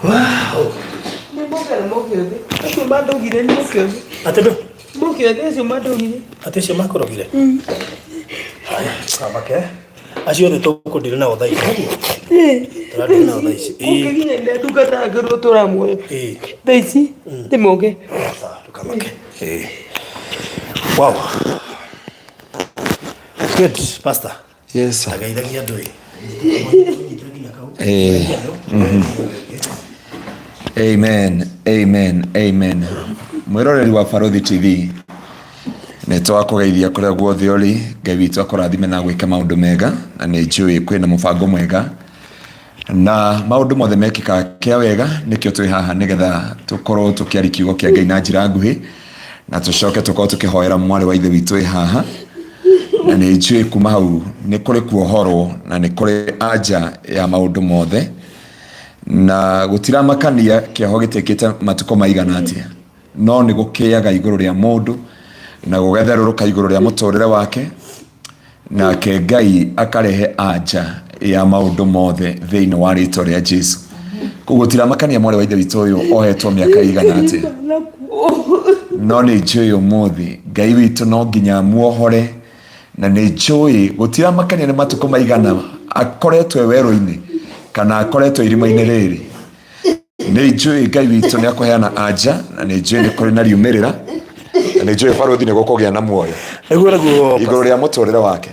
Wow. Ni mokio. Acio mandogire ni mokio. Atendo. Mokio acio mandogire. Acio makorogire. Haya, kamake. Acio nĩ tũkũndire na ũthai. Tũrandire na ũthai ici. Ũkĩginya nĩ nduka ta ngĩrwo tũramuoyo. Thaa ici nĩ moke. Kamake. Wow. Good, Pastor. Yes. Agaithagia ndũĩ. Amen. Amen. Amen. Mwiroreri wa Barothi TV. Nĩ twakũgeithia kũrĩa guothe ũrĩ, Ngai witũ akũrathime na gwĩka maũndũ mega, na nĩ njũĩ kwĩna mũbango mwega. Na maũndũ mothe mekĩkaga kĩa wega, nĩkĩo twĩ haha nĩgetha tũkorwo tũkĩaria kiugo kĩa Ngai na njĩra nguhĩ, na tũcoke tũkorwo tũkĩhoera mwarĩ wa ithe witũ wĩ haha. Na nĩ njũĩ kuma hau nĩ kũrĩ kuohorwo na nĩ kũrĩ anja ya maũndũ mothe, na gũtiramakania kĩoho gĩtĩkĩte matukũ maigana atĩa, no nĩ gũkĩaga igũrũ rĩa mũndũ na gũgetherũrũka igũrũ rĩa mũtũrĩre wake, nake Ngai akarehe anja ya maũndũ mothe thĩinĩ wa rĩĩtwa rĩa Jesũ. Koguo gũtiramakania mwarĩ wa ithe witũ ũyũ ohetwo mĩaka igana atĩa, no nĩ njũĩ ũmũthĩ Ngai witũ no nginya muohore, na nĩ njũĩ gũtiramakania nĩ matukũ maigana akoretwo werũ-inĩ kana akoretwo irima-inĩ rĩrĩ. Nĩ njũĩ Ngai witũ nĩ akũheana anja, na nĩ njũĩ nĩ kũrĩ na riumĩrĩra, na nĩ njũĩ Barothi nĩ gũkũgĩa na muoyo igũrũ rĩa mũtũrĩre wake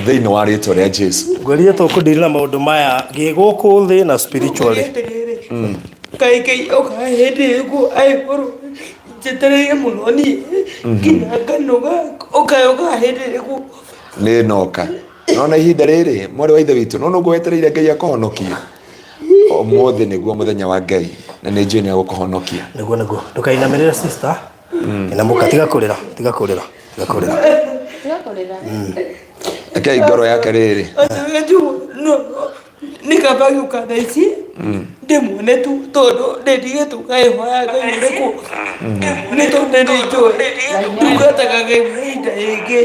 thĩinĩ wa rĩĩtwa rĩa Jesũ. Ngwĩrire tũkũndire na maũndũ maya gĩgũkũ thĩ na spiritually. Kai ũkahĩndĩ ĩguo aigũrũ njetereire mũno niĩ nginya nganoga ũkahĩndĩ ĩguo nĩ noka. Nona ihinda rĩrĩ mwarĩ wa ithe witũ, no nũguo wetereire Ngai akũhonokia. Ũmũthĩ nĩguo mũthenya wa Ngai, na nĩ njũĩ nĩ agũkũhonokia. Nĩguo ndũkainamĩrĩre sister, inamũka tiga kũrĩra. Rekei ngoro yake rĩrĩ. Nikabagiuka thaa ici ndĩmuone tu tondũ ndĩndigĩtuka ĩhoya Ngai ũrĩkũ nĩ tondũ nĩ njũĩ ndungataga Ngai wa ihinda rĩngĩ,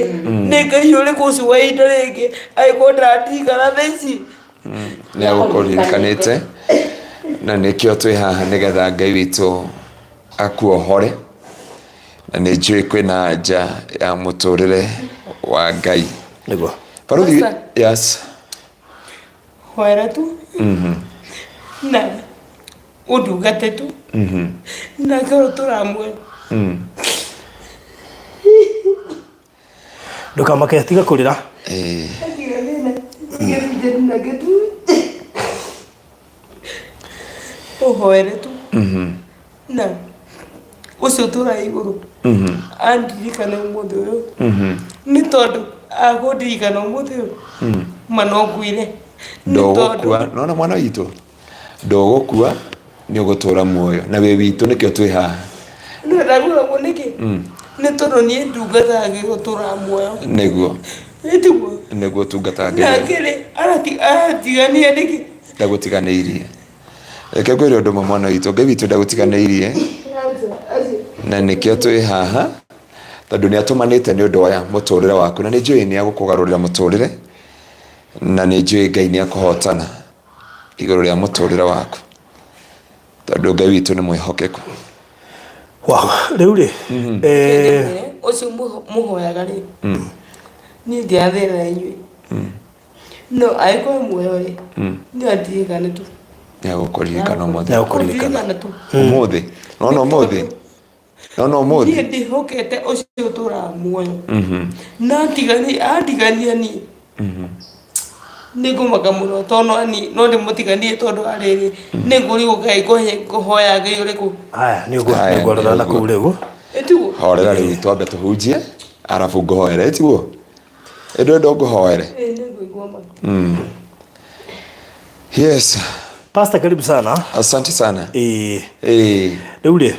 nĩ Ngai ũrĩkũ ũcio wa ihinda rĩngĩ angĩkorwo ndatigana thaa ici nĩ agũkũririkanĩte, na nĩkĩo twĩ haha nĩgetha Ngai witũ akuohore, na nĩ njũĩ kwĩna anja ya mũtũrĩre wa Ngai. Nĩguo Barothi, yes. Hoera tu na ũndungate tu na ngoro tũramwe. Ndũkamake tiga kũrĩra. Ũhoere tu na ũcio tũra igũrũ andirikana ũmũthĩ ũyũ, nĩ tondũ agũndirikana ũmũthĩ ũyũ manongwire ndũgũkua. Nona mwana witũ ndũgũkua, nĩ ũgũtũra muoyo, na wĩ witũ nĩkĩo twĩ haha. Ndagũragwo nĩkĩ? Nĩ tondũ niĩ ndungataga gĩgũtũra muoyo. Nĩguo tungataga Ngai. Na kĩrĩ aratigania nĩkĩ? Ndagũtiganĩirie. Reke ngwĩre ũndũ ũmwe mwana witũ, Ngai witũ ndagũtiganĩirie, na nĩkĩo twĩ haha tondũ nĩ atũmanĩte nĩ ũndũ wa mũtũrĩre waku, na nĩ njũĩ nĩ agũkũgarũrĩra mũtũrĩre, na nĩ njũĩ Ngai nĩ akũhotana igũrũ rĩa mũtũrĩre waku tondũ Ngai witũ nĩ mwĩhokeku. Wow, rĩu rĩ ũcio mũhoyaga rĩ niĩ ndiathĩra inyuĩ, no angĩkorwo muoyo rĩ nĩ andirikane tu. Nĩ agũkũririkana ũmũthĩ. Nĩ agũkũririkana tu ũmũthĩ. Nona ũmũthĩ niĩ ndĩhokete ũcio tũra muoyo, na andigania niĩ nĩ ngũmaka mũno tondũ no ndĩmũtiganie tondũ arĩrĩ nĩ ngũrigwo Ngai kũhoya Ngai ũrĩkũ. Haya nĩ ũguo na kũu rĩu horera rĩu twambe tũhunjie arabu ngũhoere tiguo endo ngũhoere. Yes Pastor, karibu sana. Asante sana. Rĩu rĩ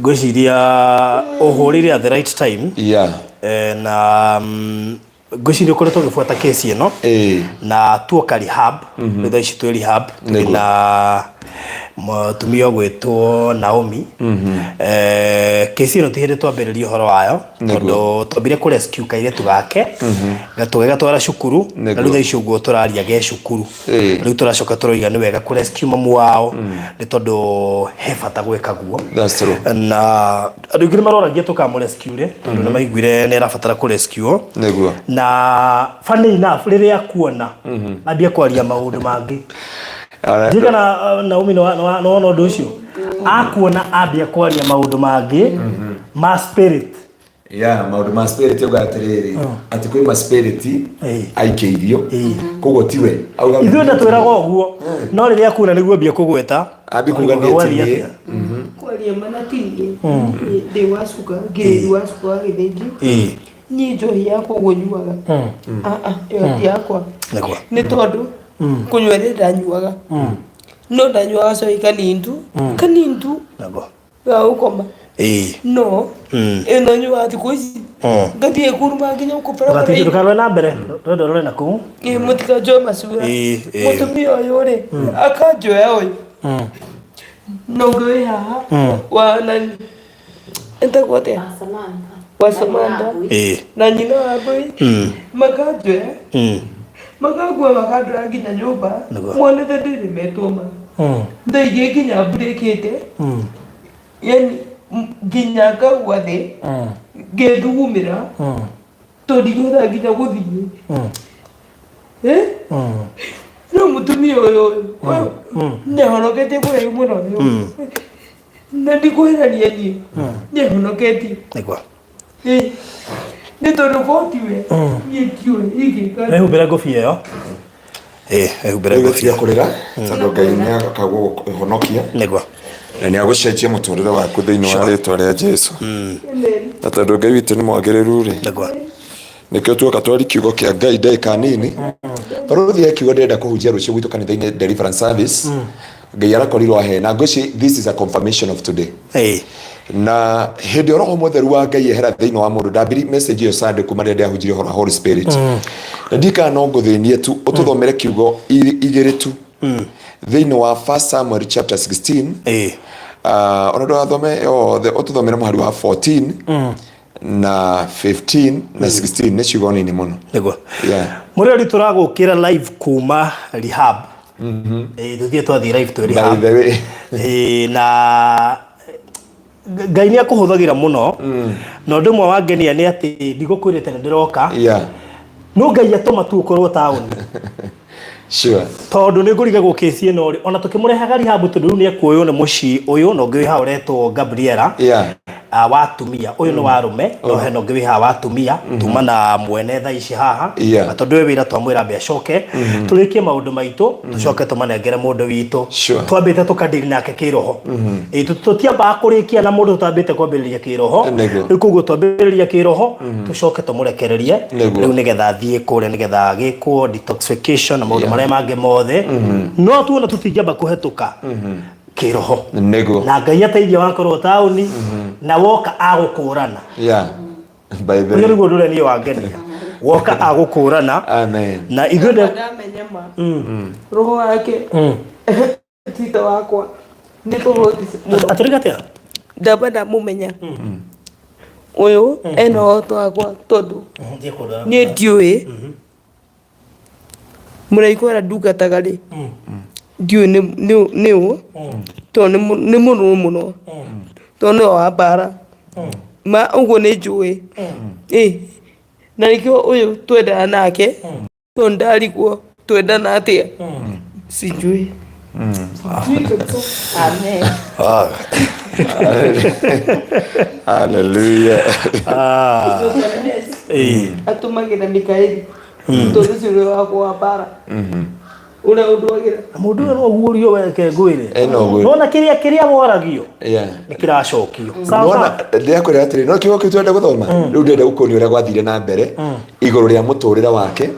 ngwĩciria ũhũrĩre at the right time. Na ngwĩciria ũkoretwo ũgĩbuata kesi ĩno na tuoka rehab, thaa ici twĩ rehab na mutumia gwetwo Naomi kesi no tihire twambiririe horo wayo tondu twambire ku rescue kairitu gake gatwara cukuru na rutha icio guo turaria ge cukuru riu turacoka turoiga ni wega ku rescue mamu wao ni tondu he bata gweka guo na andu ngiri maroragia tukamu rescue re tondu na maiguire ni arabatara ku rescue na funny enough riria kuona ambia kwaria maundu mangi Jika na Naomi no ndu ucio akuona ambia kwaria maundu mangi ma spirit maundu ma spirit ugatiriri ati kwi ma spirit aikeirio kogo tiwe ithu na twirago guo no riria kuna niguo ambia kugweta abi kuganite kwaria manatingi de wasuka giri wasuka githiji ni njohi yakwa gunyuaga yakwa ni tondu kunywere ndanyuaga no ndanyuaga so ikanindu kanindu ga ukoma no eno nyua thiku ici ngathie kuruma nginya ukupera ngati tukarwe na mbere rore na ku mutika jo masura mutumia uyu ri akanjoya uyu no ngwe haha wa nani entagote Samantha na nyina wa boy makanjoya magagwa makadra nginya nyumba mwonete ndiri metoma ndaige nginya breakite yani nginya kagwa the ngethugumira tondigotha nginya guthii no mutumia uyu nehonokete kuraihu muno uyu na ndikwirania nie nehonokete ni tondu votiwe nikiwe igika ehubera ngofia yo ehubera ngofia kurira tondu Ngai ni akagwo honokia negwa na ni agucenjia muturire waku thiini wa ritwa ria Jesu na tondu Ngai witu ni mwagiriru ri negwa nikio tuoka twari kiugo kia Ngai ndai kanini paruthi kiugo ndenda kuhunjia rucio gwitu kanitha-ini deliverance service Ngai arakorirwo ahe na ngwici this is a confirmation of today na hindi roho mutheru wa Ngai ehera thiini wa mundu ndambiri message iyo Sunday kuma rĩrĩa ndahunjire hora Holy Spirit na ndika no nguthinie tu ututhomere kiugo igiri tu thiini wa 1 Samuel chapter 16 ona ndo athome ututhomere muhari wa 14 na 15 na 16 ne ciugo nini muno negwa muri turagukira live kuma rehab tuthie twathi live to rehab by the way na Ngai ni akuhuthagira muno no ndimwe wangenia ni ati ndigukwirite ndiroka no Ngai atoma tu ukorwo town sure tondu ni nguriga gukeci ino ri ona tukimurehaga rehab tondu ni ekuoyo ni muci uyu no ngi ha uretwo Gabriela watumia uyu no warume no heno ngi ha watumia tuma na mwene tha ici haha tondu we wira twamwira mbia coke turikie maundu maitu tucoke tumanengere mundu witu twambite tukadiri nake kiroho tutiamba kurikia na mundu twambite kwambiriria kiroho ikugo twambiriria kiroho tucoke tumurekererie riu nigetha thie kure nigetha gikwo detoxification na maundu maria mange mothe no tuona tutingiamba kuhetuka kiroho na Ngai ateithia wakorwo tauni na woka agukurana by the way niguo ndure ni wangenia woka agukurana amen na igode ndamenyema roho wake tita wakwa ni tohoti aturigate ndabada mumenya uyu eno twakwa tondu ni ndiui muraikora ndungataga ri ndiui ni u to ni munu muno to ni wa bara ma uguo ni njui na nikio uyu twenda nake to ndariguo twendana atia sijui amen hallelujah atumagira Mikaeli tondu cio wakwa bara ura udwagira mundu no gurio weke ngwire nona kiria moragio ni kiracokio nona ndia kwira atiri no kiugo kitwende guthoma riu ndenda gukoni uria gwathire na mbere iguru ria muturira wake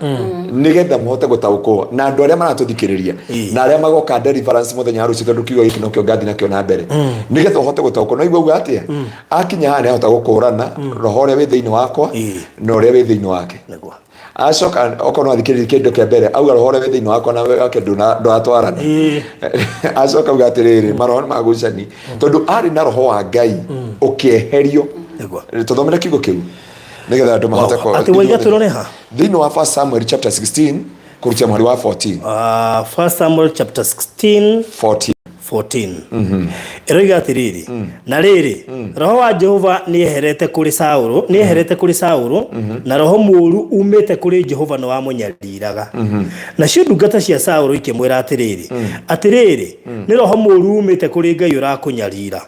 nigetha muhote gutaukwo na andu aria maratuthikiriria na aria magoka deliverance muthenya rucio tondu kiugo giki no kio ngathi nakio na mbere nigetha uhote gutaukwo no igwa uga atia akinya hana ahota gukurana roho uria wi thiini wakwa na uria wi thiini wake acoka okono athikiriri kindu ke mbere auga rohore we thini wakwa na wake ndatwarana acoka auga atiriri maroho magucani tondu ari na roho wa Ngai ukieherio tuthomere kigo kiu nigetha andu mahote ko ati waiga turore ha thini wa 1 Samuel chapter 16 kurutia mwari wa 14 1 Samuel chapter 16 14 eroiga atiriri na riri roho wa Jehova ni eherete kuri Saulu na roho muru umete kuri Jehova no wamunyariraga na cio ndungata cia Saulu ikimwira atiriri ni roho muru umete kuri Ngai urakunyarira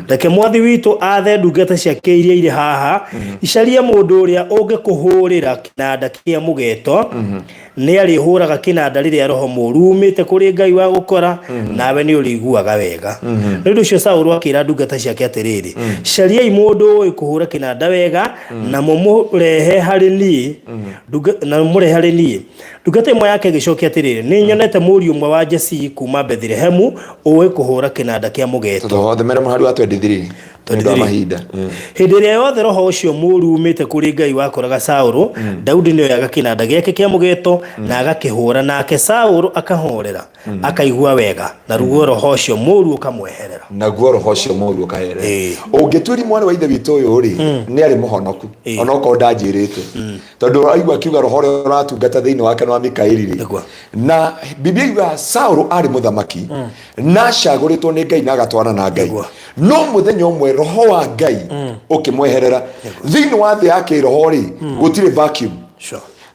reke mwathi witu athe ndungata ciake iria iri haha icaria mundu uria ungikuhurira kinanda kia mugeto ni arihuraga kinanda riria roho muru umete kuri Ngai wa gukora nawe ni uriguaga wega ndu cio Saulu akira ndungata ciake atiriri caria mundu ikuhura kinanda wega na mumurehe hari ni ndungata imwe yake gicokia atiriri ni nyonete muri umwe wa Jesi kuma Bethlehemu uwe kuhura kinanda kia mugeto tutho mere mahali wa 23 ndo mahinda hindi ria yothe roho ucio muru umite kuri Ngai wakoraga Saulu Daudi niyo yaga kinanda giake kia mugeto na agakihura nake Saulu akahorera akaigua wega na ruo roho ucio muru ukamweherera na guo roho ucio muru ukaherera ungituri mwana wa ithe witu uyu ri ni ari muhonoku onoko ndanjirite tondu aigua kiuga roho ria uratungata thiini wake no Mikaeli ri na Biblia iga Saulu ari muthamaki na caguritwo ni Ngai na agatwara na Ngai no muthenya umwe roho wa Ngai ukimweherera thiini wa thi yake roho ri gutire vacuum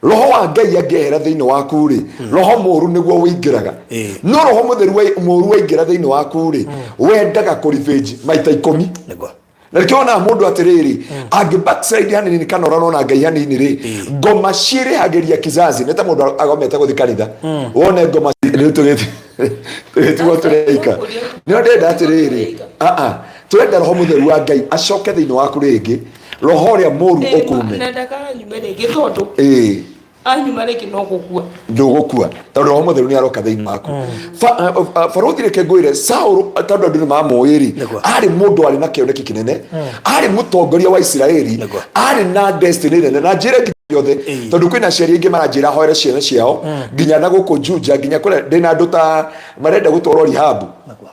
roho wa Ngai angehera thiini waku ri roho muru niguo wingiraga no roho mutheru muru waingira thiini waku ri wendaga kurivenge maita 10 na kiona mundu atiriri agi backside hanini kana urarona Ngai hanini ri ngoma ciri hageria kizazi neta mundu agomete guthikanitha wone ngoma riu tugiti tureika no ndenda atiriri twenda roho mutheru wa Ngai acoke thiini waku ringi roho ria muru ukume na ndakara nyumere gitondu anyumare kino gukua ndugukua tondu roho mutheru ni aroka thiini waku Farothi reke ngwire Saulu tondu andu ni mamuiri ari mundu ari na kioneki kinene ari mutongoria wa Israeli ari na destiny nene na njire yothe tondu kwina ciari ingi maranjira hoere ciana ciao nginya na guku Juja nginya kure ndina andu ta marenda gutwarwo REHAB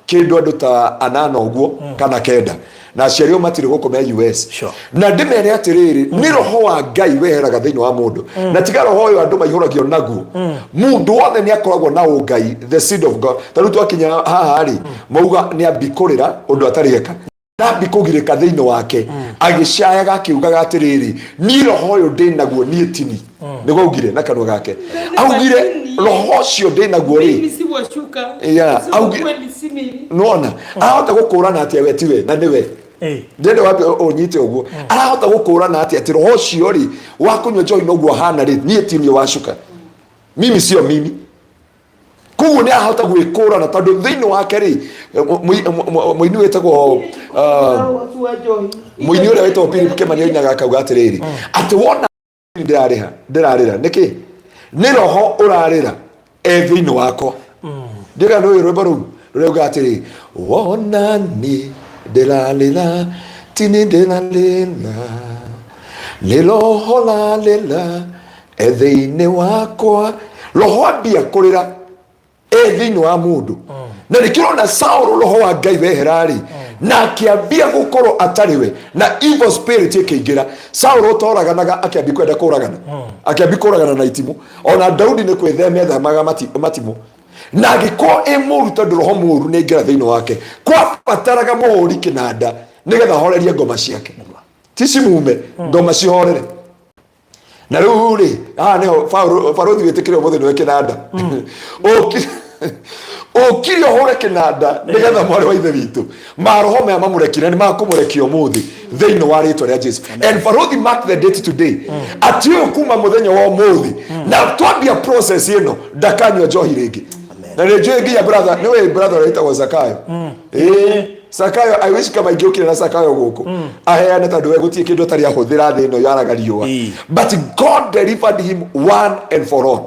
kindu andu ta 8 uguo kana 9 na ciario matire guku me US na ndimere atiriri ni roho wa Ngai weheraga thiini wa mundu na tiga roho yo andu maihuragio naguo mundu wothe ni akoragwo na Ngai the seed of God tondu twakinya haha ari mauga ni abikurira undu atarieka nabi kugirika thiini wake agicayaga akiugaga atiriri ni roho yo ndinaguo ni tini niguo ugire na kanwa gake augire roho ucio ndinaguo ri augire nona ahota gukurana atia we tiwe na niwe ndende wapi onyite uguo arahota gukurana atia ati roho ucio ri wakunywa joy noguo hana ri ni tini wacuka mimi sio mimi kugu ni ahota gwikura tondu thiini wake ri muini wetagwo muini uria wetagwo Philip Kimani oinaga akauga atiriri ati wona ndirarira niki ni roho urarira thiini wako ndiga no rwimbo ru ruga atiri wona ni ndirarira tini ndirarira ni roho rarira thiini wakwa roho ambia kurira thiini wa mundu na nikirona Saulu roho wa Ngai weherari na akiambia gukorwo atariwe na evil spirit ikiingira Saulu toraganaga akiambia kwenda kuragana akiambia kuragana na itimu ona Daudi ni kwitheme thamaga matimu na agiko emuru tondu roho muru ni ingira thiini wake kwa pataraga muhuri kinanda nigetha horerie ngoma ciake tisi mume ngoma cihorere na riu ri neho Farothi witikire muthenya we kinanda ukiri hore kinanda nigetha mwari wa ithe witu maroho me mamurekire ni makumurekio muthi thiini wa ritwa ria Jesu and Farothi mark the date today atio kuma muthenya wa muthi na twambia process ino ndakanywa njohi ringi na nijue nginya brother niwe brother wetagwo Zakayo Zakayo I wish kama ingiukire na Zakayo guku aheane tondu we gutie kindu tari ahuthira thi ino yaraga riua but God delivered him one and for all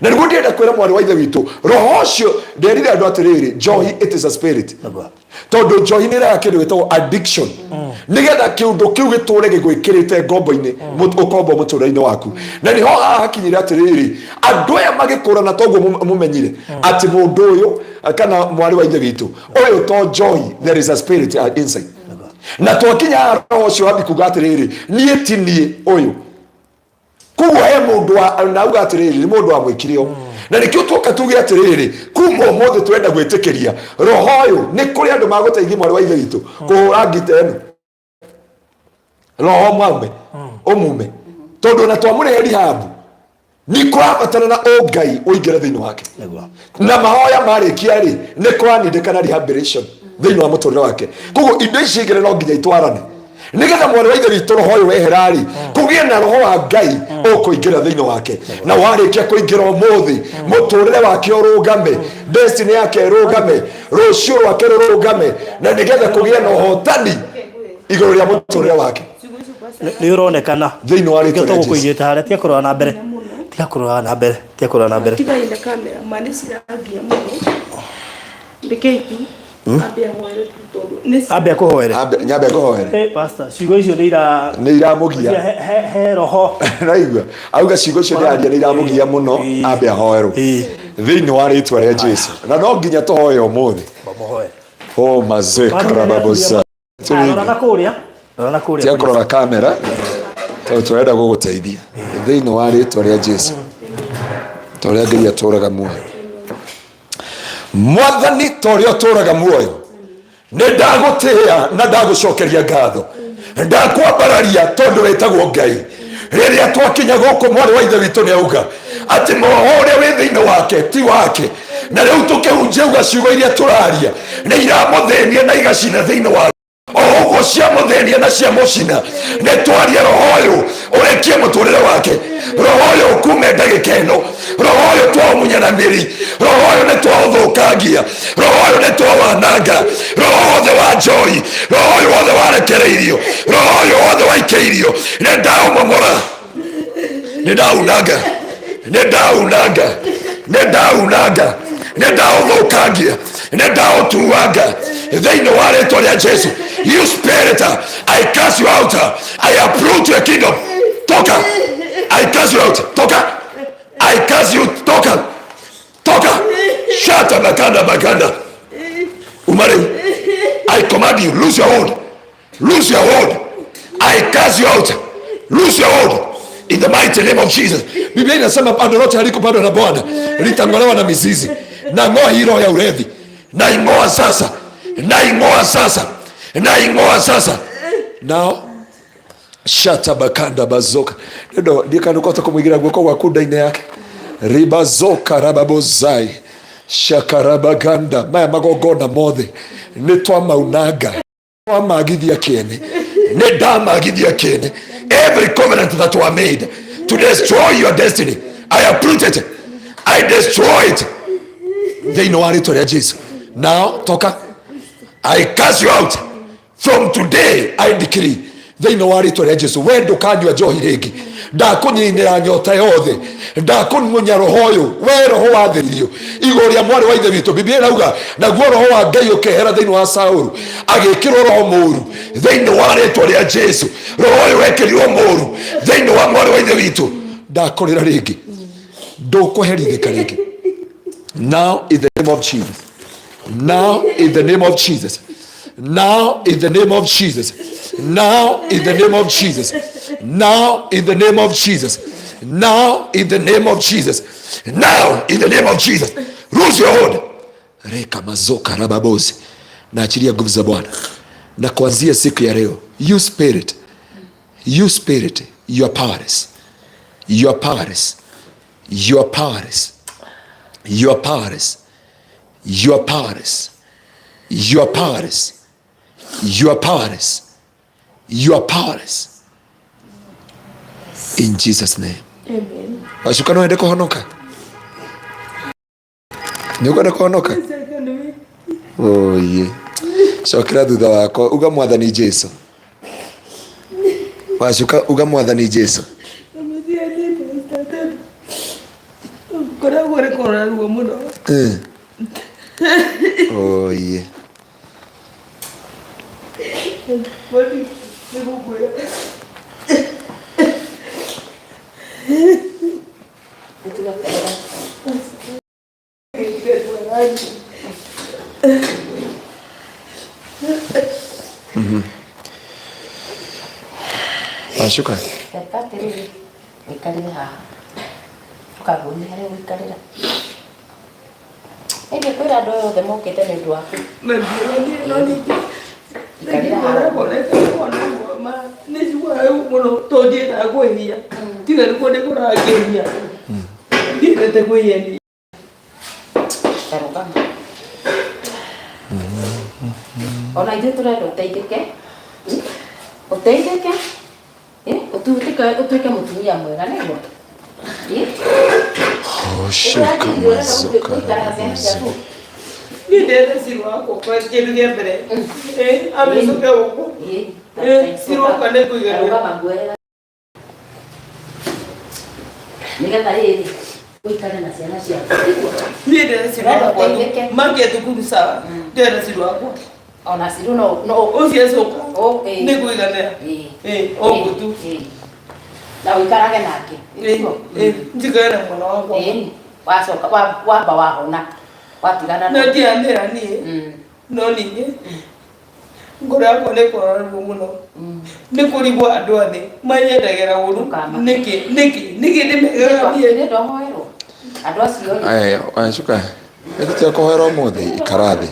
na niguo ndienda kwira mwari wa ithe witu roho ucio nderire andu atiriri joy it is a spirit tondu njohi ni rega kindu gitagwo addiction nigetha kiundu kiu giture gigwikirite ngombo-ini ukombo muturire-ini waku na niho hakinyire atiriri andu aya magikurana toguo mumenyire ati mundu uyu kana mwari wa ithe witu uyu to njohi, there is a spirit inside na twakinya roho cio ambi kuga atiriri nie ti nie uyu kuguo he mundu nauga atiriri ni mundu wa mwikirio na nikio twoka tuge atiriri kuma mothe twenda gwitikiria roho uyu ni kuri andu maguteithia mwari wa ithe witu kuhura ngita eno roho mwaume umume tondu na twamure rehab ni kurabatana na Ngai uingire thiini wake na mahoya marikia ri ni kuranindikana rehabilitation thiini wa muturire wake kuguo indo ici igire no nginya itwarane nigetha mwari wa ithe witu roho uyu weherari kugie na roho wa Ngai ukuingira thiini wake na warikia kuingira umuthi muturire wake urugame destiny yake urugame rucio rwake rurugame na nigetha kugie na uhotani iguru ria muturire wake ni uronekana thiini wa ritwa ria Jesu haria tia kurora na mbere tia kurora na mbere tiga ile kamera manisi agia muno ndikeitu Abe kuhoere nyabe kuhoere pastor ciugo icio ni iramugia he roho raigua auga ciugo icio ni iramugia muno abe ahoerwo thiini wa ritwa ria Jesu na no nginya tuhoe umuthi o mazeka rababosa rora kuria tia kurora kamera turenda guguteithia thiini wa ritwa ria Jesu toria Ngai aturaga muoyo mwathani toria aturaga muoyo ni ndagutia na ndagucokeria ngatho ndakwambararia tondu wetagwo Ngai riria twakinya guku mwari wa ithe witu ni auga ati mohoria wi thiini wake ti wake na riu tukihunjia uga ciugo iria turaria ni iramuthenia na igacina thiini wake oguo cia muthenia na cia mucina ni twaria roho uyu urekie muturire wake roho uyu ukume ndagika ino roho uyu twaumunya na miri roho uyu ni twauthukangia roho uyu ni twawananga roho wothe wa njoi roho uyu wothe warekereirio roho uyu wothe waikeirio ni ndaumomora ni ndaunanga ni ndauthukangia ni ndautuanga thiini wa ritwa ria Jesu. You spirit, I cast you out. I uproot your kingdom. Toka. I cast you out. Toka. I cast you. Toka. Shata maganda. Umare. I command you. Lose your hold. I cast you out. Lose your hold. In the mighty name of Jesus. Biblia inasema pando lote halikupandwa na Bwana litang'olewa na mizizi. Na ng'oa hii roho ya ulevi. Na ing'oa sasa. Now shata bakanda bazoka ndo ndikanukota kumwigira guko gwaku ndaine yake ribazoka rababozai shakarabaganda maya magogona mothe ni twamaunanga twamagithia kiene ni ndamagithia kiene every covenant that were made to destroy your destiny I uproot it, I destroy it. They know what it is. Now toka I cast you out. From today I decree thiini wa ritwa ria Jesu we ndukanyua njohi ringi ndakunyinira nyota yothe ndakumunya roho uyu we roho watheririo iguru ria mwari wa ithe witu. Biblia irauga naguo roho wa Ngai ukehera thiini wa Saulu agikirwo roho muru thiini wa ritwa ria Jesu. Roho uyu wekirirwo muru thiini wa mwari wa ithe witu ndakurira ringi ndukuherithika ringi. Now in the name of Jesus. Now in the name of Jesus. Now in the name of Jesus. Now in the name of Jesus. Now in the name of Jesus. Now in the name of Jesus. Now in the name of Jesus. Lose your hold. Reka mazoka rababozi. Na achilia nguvu za Bwana. Na kuanzia siku ya leo, you spirit, you are powerless. You are powerless. You are powerless. You are powerless. You are powerless. You are powerless. You are powerless. You are powerless. In Jesus' name. Amen. Washuka no ende kuhonoka. Ni ukwenda kuhonoka. Oh yeah. Shokera thutha wako uga mwathani Jesu. Washuka uga mwathani Jesu. Kora muno. Oh yeah. Shukran. Ege kwira ndo yothe mokite ni ndu waku. Ikarira muno tondienda kwihia tiga nikuo ndikurageria ndiendete kwiyeni tarukama ona ithuĩ tũrenda ũteithĩke ũtuĩke mũtumia mwega nĩguo ndiendete ciru wakwa kwa kĩndũ gĩa mbere amĩcoke ũguo ciru wakwa nĩ kũiganĩra nĩgetha rĩrĩ ũikare na ciana ciaku ndiendete ciru wakwa mangia thukuru sawa ndiendete ciru wakwa ona ciru no ũciacoka nĩ kũiganĩra ũguo tu na ũikarage nake njikare na mwana wakwa wacoka wamba wahona watigana na ndianĩra niĩ no ningĩ ngoro yakwa nĩ kũrorwo mũno nĩ kũrigwo andũ athĩ manyendagĩra ũru nĩkĩ ndĩmegaga niĩ ndohoerwo andũ acio Wacuka nĩtũtia kũhoera ũmũthĩ ikara thĩ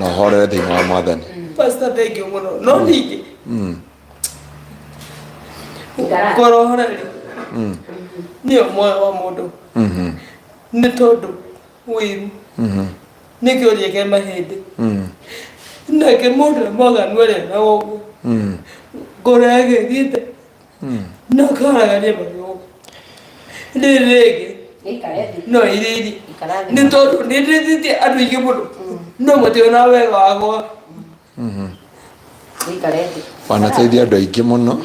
na ũhorere thĩinĩ wa Mwathani. Pastor thank you mũno no ningĩ kũrohoreri nĩyo muoyo wa mũndũ nĩ tondũ wĩru nĩ kĩũria kĩa mahĩndĩ nake mũndũ mwaganu arĩa na ũguo ngoro yake ĩthiĩte na karagania magĩũka rĩrĩ rĩngĩ no irĩri nĩ tondũ nĩ ndĩthĩtie andũ aingĩ mũno no mũtiona wega wakwa wanateithia andũ aingĩ mũno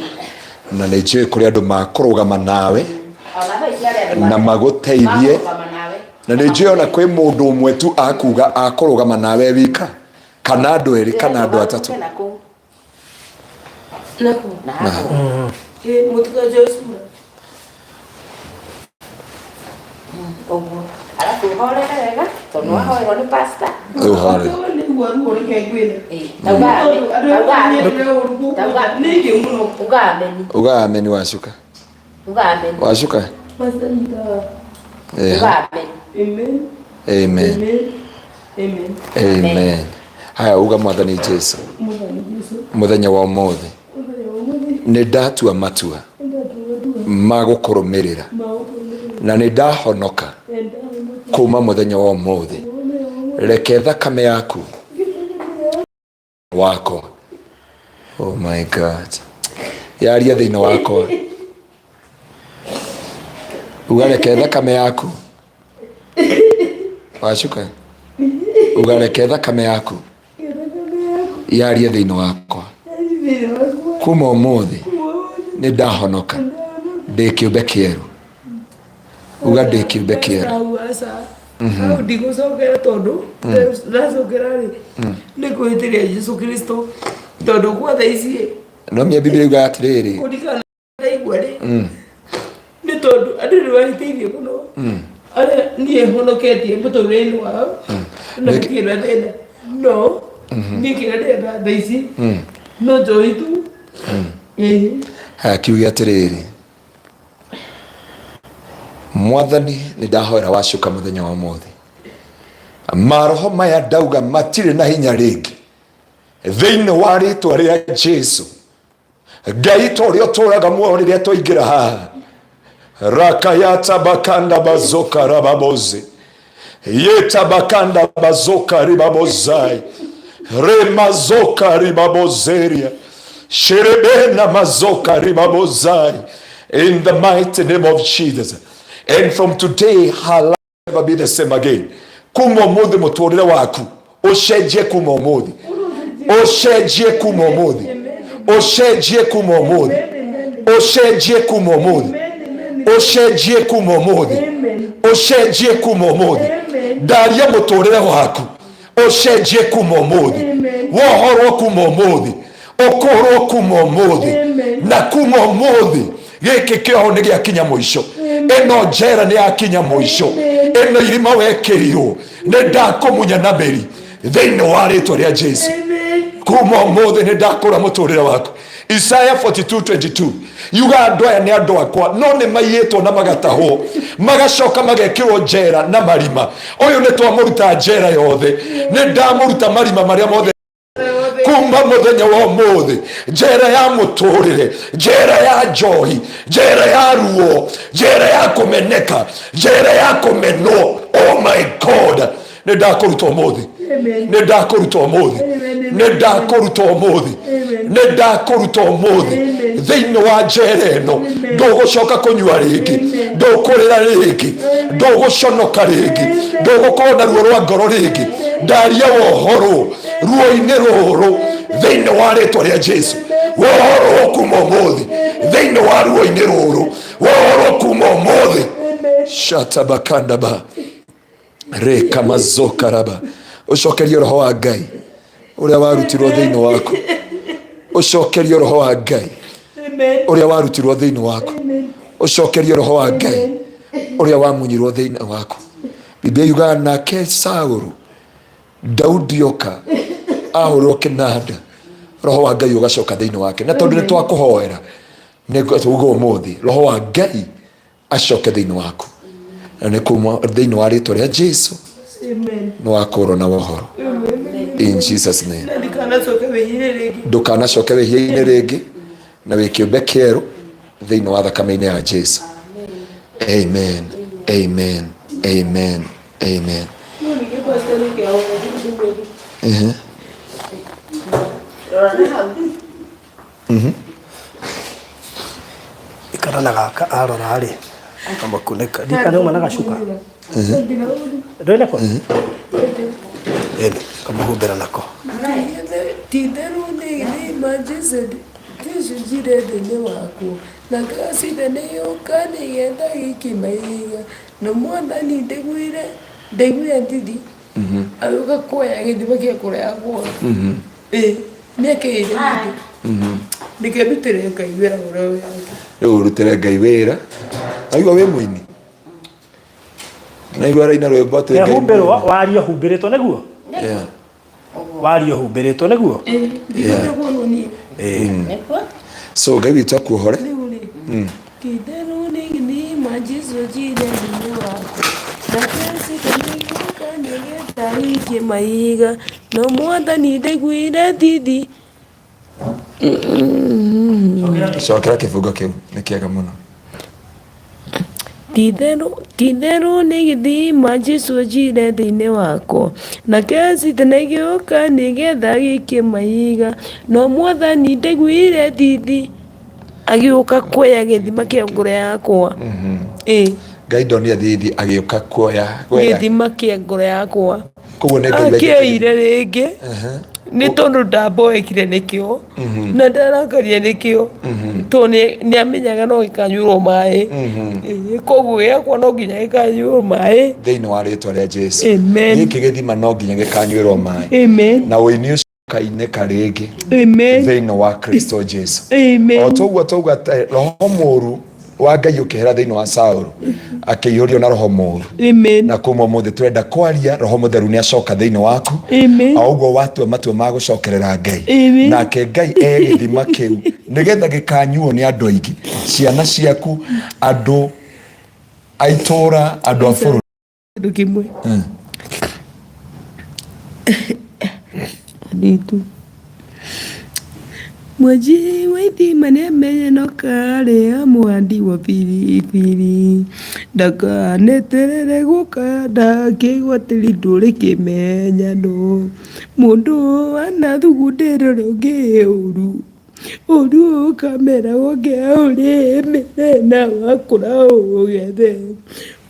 na nĩ njũĩ kũrĩ andũ makũrũgama nawe na magũteithie na nĩ njũĩ ona kwĩ mũndũ ũmwe tu akuga akũrũgama nawe wika kana andũ erĩ kana andũ atatũ alafu uhorere wega tondu wahoerwo nĩ pastor uhore uga amen Wacuka Wacuka amen amen haya uga Mwathani Jesu muthenya wa ũmũthĩ nĩ ndatua matua magũkũrũmĩrĩra na nĩ ndahonoka kuma muthenya wa ũmũthĩ reke thakame yaku wako oh my God yaria thĩinĩ wakwa ugareke thakame yaku Wacuka ugareke thakame yaku yaria thĩinĩ wakwa kuma ũmũthĩ nĩ ndahonoka ndĩ kĩũmbe kĩerũ uga ndĩ kĩũmbe kĩerũ ndigũcokera tondũ ndacokera rĩ nĩ kwĩhĩtĩria Jesu Kristo tondũ kwa thaa ici no mia Biblia yuga atĩrĩrĩ kũringana na igua rĩ nĩ tondũ andũ nĩ mahĩtĩirie mũno arĩa niĩ honoketie mũtũrĩre-inĩ wao na kĩrĩa ndenda no niĩ kĩrĩa ndenda thaa ici no njohi tu akiuga atĩrĩrĩ Mwathani nĩ ndahoera Wacuka muthenya wa ũmũthĩ maroho maya ndauga matirĩ na hinya rĩngĩ thĩinĩ wa rĩtwa rĩa Jesu Ngai ta ũrĩa ũtũũraga muoyo rĩrĩa twaingĩra haha rakayata bakanda bazoka rababoze yeta bakanda bazoka ribabozai remazoka ribabozeria sherebena mazoka ribabozai in the mighty name of Jesus. And from today her life will never be the same again. Kuma ũmũthĩ mũtũrĩre waku ũcenjie kuma ũmũthĩ ũcenjie kuma ũmũthĩ ũcenjie kuma ũmũthĩ ũcenjie kuma ũmũthĩ ũcenjie kuma ũmũthĩ ũcenjie kuma ũmũthĩ ndaria mũtũrĩre waku ũcenjie kuma ũmũthĩ wohorwo kuma ũmũthĩ Okoro kuma umuthi na kuma umuthi giki kioho ni giakinya muico ino njera ni yakinya muico ino irima wekirirwo ni ndakumunya na meri thiini wa ritwa ria Jesu kuma umuthi ni ndakura muturire waku. Isaiah 42:22 yuga andu aya ni andu akwa no ni maiyitwo na magatahwo magacoka magekirwo njera na marima. Uyu ni twamuruta njera yothe ni ndamuruta marima maria mothe kuma muthenya wa umuthi njera ya muturire njera ya njohi njera ya ruo njera ya kumeneka njera ya kumenwo. Oh my God, ni ndakuruta umuthi ni ndakuruta umuthi ni ndakuruta umuthi ni ndakuruta umuthi thiini wa njera ino ndugucoka kunyua ringi ndukurira ringi nduguconoka ringi ndugukorwo na ruo rwa ngoro ringi ndaria wohoro ruo-ini ruru thiini wa ritwa ria Jesu. Wohoro kuma umuthi thiini wa ruo-ini ruru wohoro kuma umuthi shatabakandaba reka mazokaraba. Ucokerie roho wa Ngai uria warutirwo thiini waku. Ucokerie roho wa Ngai uria warutirwo thiini waku. Ucokerie roho wa Ngai uria wamunyirwo thiini waku. Biblia yugaga nake Saũlũ Daudi oka ahũrwo kĩnanda roho wa Ngai ugacoka thiini wake. Na tondu ni twakuhoera ni tuga umuthi roho wa Ngai acoke thiini waku na ni kuma thiini wa ritwa ria Jesu. Amen. No akoro na wohoro. In Jesus name. Ndukanacoke wihia-ini ringi na wikiumbe kieru thiini wa thakame-ini ya Jesu. Amen. Amen. Amen. Amen. Ikarana gaka arora ri kamakuneka dikane uma nagashuka ndone ko kamahumbira nako tinderu ni majizedi kisho jire dene wako na kasi dene yokane yenda ikimaiga no mwanda ni deguire ndidi ayoka koya githima kia kurea kwa mieke ire ndikerutere Ngai wira ura yake urutire Ngai wira aigua wi muini na igua raina rwimbo ati Ngai humbirwo wario humbiritwo niguo wario humbiritwo niguo so Ngai witu akuhore kidero ni majizo jire ni wako na kasi kani taiki maiga no mwanda ni deguire didi cokera kifungo kiu ni kiega muno. Tithero ni githima Jesu jire thiini wako na kesi tene gioka nigetha gikimaiga no mwathani ndeguire thithi agiuka kuoya githima kia ngoro yakwa. Ngai ndonire thithi agiuka kuoya githima kia ngoro yakwa koguo ni Ngai akĩoire ringi ni tondu ndamboekire nikio na ndarakaria nikio to ni amenyaga no gikanyuirwo mai koguo giakwa no nginya gikanyuirwo mai thiini wa ritwa ria Jesu. Giki githima no nginya gikanyuirwo mai na uini ucio kainĩka ringi thiini wa Kristo Jesu. O toguo tauga roho mũru wa Ngai ukihera thiini wa Saũlũ akĩiyũrio na roho mũru na kuma mũthĩ turenda kwaria roho mũtheru ni acoka thiini waku auguo watua matua ma gucokerera Ngai nake Ngai githima kiu nigetha gikanyuo ni andu aingi ciana ciaku andu aitora andu a bũrũri kimwe nitu mwaji waiti mane menye no kare amwandi wa piripiri daga neterere guka ndakigwatiri nduri kimenya no mundu ana thugundero roge uru kamera woge uri mena wakura ugethe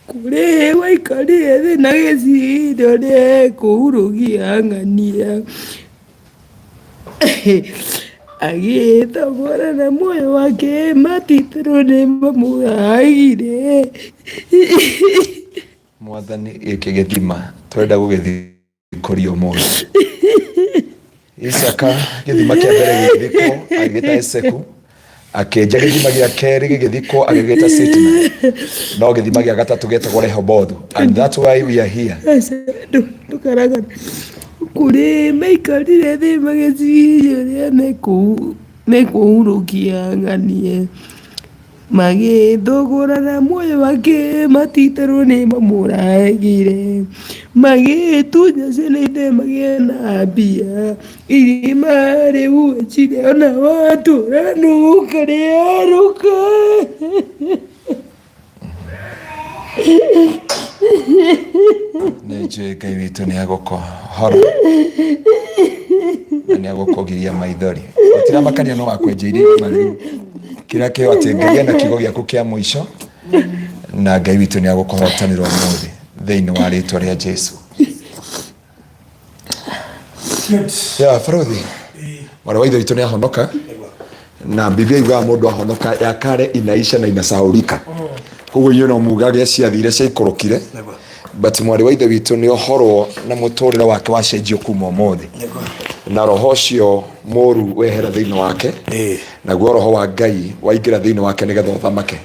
kure waikari thi na giciro ri kurugia ng'ania agĩthogora na muoyo wake matitĩrwo nĩ mamuagire. Mwathani gĩkĩ gĩthima twenda gũgĩthikũria ũmũthĩ Isaka githima kia mbere githiko agita Eseku akenja githima gia keri githiko agita Sitna no githima gia gatatu getagwo Rehobothu, and that's why we are here. Ndukaraga kuri maikarire thi magiciria nekuhurukia nganie magithogorana muoyo wake matitarwo ni mamuragire magitunya ciana magena mbia irima riu ecire ona waturanuka riaruka Nĩnjũĩ Ngai witũ nĩagũkũhora na nĩagũkũgiria maithori. Gũtiramakania no wakwenja irima rĩu kĩrĩa kĩo atĩ Ngai ena kiugo gĩaku kĩa mũico na Ngai witũ nĩagũkũhotanĩra ũmũthĩ thĩinĩ wa rĩĩtwa rĩa Jesũ. Barothi mwarĩ wa ithe witũ nĩahonoka na Biblia yugaga mũndũ ahonoka yakare inaisha na inasahaulika. Koguo inyuĩ no mugage ciathire ciaikũrũkire, but mwarĩ wa ithe witũ nĩohorwo na mũtũrĩre wake wacenjio kuma ũmũthĩ na roho ũcio mũru wehera thĩinĩ wake naguo roho wa Ngai waingĩra thĩinĩ wake nĩgetha ũthamake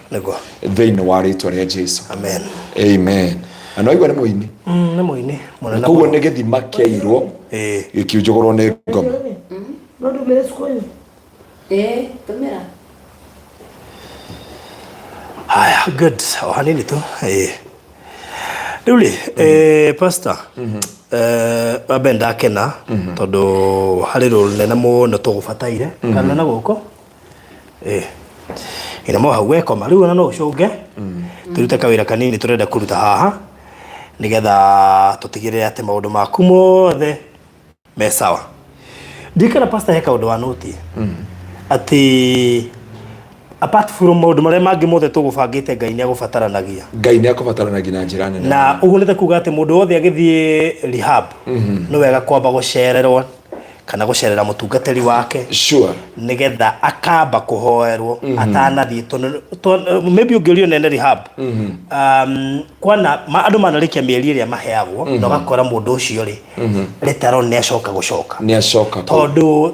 thĩinĩ wa rĩĩtwa rĩa Jesũ. Amen. Amen. Na igwa nĩ mũini. Nĩ mũini. Koguo nĩ gĩthima kĩairwo gĩkiunjũgũrwo nĩ ngoma. No ndũmĩre cukoyo. Tũmĩra. Haya, good. O hanini tu. Rĩu pastor, wambe ndakena tondũ harĩ rũnene mũno tũgũbataire kana na gũkũ ina mo hau wekoma rĩu ona no ũcũnge tũrute kawĩra kanini tũrenda kũruta haha nĩgetha tũtigĩrĩre atĩ maũndũ maku mothe me sawa. Ndikana pastor he kaũndũ wa note atĩ apart from maũndũ marĩa mangĩ mothe tũgũbangĩte Ngai nĩagũbataranagia. Ngai nĩagũbataranagia na njĩra nene. Na ũguo nĩ kuuga atĩ mũndũ wothe agĩthiĩ rehab nĩ wega kwamba gũcererwo kana gũcerera mũtungatĩri wake nĩgetha akamba kũhoerwo atanathiĩ maybe ũngĩũrio nene rehab kwana andũ manarĩkia mĩeri ĩrĩa maheagwo na ũgakora mũndũ ũcio rĩ retaro nĩacoka gũcoka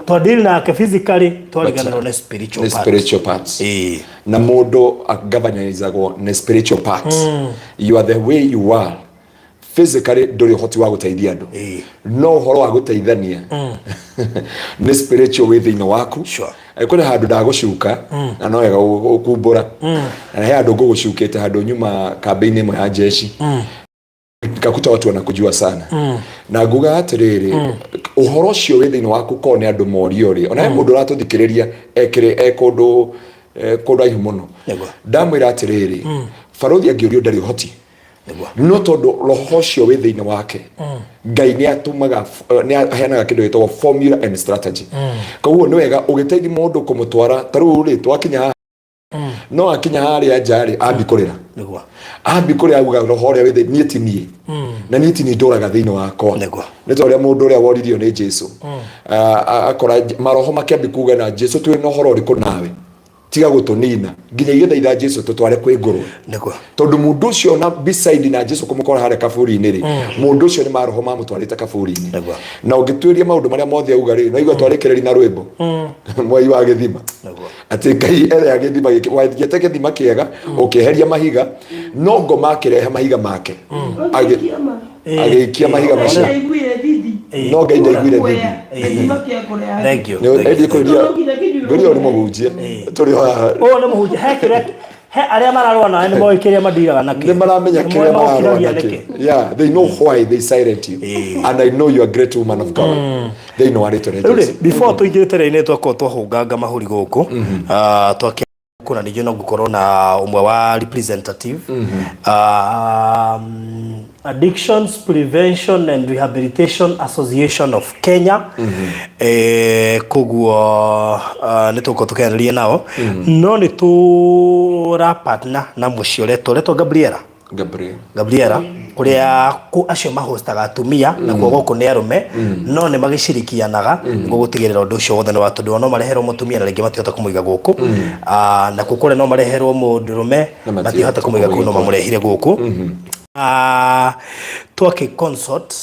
tondũ nake physically twariganĩrwo nĩ spiritual parts na mũndũ agabanyarizagwo nĩ spiritual parts. You are the way you are physically ndũrĩ ũhoti wa gũteithia andũ no ũhoro wa gũteithania nĩ spiritual way thĩinĩ waku. Kũrĩ handũ ndagũcuka na no wega ũkumbũra na he handũ ngũgũcukĩte handũ nyuma kambĩ-inĩ ĩmwe ya jeshi nikakuta watu wanakujua sana na nguga atĩrĩrĩ ũhoro ũcio wĩ thĩinĩ waku korwo nĩ andũ morio rĩ ona mũndũ ũratũthikĩrĩria kũndũ aihu mũno ndamwĩra atĩrĩrĩ barothi angĩũrio ndarĩ ũhoti no tondũ roho ũcio wĩ thĩinĩ wake Ngai nĩatũmaga nĩaheanaga kĩndũ gĩtagwo formula and strategy. Koguo nĩ wega ũgĩteithia mũndũ kũmũtwara tarĩu rĩ twakinya no akinya harĩa nja rĩ ambi kũrĩa auga roho ũrĩa wĩ thĩinĩ niĩ ti niĩ na niĩ ti niĩ ndũraga thĩinĩ wakwa nĩ ta ũrĩa mũndũ ũrĩa woririo nĩ Jesũ akora maroho makĩambi kuga na Jesũ twĩ na ũhoro ũrĩkũ nawe tiga gũtũnina nginya igĩthaitha Jesũ tũtware kwĩ ngũrwe tondũ mũndũ ũcio na beside na Jesũ kũmũkora harĩa kaburi-inĩ rĩ mũndũ ũcio nĩ maroho mamũtwarĩte kaburi-inĩ na ũngĩtuĩria maũndũ marĩa mothe auga rĩ no igua twarĩkĩrĩria na rwĩmbo mwai wa gĩthima atĩ Ngai erea gĩthima wathiĩte gĩthima kĩega ũkĩeheria mahiga no ngoma akĩrehe mahiga make agĩikia mahiga macio no Ngai ndaiguire thithi. Thank you. Nĩ mũhunjia tũrĩ haha nĩ mũhunjia he arĩa mararũa nawe nĩ moĩ kĩrĩa mathiraga nakĩ nĩ maramenya kĩrĩa mararũa nakĩ. Yeah, they know why they silent you and I know you are a great woman of God. They know what it is. Before tũingĩrĩte rĩinĩ twakorwo twahũnganga mahũri gũkũ kuna nĩjũ no gũkorwo na ũmwe wa representative Addictions Prevention and Rehabilitation Association of Kenya koguo nĩ tũkorwo tũkĩaranĩria nao no nĩ tũrapartner na mũciĩ ũretwo Gabriela ũrĩa acio mahostaga atumia na kuo gũkũ nĩ arũme no nĩ magĩcirikianaga nĩguo gũtigĩrĩra ũndũ ũcio wothe nĩ wa tondũ no mareherwo mũtumia na rĩngĩ matihota kũmũiga gũkũ na kũkũrĩa no mareherwo mũndũrũme matihota kũmũiga kũu no mamũrehire gũkũ twake consult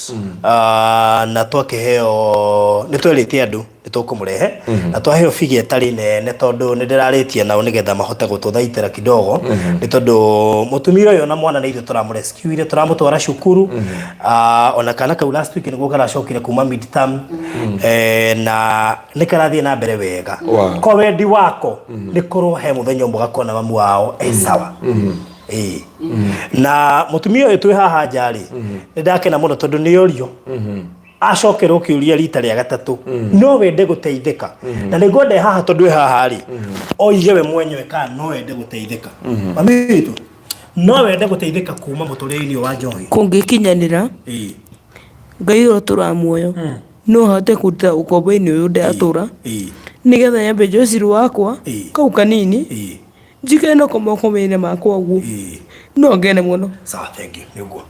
na twake heo nitwelite andu nitukumurehe na twaheo figi etari nene tondu ndiraritie nao nigetha mahote gututhaitira kidogo ni tondu mutumira uyu na mwana ni ithu turamurescue ile turamutwara cukuru ona kana kau last week niguo karacokire kuma midterm na nikarathie na mbere wega ko wendi wako ni kurohe muthenya umwe gakona mamu wao sawa na mutumia uyu twi haha njari ndakena muno tondu ni orio acokerwo kiuria rita ria gatatu no wende guteithika na nigwende haha tondu haha ri oige we mwenyewe kana no wende guteithika mamitu no wende guteithika kuma muturire-ini wa njohi kungikinyanira Ngai rotura muoyo no hote kuruta ukombo-ini uyu ndatura nigetha nyambe njociru wakwa kau kanini njikeno komoko-ini makwa guo no ngene muno sawa thank you niguo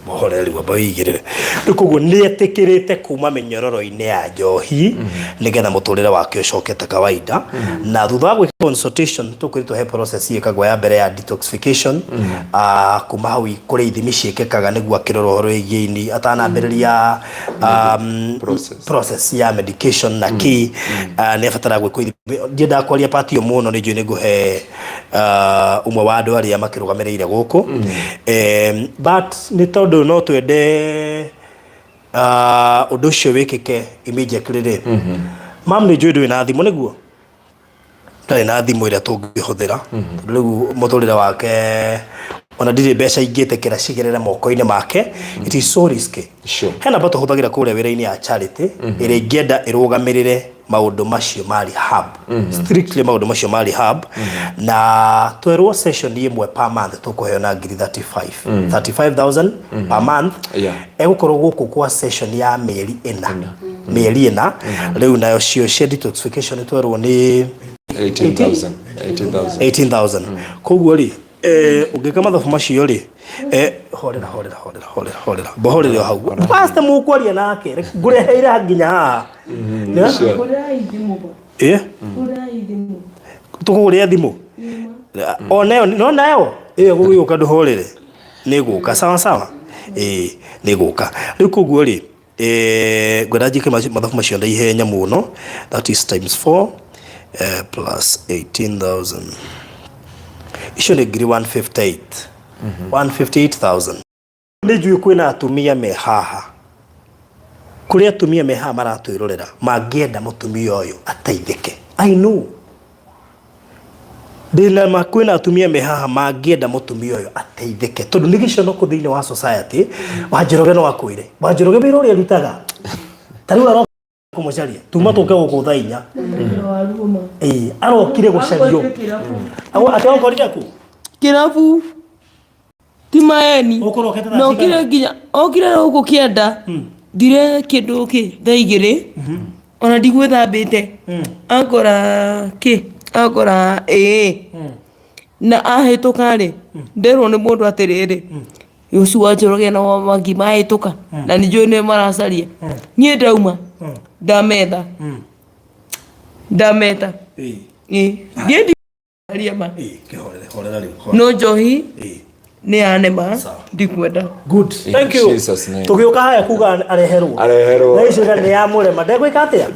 mohoreri wa baigire nikugo nietikirite kuma minyororo-ini ya njohi nigetha muturire wake ucokete kawaida na thutha wa consultation tukwirito he process yekagwa ya mbere ya detoxification kuma hau kuri ithimi ciekekaga niguo akirora horo igiini atanambiriria process ya medication na ki ni afatara gwikwo ithimi ndienda kwaria part yo muno ni njui niguhe umwe wa andu aria makirugamirire guku but ni tondu no twende undu ucio wikike immediately mam ni njui ndwi na thimu niguo ndari na thimu iria tungihuthira riu muturire wake ona ndiri mbeca ingĩtekera cigerere moko-inĩ make it is so risky hena bato huthagira kuria wira-ini ya charity ĩrĩa ingĩenda ĩrũgamĩrĩre maundu macio ma rehab strictly maundu macio ma rehab na twerwo session imwe per month tukuheo na ngiri 35,000 per month egukorwo guku kwa session ya mieri ĩna riu nayo cio detoxification twerwo ni 18,000 koguo ri ungika mathabu macio ri horera bohorera hau pastor mukwaria nake ngureheire nginya haha tukuria thimu onayo no nayo gugiuka nduhorere niguka sawa niguka riu koguo ri ngwenda njike mathabu macio nda ihenya muno that is times 4 plus 18,000 icio nĩ ngiri 158,000 nĩ njui kwĩna atumia me haha kũrĩ atumia me haha maratwĩrorera mangĩenda mũtumia ũyũ ateithĩke I know ndĩna kwĩna atumia me haha mangĩenda mũtumia ũyũ ateithĩke tondũ nĩ gĩconoko thĩinĩ wa society Wanjĩroge no akwĩre Wanjĩroge wĩra ũrĩa arutaga tarĩu kumucaria tuma tuke gukutha inya arokire gucario atwa ngorire ku kirabu timaeni no kire nginya okire guku kienda dire kindu ki thaigire ona ndigwithambite akora na ahituka ri nderwo ni mundu atiriri Yosu Wanjĩroge na Mwangi mahituka na ni njui ni maracaria nie ndauma ndametha ndiendi ariama no njohi ni anema ndikwenda good thank you tugiuka haya kuga areherwo na icio ni ya murema ndegwika atia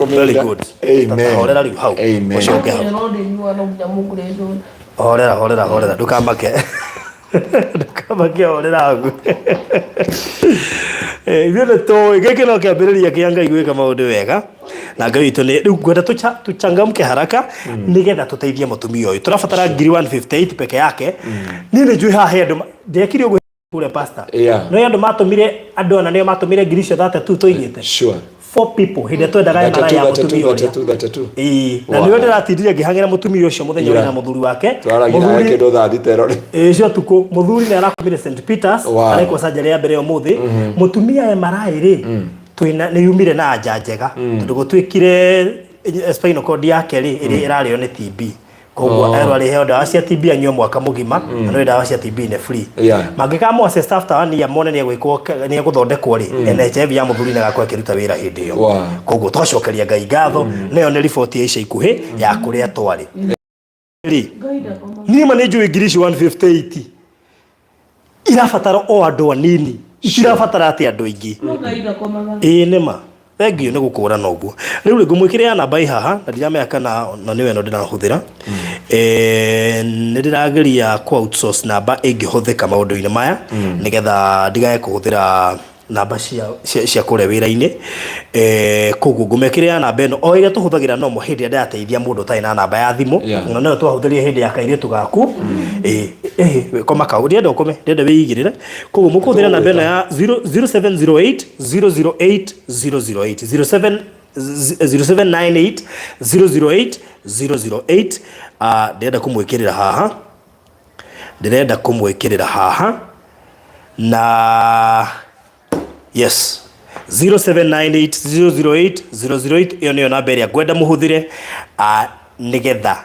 very good amen horera riu hau ucoke hau horera ndukamake horera hau ithuĩ nĩ gĩkĩ no kĩambĩrĩria kĩa Ngai gwĩka maũndũ wega na Ngai witũ nĩ rĩu ngwenda tuchangamke haraka nĩgetha tũteithie mũtumia ũyũ tũrabatara ngiri 158 peke yake niĩ nĩ njui haha andũ ndekire ũguo kũrĩa pastor no andũ matũmire andũ ona nĩo matũmire ngiri icio 32 tũigĩte 4 people hĩndĩ twendaga ya mũtumia ũyũ na nĩwe ndĩratindire ngĩhang'ĩra mũtumia ũcio mũthenya ũrĩa na mũthuri wake cio tukũ mũthuri nĩ arakomire St Peters arekwo surgery ya mbere ũmũthĩ mũtumia MRI twina nĩ yumire na anja njega tondũ gũtuĩkire spinal cord yake ĩrĩa ĩrarĩo nĩ TB koguo arĩheo ndawa cia TB anyue mwaka mũgima na no ndawa cia TB nĩ free mangĩkamũ assess after 1 year mone nĩ egwĩkwo nĩ egũthondekwo NHIF ya mũthuri nĩ agakorwo akĩruta wĩra hĩndĩ ĩyo koguo twacokeria Ngai ngatho nĩyo nĩ riboti ya ica ikuhĩ ya kũrĩa twarĩ niĩ ma nĩ njũĩ ngiri 158 irabatara o andũ anini itirabatara ati andu aingi nima thengio ni gukura noguo riu ngumwikira namba haha na ndiramenya kana niwe no ndirahuthira ni ndirageria ku outsource namba ingihuthika maundu-ini maya nigetha ndigae kuhuthira namba cia kure wira-ini koguo ngumekira namba eno o ile tuhuthagira no mo hindi ndateithia mundu tai na namba ya thimu na no twahuthiria hindi ya kairitu gaku koma ka ndienda ukome ndienda wiigirire koguo mukuthira namba eno ya 0708 008 008 0798 008 008 ndirenda kumwikirira haha na yes 0798008008 iyo niyo namba iria ngwenda muhuthire nigetha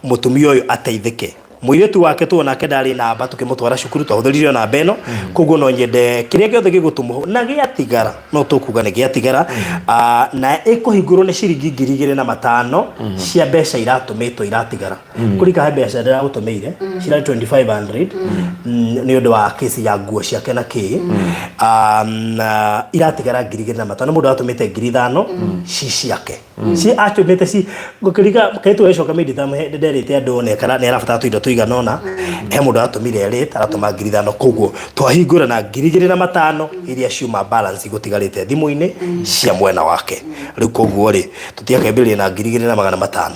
mutumia uyu ateithike muiretu wake tuonake ndari namba tukimutwara cukuru twahuthirio namba eno koguo no nyende kiria giothe gigutumu na giatigara no tukuga ni giatigara na ikuhingurwo ni ciringi 2500 cia mbeca iratumitwo iratigara kurika mbeca ndira utumeire cira 2500 ni undu wa kesi ya nguo ciake na ki iratigara 2500 mundu atumite 5000 ciake ci atumite ci gukirika kaitu ecoka midi tamuhe nderite andu ne kana ne arabatara tuindo tuiganona he mundu atumire ri taratuma 5000 koguo twahingura na 2500 iria ciuma balance gutigarite thimu-ini cia mwena wake riu koguo ri tutiakembiria na 2500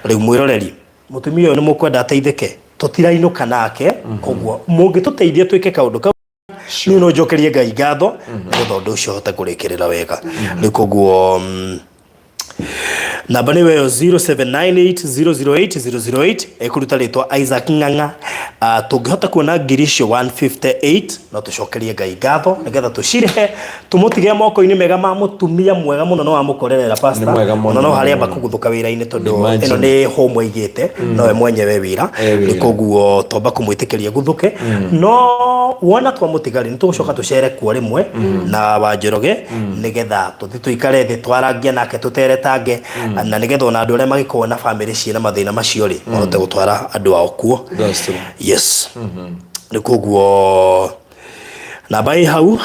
riu mwiroreri mutumia uyu ni mukwenda ateithike tutirainoka nake koguo mungituteithia twike kaundu kau ni no njokerie Ngai ngatho ngetha undu ucio hote kurikirira wega riu koguo namba niwe 0798008008 ekuruta ritwa Isaac Ng'ang'a tungihota kuona ngirisho 158 no tucokerie Ngai ngatho nigetha tucirihe tumutige moko-ini mega ma mutumia mwega muno no amukorerera pastor no haria bakuguthuka wira-ini tondu eno ni home igite no we mwenyewe wira nikoguo tomba kumwitikiria guthuke no wona twamutigari ni tugucoka tucere kwa rimwe na Wanjoroge nigetha tuthi tuikare thi twaragia nake tuteretange na nigetha ona andu aria magikorwo na family ciina mathina macio ri mahote gutwara andu ao kuo yes nikoguo namba i hau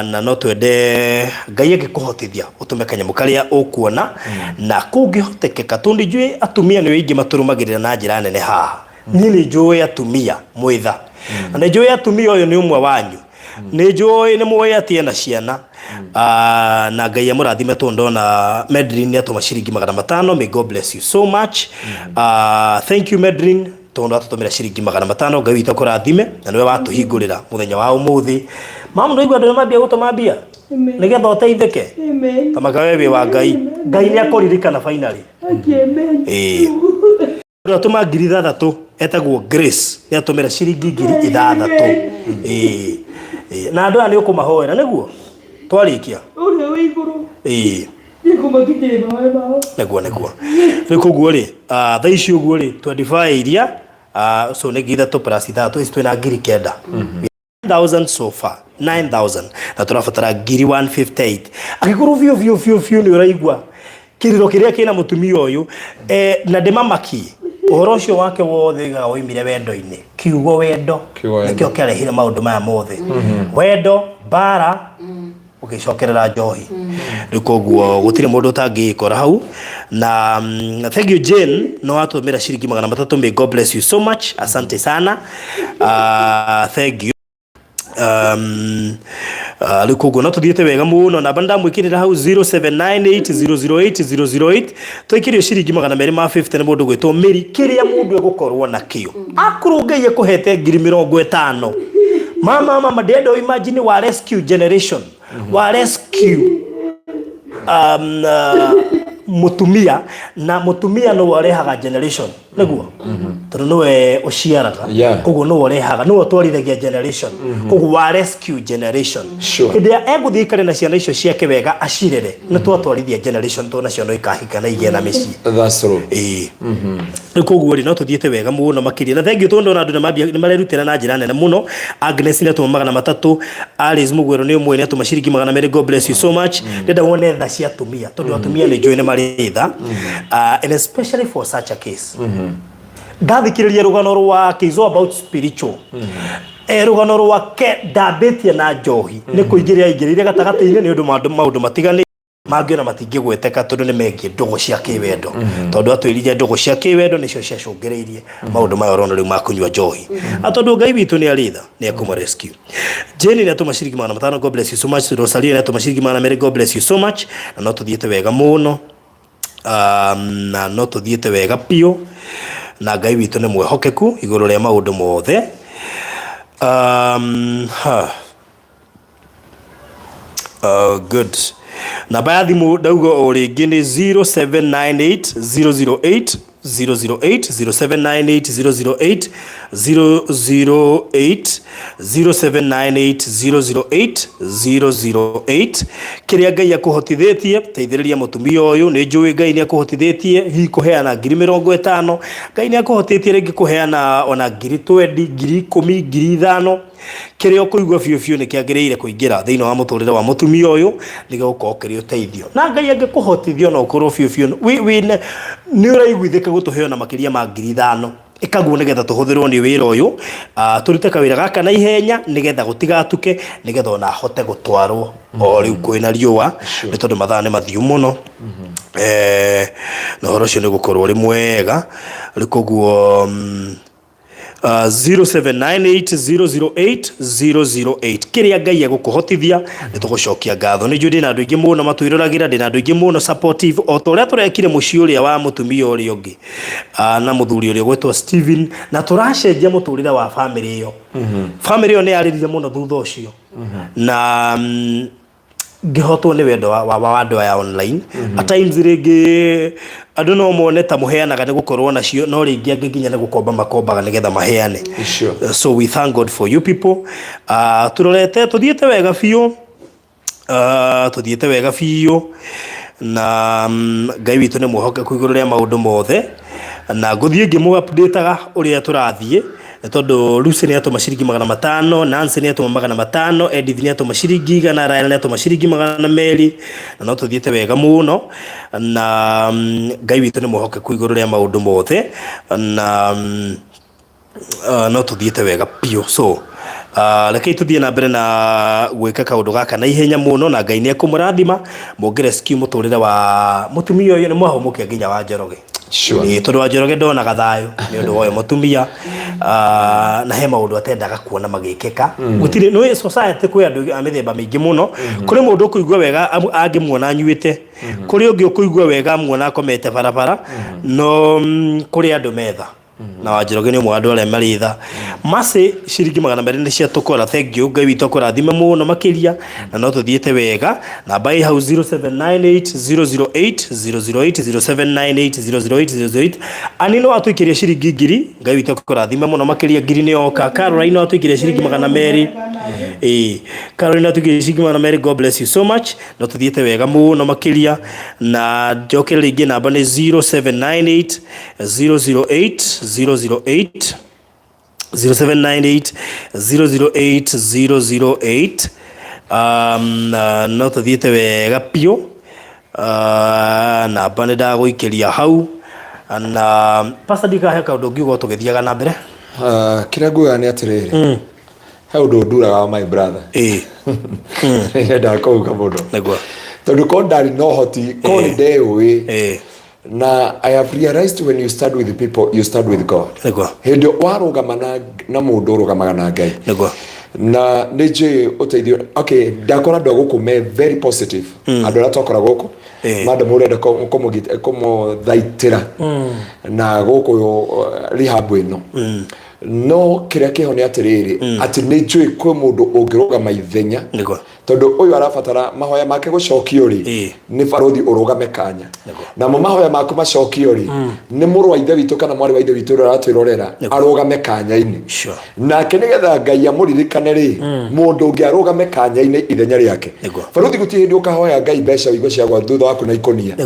na no twende Ngai agikuhotithia utume kanyamu karia ukuona na kungihotekeka tundi njui atumia ni wingi maturumagirira na njira nene haha ni njui atumia mwitha na njui atumia uyu ni umwe wanyu ni njui ni muoya atie na ciana na Ngai amurathime tondona Medrin atuma ciringi 500 may God bless you so much thank you Medrin tondu atutumira ciringi 500 Ngai witå kurathime na niwe watuhingurira muthenya wa umuthi mamu ndoigwa ndu mambia gutuma mbia nigetha uteithike tamaka wewe wa Ngai Ngai ni akoririkana finally ndu atuma 3000 etagwo Grace ni atumira ciringi 6000 na andu ani ukumahoera niguo twarikia uri wi iguru nikumakinyira mawe mao niguo nikuguo ri thaa ici uguo ri 25 iria so ne githa to plus 3 is twina ngiri kenda 9000 so far 9000 na turafatara ngiri 158 agikuru vio ni uraigwa kiriro kiria kina mutumia uyu na ndimamaki uhoro ucio wake wothe ga oimire wendo-ini kiugo wendo nikio kerehire maundu maya mothe wendo bara ugicokerera njohi rikoguo gutire mundu tangikora hau na thank you Jane no atumira ciringi 300 may God bless you so much asante sana thank you rikoguo no tuthiete wega muno na banda mwikirira hau 0798008008 twikirio ciringi 250 na mundu gwitwo Miri kiria mundu egukorwo na kio akurungaie kuhete 50 mama ndendo imagine wa rescue generation wa rescue mutumia na mutumia no warehaga generation niguo tondu nowe uciaraga koguo no warehaga no twarithagia generation koguo wa rescue generation ndia eguthikare na ciana icio ciake wega acirere na twatwarithia generation to nacio no ikahika na igie na mici that's true koguo ri no tuthiete wega muno makiria na thank you tondu na andu ni marerutira na njira nene muno Agnes ni atuma 300 Alice Mugwero ni umwe ni atuma ciringi 200 God bless you so much ndenda wone tha cia atumia tondu atumia ni joine maritha and especially for such a case ndathikiriria rugano rwa kizo about spiritual rugano rwake ndambitie na njohi ni kuingiria ingirire gatagati-ini ni undu maundu matigani mangiona matingigweteka tondu ni megie ndogo cia kiwendo tondu atwirije ndogo cia kiwendo nicio ciacungiriirie maundu mayo rono riu makunywa njohi atondu Ngai witu ni aritha ni akuma rescue. Jenny ni atuma ciringi 500. God bless you so much. Rosalia ni atuma ciringi 200. God bless you so much. Na no tuthiete wega muno na no tuthiete wega pio na Ngai witu ni mwehokeku iguru ria maundu mothe. Good. Namba ya thimu ndauga o ringi ni 0798 008 008 008 0798 008 kiria Ngai akuhotithitie teithiriria mutumia uyu ni njui Ngai ni akuhotithitie hi kuheana 50,000 Ngai ni akuhotithitie ringi kuheana ona 20,000 10,000 5,000 kiria kuigwa biu ni kiagiriire kuingira thiini wa muturire wa mutumia uyu nigokorwo kiri uteithio na Ngai angikuhotithio no ukorwo biu ni uraiguithika gutuheo na makiria ma 5,000 ikaguo nigetha tuhuthirwo ni wira uyu turute kawira gaka na ihenya nigetha gutigatuke nigetha ona hote gutwarwo o riu kwina riua ni tondu mathaa ni mathiu muno na horo cio ni gukorwo ri mwega rikuguo 0798 kiria Ngai agukuhotithia nitugucokia ngatho ni njuri na andu ingi muno matwiruragira ndina andu ingi muno supportive o toria turekire muci uria wa mutumia uria ungi na muthuri uria gwetwa Steven na turacenjia muturire wa family iyo family iyo ni yariririe muno thutha ucio na ngihotwo ni wendo wa andu aya online at times ringi andu no mone ta muheanaga ni gukorwo nacio no ringi angiginya ni gukomba makombaga nigetha maheane so we thank God for you people turorete tuthiete wega biu na Ngai witu ni muhoke kuiguru ria maundu mothe na nguthie ngimu updateaga uria turathie tondu Lucy ni atuma ciringi 500 Nancy ni atuma 500 Edith ni atuma ciringi 100 Ryan ni atuma ciringi 200 na no tuthiete wega muno na Ngai witu ni muhoke kuiguru ria maundu mothe na no tuthiete wega pio so rekei tuthie na mbere na gwika kaundu gaka na ihenya muno na Ngai ni akumurathima mugire ski muturire wa mutumia uyu ni mwahomukia nginya wa Njoroge ni tondu wa Njoroge ndonaga thayu ni undu wa mutumia na he maundu atendaga kuona magikeka gutire no society kwi andu amithemba mingi muno kuri mundu kuigwa wega angimuona anyuite kuri ungi kuigwa wega amuona akomete barabara no kuri andu metha na wa Njoroge ni umwe andu aria maritha mase ciringi 200 ni cia tukora thank you Ngai witu akurathime muno makiria na no tuthiete wega na bai hau 0798 008 anino atuikiria ciringi 1,000 Ngai witu akurathime muno makiria 1,000 ni oka Caroline atuikiria ciringi 200 Caroline atuikiria ciringi 200 God bless you so much no tuthiete wega muno makiria na njokere ringi namba ni 0798 008 no tuthiete wega pio na bane da guikiria hau na pastor dikahe kaundu ngiuga tugithiaga na mbere kiria nguga ni atiriri hau nduraga my brother nda kuuga mundu negwa tondu kondari no hoti ko ndewe na I have realized when you start with the people you start with God negwa hindio warugama na mundu urugamaga na Ngai negwa na nije uteithio okay ndakora ndo gukume very positive andu ara tokora guku madam urenda komo thaitira na guku rehab ino no kiria kiho ni atiriri ati ni njui kwi mundu ungirugama ithenya tondu uyu arabatara mahoya make gucokio ri ni barothi urugame kanya na mahoya maku macokio ri ni muru wa ithe witu kana mwari wa ithe witu aratwirorera arugame kanya-ini na kinigetha Ngai amuririkane ri mundu ungi arugame kanya-ini ithenya riake barothi guti hindi ukahoya Ngai mbeca wigo cia gwa thutha waku na ikonia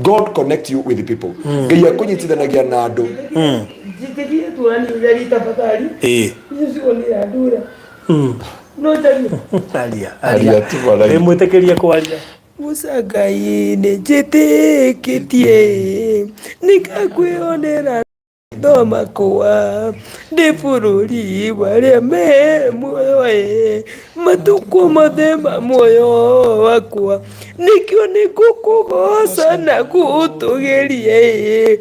God connect you with the people Ngai akunyitithanagia na andu Jitekie tuani ndari tafadhali. Sio ni adura. No tani. Alia. Mwetekeria kwaria. Musagai ne jiteketie. Nikakwionera. no makwa ndi bururi baria me muoyo matuko mathema muoyo wakwa nikio nikukugoca na gutugerie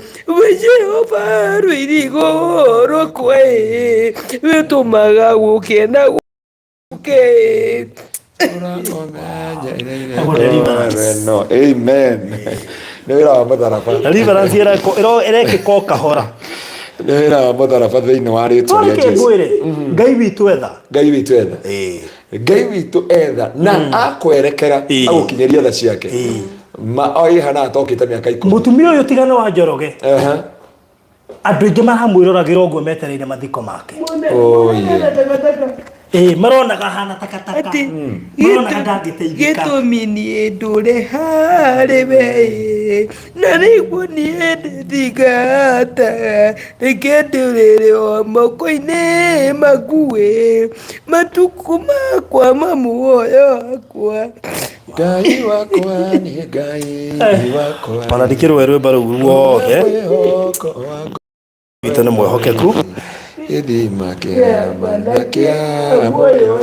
Jehova rwirigo rwakwa witumaga gukena guke. No, amen. Nĩwĩra wa mũtharaba. Deliverance ĩrekĩka kahora. Nĩwĩra wa mũtharaba thĩinĩ wa rĩtwa rĩa Jesũ. Ngai witũ etha. Ngai witũ etha. Ngai witũ etha na akwerekera agũkinyĩria tha ciake. Oihana atokĩte mĩaka 10. Mũtumia ũyũ tigana wa Njoroge. Andũ aingĩ maramwĩroragĩra ũguo metereire mathiko make. Oh yeah. Maronaga hana takataka. Maronaga ndangĩteithĩka. Gĩtũmi niĩ ndũre harĩ we na nĩguo niĩ ndĩthingata reke ndũrĩre o moko-inĩ makuĩ matukũ makwa mamuoyo wakwa. Ngai wakwa nĩ Ngai wakwa. Ona ndikĩrũe rwĩmbo rũu ruothe. Witũ nĩ mwĩhokeku. Gĩthima kĩa muoyo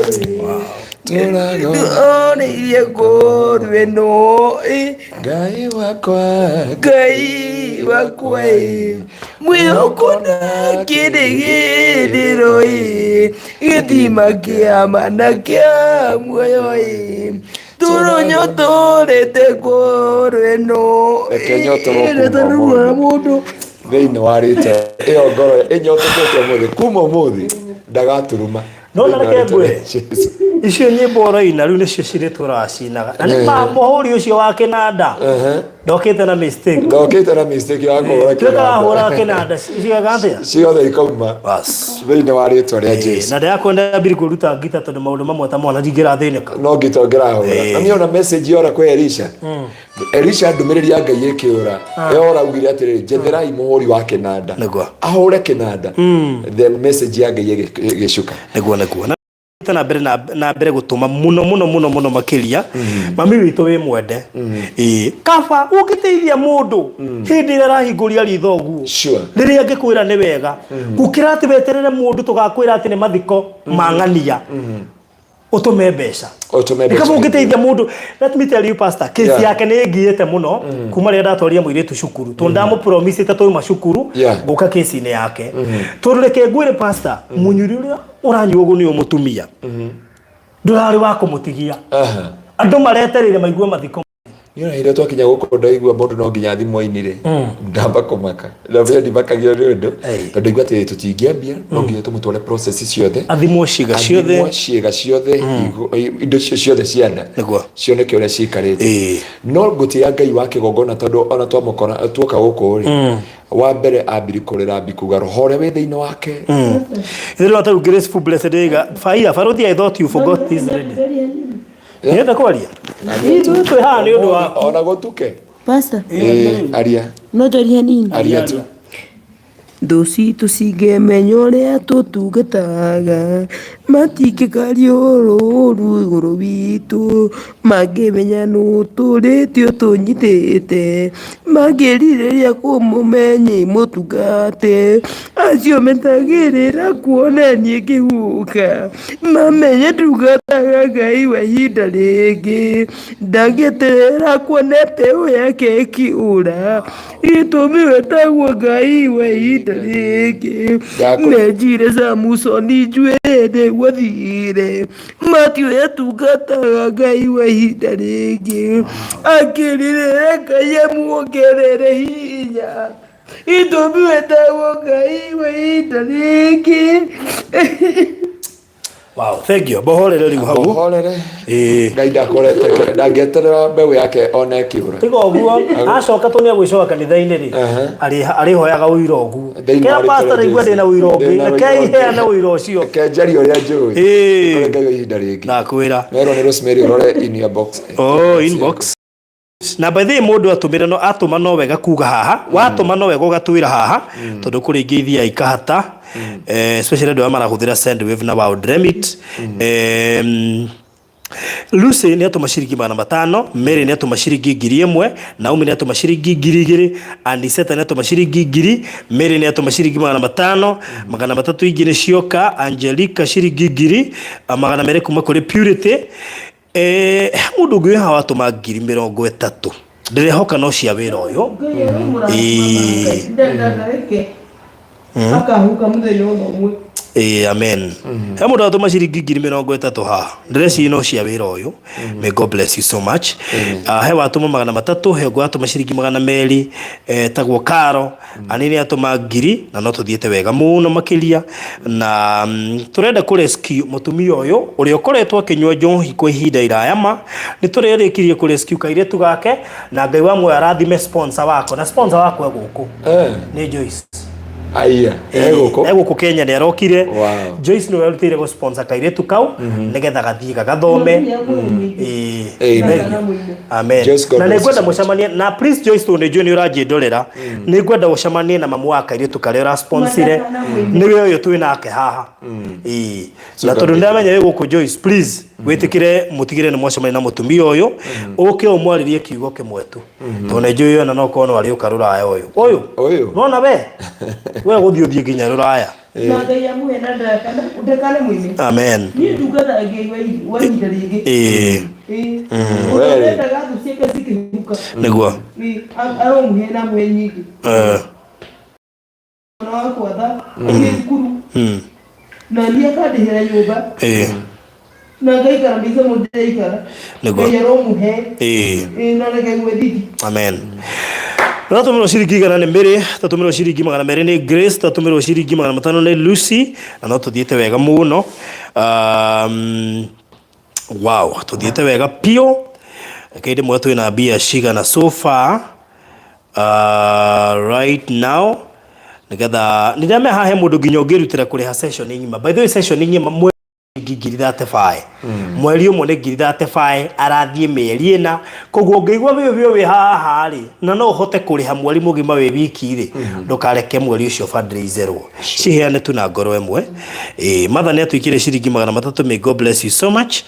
tũragũoneire ngũrũ ĩno Ngai wakwa mwĩhoko na kĩrĩgĩrĩro gĩthima kĩa mana kĩa muoyo tũronyotorete ngũrũ ĩno mũndũ thĩinĩ wa rĩtwa ĩyo ngoro ĩnyotokete mũthĩ kuma mũthĩ ndagaturuma. No na reke ngwĩre icio nyĩmbo ũraina rĩu nĩcio cirĩtũraga cinaga na nĩ mũhũri ũcio wa kĩnanda ndokĩte na mistake ya kũhũra kĩnanda cigaga atĩa ciothe ikauma thĩinĩ wa rĩtwa rĩa Jesũ. Na ndakwenda mbiri kũruta ngita tondũ maũndũ mamwe ta mwana ndingĩrathĩnĩka no ngita ngĩrahũra. Na niona message yora kwa Elisha ndũmĩrĩri ya Ngai ĩkĩũra yora augire atĩrĩrĩ njetherai mũhũri wa kĩnanda ahũre kĩnanda then message ya Ngai ĩgĩcuka nĩguo na mbere gũtũma mũno makĩria mami witũ wĩ mwende kaba ũngĩteithia mũndũ hĩndĩ ĩrĩa arahingũria ritho ũguo rĩrĩa angĩkwĩra nĩ wega gũkĩra atĩ weterere mũndũ tũgakwĩra atĩ nĩ mathiko mang'ania utume mbeca kama ũngĩteithia mũndũ. Let me tell you pastor, case yake nĩ ĩngiĩte mũno kuma rĩrĩa ndatwarire mũirĩtu cukuru tondũ ndamũpromisĩte twauma cukuru gũka case-inĩ yake tondũ reke ngwĩre pastor mũnyuri ũrĩa ũranyua ũguo nĩ mũtumia ndũrarĩ wa kũmũtigia andũ maretereire maigue mathiko. Niona ile twakinya gũkũ ndaigua mũndũ no nginya thimũ-inĩ ndamba kũmaka ndabia ndibakagio nĩ ũndũ tondũ igua atĩ tũtingĩambia no nginya tũmũtware process ciothe athimwo ciĩga ciothe indo ciothe cia nda cioneke ũrĩa ciikarĩte. No ngũtĩa Ngai wa kĩgongona tondũ ona twamũkora tuoka gũkũ rĩ wa mbere ambiri kũrĩra mbikuga roho ũrĩa wĩ thĩinĩ wake. Ithuĩ rĩu graceful blessed ega Farothi, I thought you forgot this lady. Nĩenda kwaria twĩ haha nĩ ũndũ wa ona gũtuke pastor aria no ndoria nini aria tu thũ citũ cingemenya ũrĩa tũtungataga matingĩkaria ũrũũru igũrũ witũ mangĩmenya nũ tũrĩtio tũnyitĩte mangĩrirĩria kũmũmenye mũtungate acio metagĩrĩra kuonania kĩhuka mamenye ndungataga Ngai wa ihinda rĩngĩ ndangĩterera kuona mbeũ yake ĩkĩũra gĩtũmi wetagwo Ngai wa ihinda rĩngĩ menjire Samusoni njuĩrĩ gwathire matiũĩ atungataga Ngai wa ihinda rĩngĩ akĩrirĩra Ngai amuongerere hinya gĩtũmi wetagwo Ngai wa ihinda rĩngĩ. Wow, thank you. Bohorere rĩu hau. Bohorere. Ngai ndakorete ndangĩeterera mbeũ yake ona ĩkĩũra. Tiga ũguo acoka tũ nĩegwĩcoka kanitha-inĩ rĩ arĩhoyaga ũira ũguo. Kĩra pastor aigua ndĩna ũira ũngĩ reke iheane ũira ũcio. Reke njarie ũrĩa njũĩ. Ngai wa ihinda rĩngĩ. Ndakwĩra. Merwo nĩ Rosemary ũrore in your box. Inbox. Na by the way mũndũ atũmĩre no atũma no wega kuga haha watũma no wega ũgatwĩra haha tondũ kũrĩ ingĩ ithia ikahata especially andũ marahũthĩra send wave na wild remit Lucy ni atuma ciringi 500, Mary ni atuma ciringi 1000, Naomi ni atuma ciringi 2000, Aniseta ni atuma ciringi 1000, Mary ni atuma ciringi 500, 300 ingi ni cioka, Angelica ciringi 1000, 200 kuma kuri Purity. Mundu ngwe hawa atuma 30,000. Ndirehoka no cia wira uyu. Akahuka muthenya umwe. Amen. Mundu atuma ciringi 30,000 haha. Ndireci no cia wira uyu. May God bless you so much. He watuma 300, he ngwa atuma ciringi 200, tagwo Karo, anini atuma 1000 na no tuthiete wega muno makiria na turenda ku rescue mutumia uyu uri ukoretwo akinywa njohi kwa ihinda iraya ma ni turerikirie ku rescue kairetu gake na Ngai wa mwe arathime sponsor wako na sponsor wako eguku ni Joyce. Aya, ego Kenya ni arokire. Joyce no yarutire go sponsor kairetu kau nigetha gathie gathome. Amen. Na nigwenda mucamanie na please Joyce to nejo ni uraje ndorera nigwenda gucamanie na mamu wa kairetu kare ura sponsire niwe uyu twinake haha. Na tondu ndamenya ego ku Joyce please witikire mutigire ni mwacamania na mutumia uyu uke umwaririe kiugo kimwetu to nejo yo na no kono ari ukarura uyu nona we we guthio nginya ruraya na Ngai amuhe na ndakana mwini. Amen. Ni ndugata ngai wa indaringi wewe ndagathi ciake cikihuka niguo aromuhe na mwenyingi na wakwatha ngikuru na ni akandihira nyumba na Ngai karambisa mudeikara niguo aromuhe na Ngai mwethidi. Amen. Tatumiro ciringi 200, tatumiro ciringi 200 ni Grace, tatumiro ciringi 500 ni Lucy, na no tuthiete wega muno. Wow, tuthiete wega pio. Kaide mwetu ina bia shiga na so far. Right now nigetha nidame hahe mundu nginyongirutira kuri ha session nyima. By the way session nyima ngiri 35 mweri umwe ni ngiri 35 arathie mieri ina koguo ngeigwa byo wi haha ri na no hote kuriha mweri mugima wi wiki ri ndukareke mweri ucio fundraiserwo ciheane tu na ngoro emwe matha ni atuikire ciringi 300. May God bless you so much.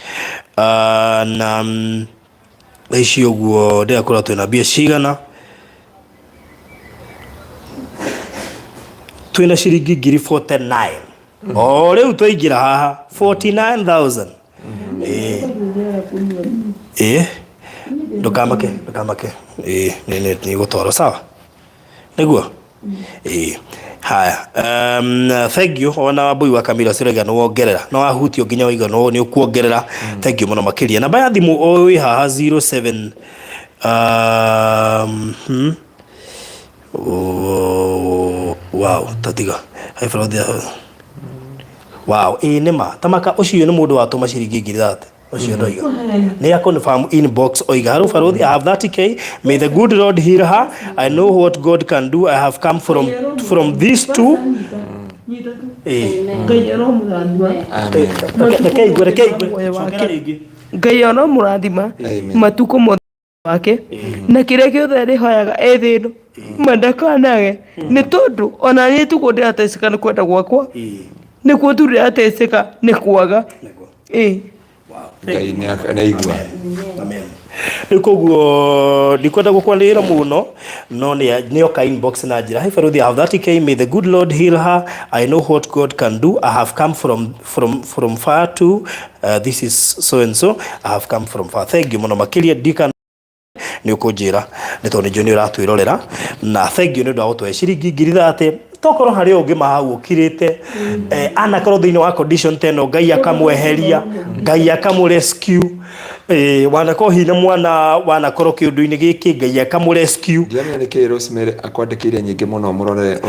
Na icio guo ndia kora twina bia cigana twina ciringi ngiri 49. Leo twaingira haha 49,000. Ndukamake ni gutwaro sawa niguo haya. Thank you ona wabui wa Kamila Sirega no wongerera no wahutio nginya wiga no ni ukuongerera. Thank you muno makiria namba ya thimu oi haha 07 wow tatiga hai fraude. Wow, nima tamaka ucio ni mundu watuma ciringi 30 ucio ndoiga ni ya confirm inbox oiga haru Farodhi, I have 30k. May the good Lord heal her. I know what God can do. I have come from these two. Ngai ono murathima matuko mothe wake na kiria giothe arihoyaga ethino mandakanage ni tondu ona ni tukundira ateceka ni kwenda gwakwa ni kuthurira ateceka ni kwaga Ngai ni anaigua. Amen. Nikoguo nikwenda gukwanira muno no ni oka inbox na njira hi Farodhi, I have 30k. May the good Lord heal her. I know what God can do. I have come from far to this is so and so. I have come from far. Thank you muno makiria dika ni ukunjira ni to ni joni uratwirorera na thank you ni ndo gutwe ciringi 30 tokoro hari ungi mahau ukirite ana korwo thiini wa condition teno Ngai akamweheria Ngai akamurescue wanako hina mwana wanakorwo kiundu-ini giki Ngai akamurescue. Ndiamenya ni ki Rosemary akwandikire nyingi muno murore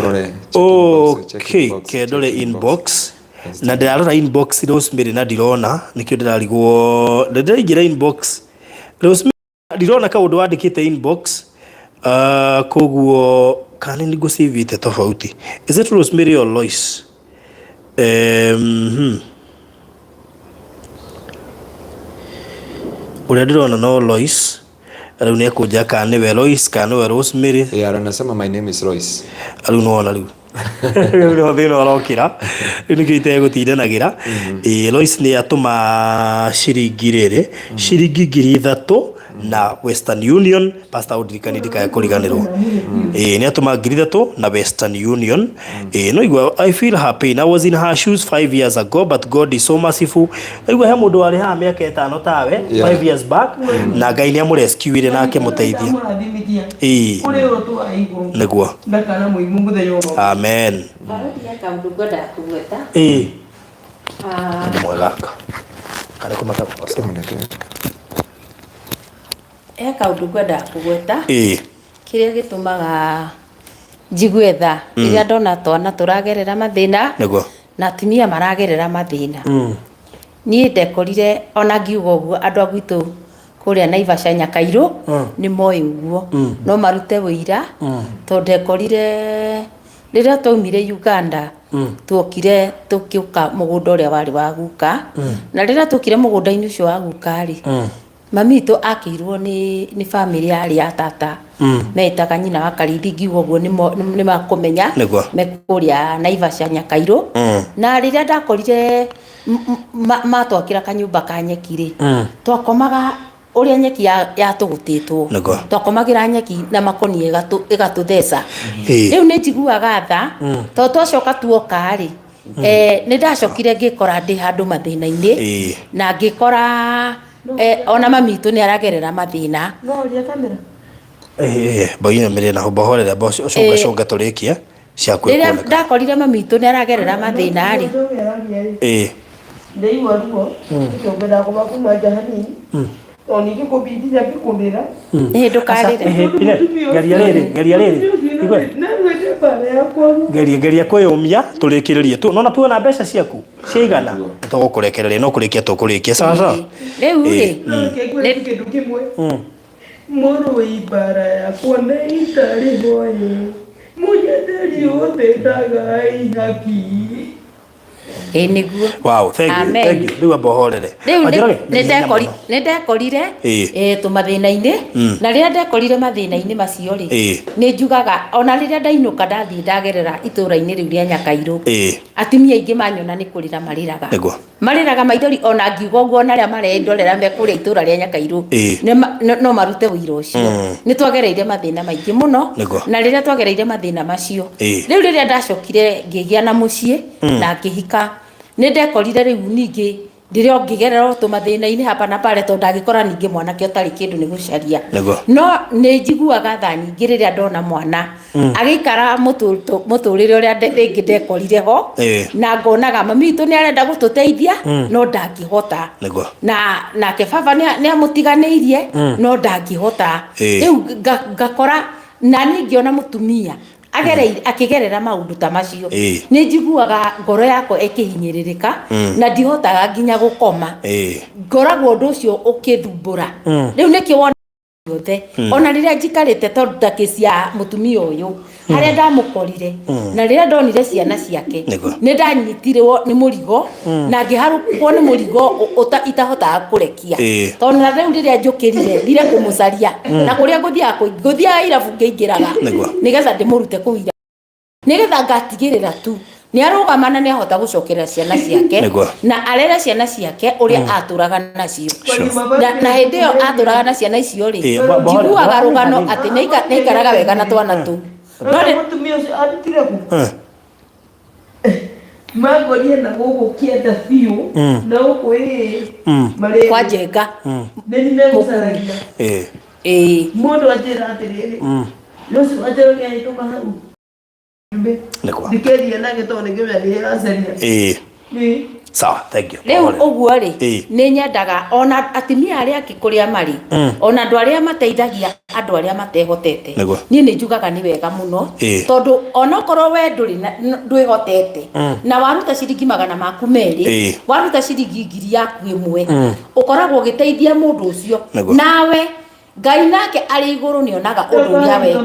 kendore inbox na ndirarora inbox Rosemary na ndirona nikio ndirarigwo ndiraingira inbox Rosemary ndirona ka undu wandikite inbox koguo kana ni go save it tofauti. Is it Rosemary or Lois? Uria ndirona no Lois. Riu ni akuja kana we Lois kana we Rosemary. Anasema my name is Lois. Riu no ona riu Rĩu thĩna ũrokĩra rĩu nĩkĩo itegũtindanagira. Lois nĩ atũma ciringi rĩrĩ ciringi 3,000 na Western Union. Pastor Udrikani ndikae kũriganĩrwo. Nĩ atũma 3,000 na Western Union. No igua I feel happy. I was in her shoes 5 years ago, but God is so merciful. Igua he mũndũ warĩ haha mĩaka 5 tawe 5 years back, na Ngai nĩ amũrescuire na akĩmũteithia. Nĩguo. Amen. Mwega. Kare kumata kaundu ngwenda kugweta kiria gitumaga njigue tha iria ndona twana turagerera mathina na atumia maragerera mathina. Nie ndekorire ona ngiuga uguo andu a gwitu kuria Naivasha Nyakairu ni moi uguo no marute wira to ndekorire rĩrĩa twaumire Uganda tuokire tukiuka mugunda uria wari wa guka na rĩrĩa tukire mugunda-inĩ ucio wa guka ri mami to akirwo ni family yari ya tata metaga nyina wa Karithi ngiuga uguo ni makumenya mekuria Naivasha Nyakairu na rĩrĩa ndakorire matwakira kanyumba ka nyeki ri twakomaga uria nyeki ya tugutitwo twakomagira nyeki na makoni igatuthesa riu ni njiguaga tha to twacoka tuoka ri ni ndacokire ngikora ndi handu mathina-ini na ngikora ona mamitu ni aragerera mathina no ria kamera boina mere na hobohorera boss shonga turikia cia kwikuona ndakorire mamitu ni aragerera mathina ri ndei waruo tongera ko makuma jahani oni ko bidira bikundira ndukarire geria riri igwe na wete pale yako geria kwiyumia turikiririe tu nona tuona mbeca ciaku ciigana tugukurekereria no kurikia tukurikia sawa riu ri ni kindu kimwe moro ibara ya kuona itari hoye mujadeli wote daga haki niguo. Wow, thank you. Riu abohorere. Ni ndekorire tumathina-ini na riria ndekorire mathina-ini macio ri ni njugaga ona riria ndainuka ndathii ndagerera itura-ini riu ria Nyakairu atumia ingi manyona ni kurira mariraga maithori ona ngiuga uguo na ria marendorera me kuria itura ria Nyakairu no marute wira ucio ni twagereire mathina maingi muno na riria twagereire mathina macio riu riria ndacokire ngigia na mucii na ngihika ni ndekorire riu ningi ndirio ngigerera tumathina-ini hapa na pale to ndagikora ningi mwana ke otari kindu ni gucaria no ni njiguaga tha nyingi riria ndona mwana agikara muturire uria ringi ndekorire ho na ngonaga mami itu ni arenda gututeithia no ndangihota na ke baba ni amutiganiirie no ndangihota riu ngakora na ningiona mutumia akigerera maundu ta macio ni njiguaga ngoro yako ikihinyiririka na ndihotaga nginya gukoma ngoragwo undu ucio ukithumbura riu nikio wona yothe ona riria njikarite tondu ndakia mutumia uyu haria ndamukorire na riria ndonire ciana ciake ni ndanyitirwo ni murigo na ngiharukwo ni murigo itahotaga kurekia tondu na riu riria njukirire ndire kumucaria na kuria nguthia irabu ngeingiraga nigetha ndimurute kuhira nigetha ngatigirira tu ni arugamana ni ahota gucokerera ciana ciake na arera ciana ciake uria aturaga nacio na hindi yo aturaga na ciana icio ri njiguaga rugano ati neikaraga wega na twana tu no mutumia ucio arutire ku magorie na gogo kienda biu na uko mare kwa jenga nini megusaragia mundu atira atiriri no se atira ngai to mahau dikeria na geto ne gemya ni asaria sawa thank you riu uguo ri ni nyendaga ona atimia aria akikuria mari ona andu aria mateithagia andu aria matehotete ni njugaga ni wega muno tondu ona korwo we ndwihotete na waruta ciringi 200 maku meri waruta ciringi 1000 yaku imwe ukoragwo giteithia mundu ucio nawe Ngai nake ari iguru ni onaga undu uria weka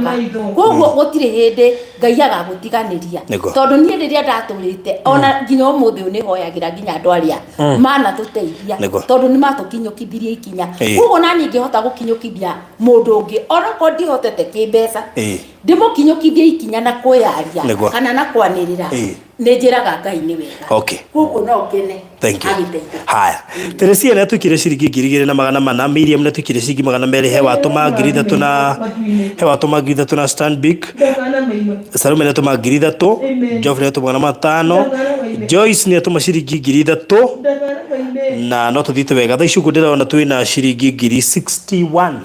koguo gutire hindi Ngai agagutiganiria tondu nie riria ndaturite ona nginya umuthi ni hoyagira nginya andu aria mana tuteithia tondu ni matukinyukithirie ikinya koguo nani ngihota gukinyukithia mundu ungi ona ko ndihotete kimbeca ndimukinyukithie ikinya na kwiaria kana na kwanirira nä njä raga Ngai nä wega koguo no ngene. Thank you. Haya, Teresia nä atwikire ciringi 2,400, Miriam nä atwikire ciringi 200, hewa atåma 3,000 na Stanbic, Salome nä atåma 3,000, Geoffrey nä atåma 500, Joyce nä atåma ciringi 3,000 na no tũthiĩte wega. Thaa ici ũguo ndĩrona twĩna ciringi 61,000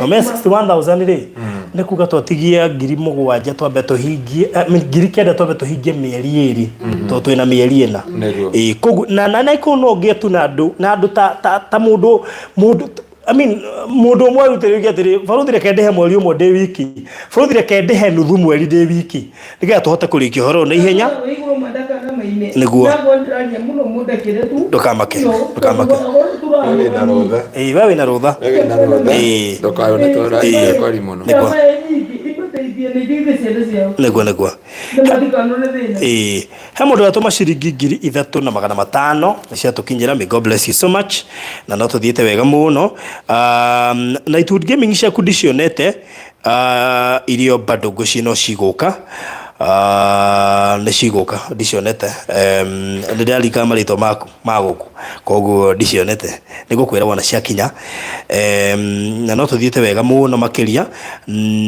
Mame 61,000 rĩ nĩ kuga twatigie 7,000 twambe tũhingie 9,000 twambe tũhingie mĩeri 2 tondũ twĩna mĩeri 4 koguo na iko no ngĩetu na andũ ta mũndũ mũndũ ũmwe arutĩrĩria atĩrĩ barũthi reke ndĩhe mweri ũmwe ndĩ wiki, barũthi reke ndĩhe nuthu mweri ndĩ wiki nĩgetha tũhote kũrĩkia ũhoro na ihenya nĩguo ndũkamake we wĩna rũtha nĩguo he mũndũ atũma ciringi 3,500 nĩciatũkinyĩra. May God bless you so much na no tũthiĩte wega mũno. Nightwood Gaming ciaku ndicionete, irio bado ngũciĩ cigũka nĩ cigũka ndicionete, nĩ ndĩrarika marĩtwa maku magũkũ koguo ndicionete nĩ ngũkwĩra wona ciakinya, na no tũthiĩte wega mũno makĩria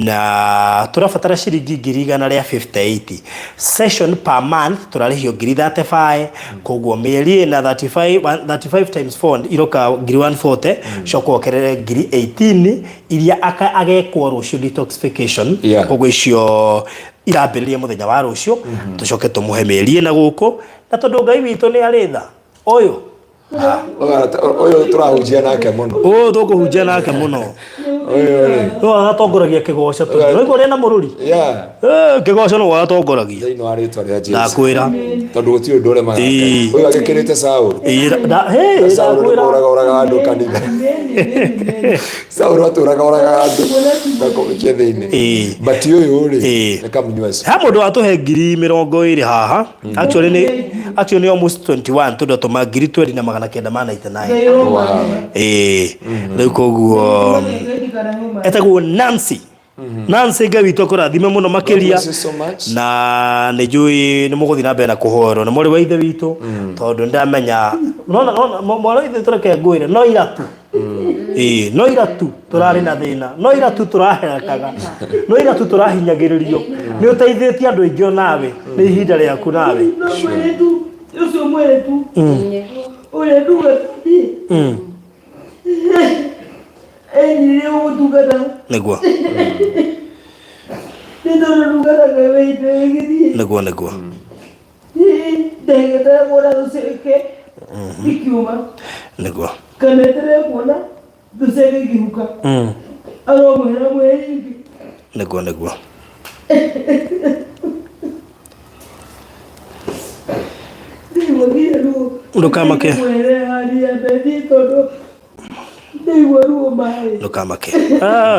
na tũrabatara ciringi 158 session per month tũrarĩhio 35 koguo mĩeri na 35 times 4 iroka 140 coka okerere 18 iria agekwo rũciũ detoxification koguo icio irambĩrĩria mũthenya wa rũciũ tũcoke tũmũhe mĩeri na gũkũ na tondũ Ngai witũ nĩ arĩ tha ũyũ tũrahunjia nake mũno tũkũhunjia nake mũno no agatongoragia kĩgoco tũigua ũrĩa na mũrũri kĩgoco no agatongoragia thĩinĩ wa rĩtwa rĩa Jesũ ndakwĩra tondũ gũtirĩ ũndũ ũremaga ũyũ agĩkĩrĩte Saũlũ ũraga andũ kanitha Saũlũ atũraga andũ na kũmĩkia thĩinĩ but ũyũ rĩ nĩ kamũnyua ha mũndũ atũhe 20,000 haha actually almost 21 tondũ atũma 20,999 rĩu koguo etagwo Nancy Ngai witũ akũrathime mũno makĩria na nĩ njũĩ nĩ mũgũthiĩ na mbere na kũhoerwo na mũrĩ wa ithe witũ tondũ ndamenya mwarĩ wa ithe tũreke ngwĩre no iratu tũrarĩ na thĩna no iratu tũraherekaga no iratu tũrahinyagĩrĩrio nĩ ũteithĩtie andũ aingĩ onawe nĩ ihinda rĩaku nawe ucio mwetu ule nduga leo tugada nĩguo ndio tugada wewe nĩguo ndegeta gora duseke ikiuma nĩguo kanetere kuona duseke gihuka aro mwana mwezi nĩguo ndukamake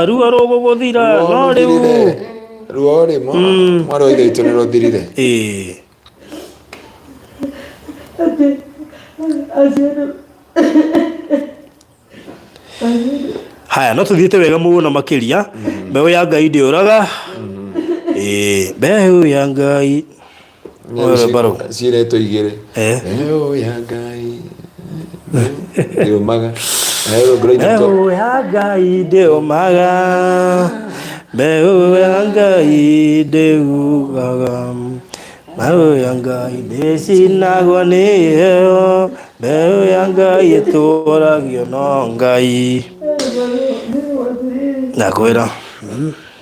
ruo rũgũgũthira no rĩu ruo rĩmo mwarĩ wa ithe witũ nĩ rũthirire haya no tũthiĩte wega mũno makĩria. Mbeũ ya Ngai ndĩũraga mbeũ ya Ngai ciretwo igĩrĩ mbeũ ya Ngai ndĩũmaga mbeũ ya Ngai ndĩũmaga mbeũ ya Ngai ndĩugaga mbeũ ya Ngai ndĩcinagwo nĩyo mbeũ ya Ngai ĩtũragio no Ngai nakwĩra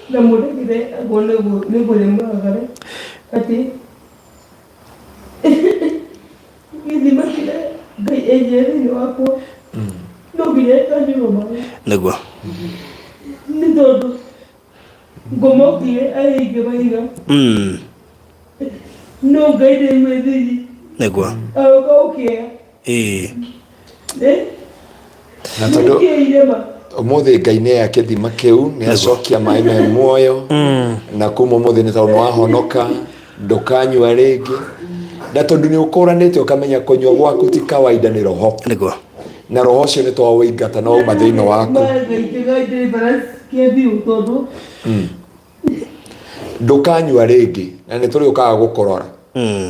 na mũndũ kĩrĩa agone nĩ gũrĩmagare ati gĩthima kĩrĩa Ngai enjere thĩinĩ wakwa no nginya kanjũrũma nĩguo nĩ tondũ ngomokire aingĩ maiga no Ngai ndĩmwĩthiri nĩguo agoka ũkĩega na tondũ ũmũthĩ Ngai nĩoya kĩthima kĩu nĩacokia maĩ me muoyo na kuma ũmũthĩ nĩ tondũ nĩwahonoka ndũkanyua rĩngĩ na tondũ nĩ ũkũranĩte ũkamenya kũnyua gwaku ti kawaida nĩ roho nĩguo na roho ũcio nĩ twawĩingata na wauma thĩinĩ waku Kĩathiĩ ũtondũ ndũkanyua rĩngĩ na nĩ tũrĩ ũkaga gũkorora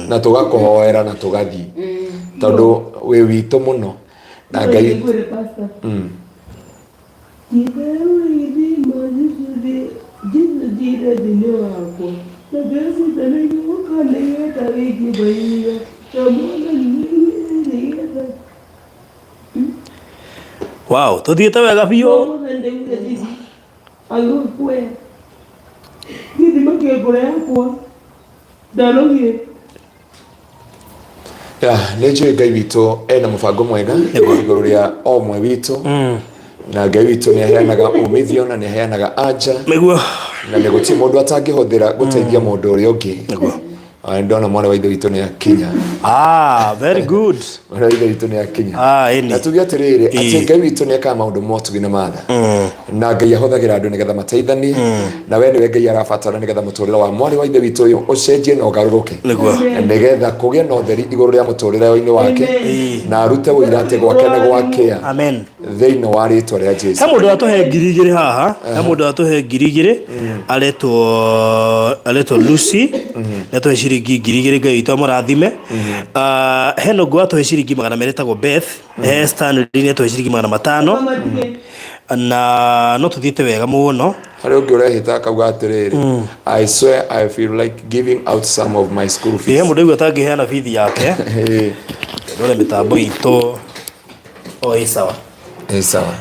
na tũgakũhoera na tũgathiĩ tondũ wĩ witũ mũno na Ngai wow, tuthiĩte wega biũ. nĩ njũĩ Ngai witũ ena mũbango mwega igũrũ rĩa o ũmwe witũ na Ngai witũ nĩ aheanaga umithio na nĩ aheanaga anja na nĩ gũtirĩ mũndũ atangĩhũthĩra gũteithia mũndũ ũrĩa ũngĩ. Ndona mwana wa ithe witũ nĩ akinya. Very good. Mwana wa ithe witũ nĩ akinya. Na tuge atĩrĩrĩ atĩ Ngai witũ nĩ ekaga maũndũ motugi na matha na Ngai ahũthagĩra andũ nĩgetha mateithanie na we nĩwe Ngai arabatara nĩgetha mũtũrĩre wa mwana wa ithe witũ ũyũ ũcenjie na ũgarũrũke nĩgetha kũgĩe na ũtheri igũrũ rĩa mũtũrĩre-inĩ wake na arute ũira atĩ gwake nĩ gwakĩa thĩinĩ wa rĩtwa rĩa Jesũ. He mũndũ atũhe 2,000 haha, he mũndũ atũhe 2,000 aretwo Lucy netũhe ciringi 2,000 Ngai witũ amũrathime. Heno ngũ atũhe ciringi 200 etagwo Beth. Stanley netũhe ciringi 500 na no tuthiĩte wega mũno. Harĩ ũngĩ ũrehĩta akauga atĩrĩrĩ I swear I feel like giving out some of my school fees. He mũndũ ũguo atangĩheana bithi yake ndore mĩtambo itũ sawa. Sawa.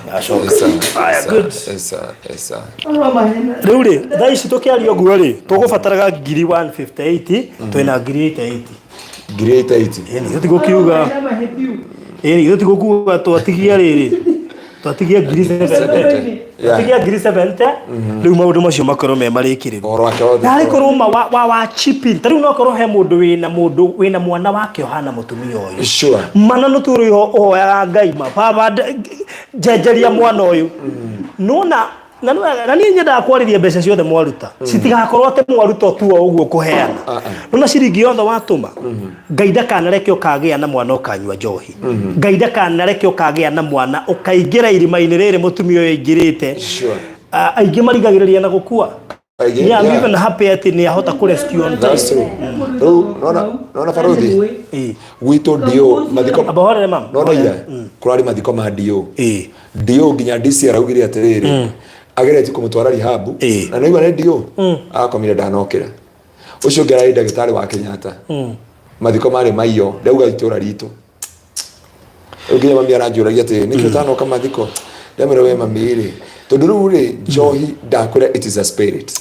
Rĩu rĩ thaa ici tũkĩaria ũguo rĩ tũgũbataraga 158 twĩna 880. 880. Tũtigũkiuga tũtigũkuga twatigia rĩrĩ twatigia 770. Twatigia 770 rĩu maũndũ macio makorwo me marĩkĩrĩru narĩ korwo wa chipi tarĩu no korwo he mũndũ wĩna mwana wake ohana mũtumia ũyũ mana no tũrĩ ũhoyaga Ngai baba njenjeria mwana ũyũ nona na niĩ nyendaga kwarĩria mbeca ciothe mwaruta citigakorwo atĩ mwaruta tu ũguo kũheana nona ciringi yothe watũma Ngai ndakanareke ũkagĩa na mwana ũkanyua njohi Ngai ndakanareke ũkagĩa na mwana ũkaingĩra irima-inĩ rĩrĩ mũtumia ũyũ aingĩrĩte aingĩ marigagĩrĩria na gũkua. Yeah, I'm even happy atĩ nĩ ahota kũ rescue on time. Nona Farothi gwitũ ndio mathiko abahorere mam nona ira kũrarĩ mathiko ma ndio nginya DC araugire atĩrĩrĩ agereti kũmũtwara rehab na nĩgwa nĩ ndio akomire ndanokĩra ũcio ngerarĩ ndagĩtarĩ wa Kenyatta mathiko marĩ maiyo ndauga itũra ritũ nginya mami aranjũragia atĩ nĩkĩ ũtanoka mathiko ndamĩra we mami rĩ tondũ rĩu rĩ njohi ndakwĩra it is a spirit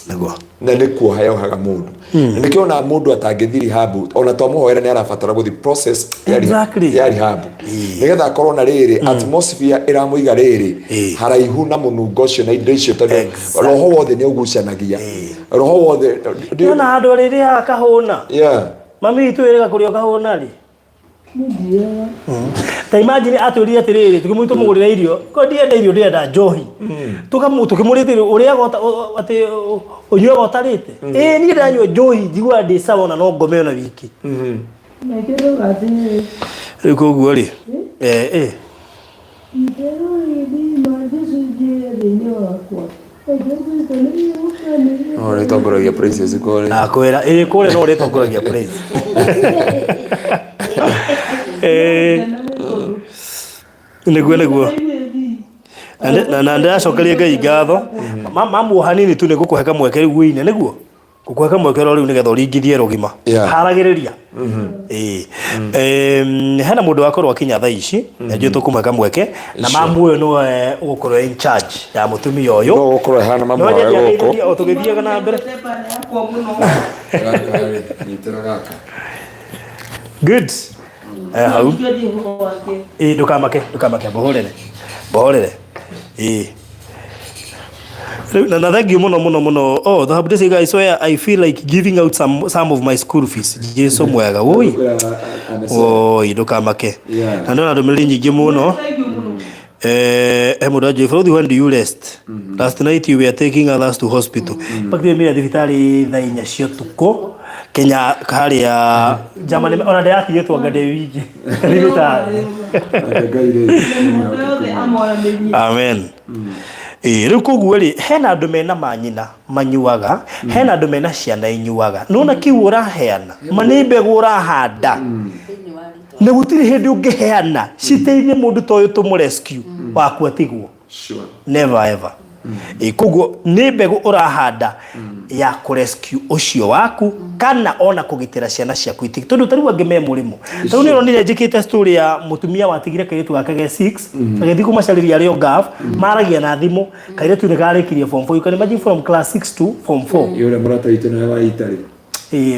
na nĩ kuoha yohaga mũndũ na nĩkĩo ona mũndũ atangĩthiĩ rehab ona twamũhoera nĩ arabatara gũthiĩ process ya rehab nĩgetha akorwo na rĩrĩ atmosphere ĩramũiga rĩrĩ haraihu na mũnungo ũcio na indo icio tondũ roho wothe nĩ ũgucanagia roho wothe ndĩona handũ rĩrĩ akahũna mami itu ĩrĩga kũrĩa kahũna rĩ ta imagine atũria atĩrĩrĩ tũkĩmwĩtwo mũgũrĩre irio ko ndienda irio ndĩenda njohi tũkĩmũrĩte ũrĩa atĩ ũnyuaga ũtarĩte niĩ ndanyua njohi njiguaga ndĩ sawa na no ngome ona wiki rĩu koguo rĩ ũrĩtongoragia praises kũrĩ akwĩra kũrĩ no ũrĩtongoragia praise nĩguo na ndĩracokeria Ngai ngatho mamu hanini tu nĩ gũkũhe kamweke rĩu wĩine nĩguo gũkũhe kamweke rĩu nĩgetha ũringithie rũgima haragĩrĩria hena mũndũ wakorwo akinya thaa ici na njũĩ tũkũmũhe kamweke na mamu ũyũ nĩwe ũgũkorwo in charge ya mũtumia ũyũ no ũkorwo hana mamu wawe gũkũ tũgĩthiaga na mbere good hau ndũkamake bohorere na thank you muno the habit say guys where I feel like giving out some of my school fees Jesu mwega ndũkamake na ndona ndũmĩrĩri nyingĩ mũno Emudaji Frodi, when do you rest? Last night you were taking others to hospital. Pakti mimi thibitari thaa 4 cia tuko Kenya haria jamani ona ndĩrati yetu ngade wiki thibitari. Amen. Riu koguo ri hena andu mena manyina manyuaga hena andu mena ciana inyuaga nona kiu uraheana mani mbegu urahanda na gutiri hindi ungiheana citeithie mundu toyo tumurescue waku atigwo never ever koguo ni mbegu urahanda ya kurescue ucio waku kana ona kugitira ciana ciaku itiki tondu tariu angi me murimo tondu ni ronire njikite story ya mutumia watigire kairetu gake ge 6 agithi kumacariria rio gaf maragia na thimu kairetu ni garikirie form 4 you can imagine from class 6 to form 4 yule murata itu na wa itari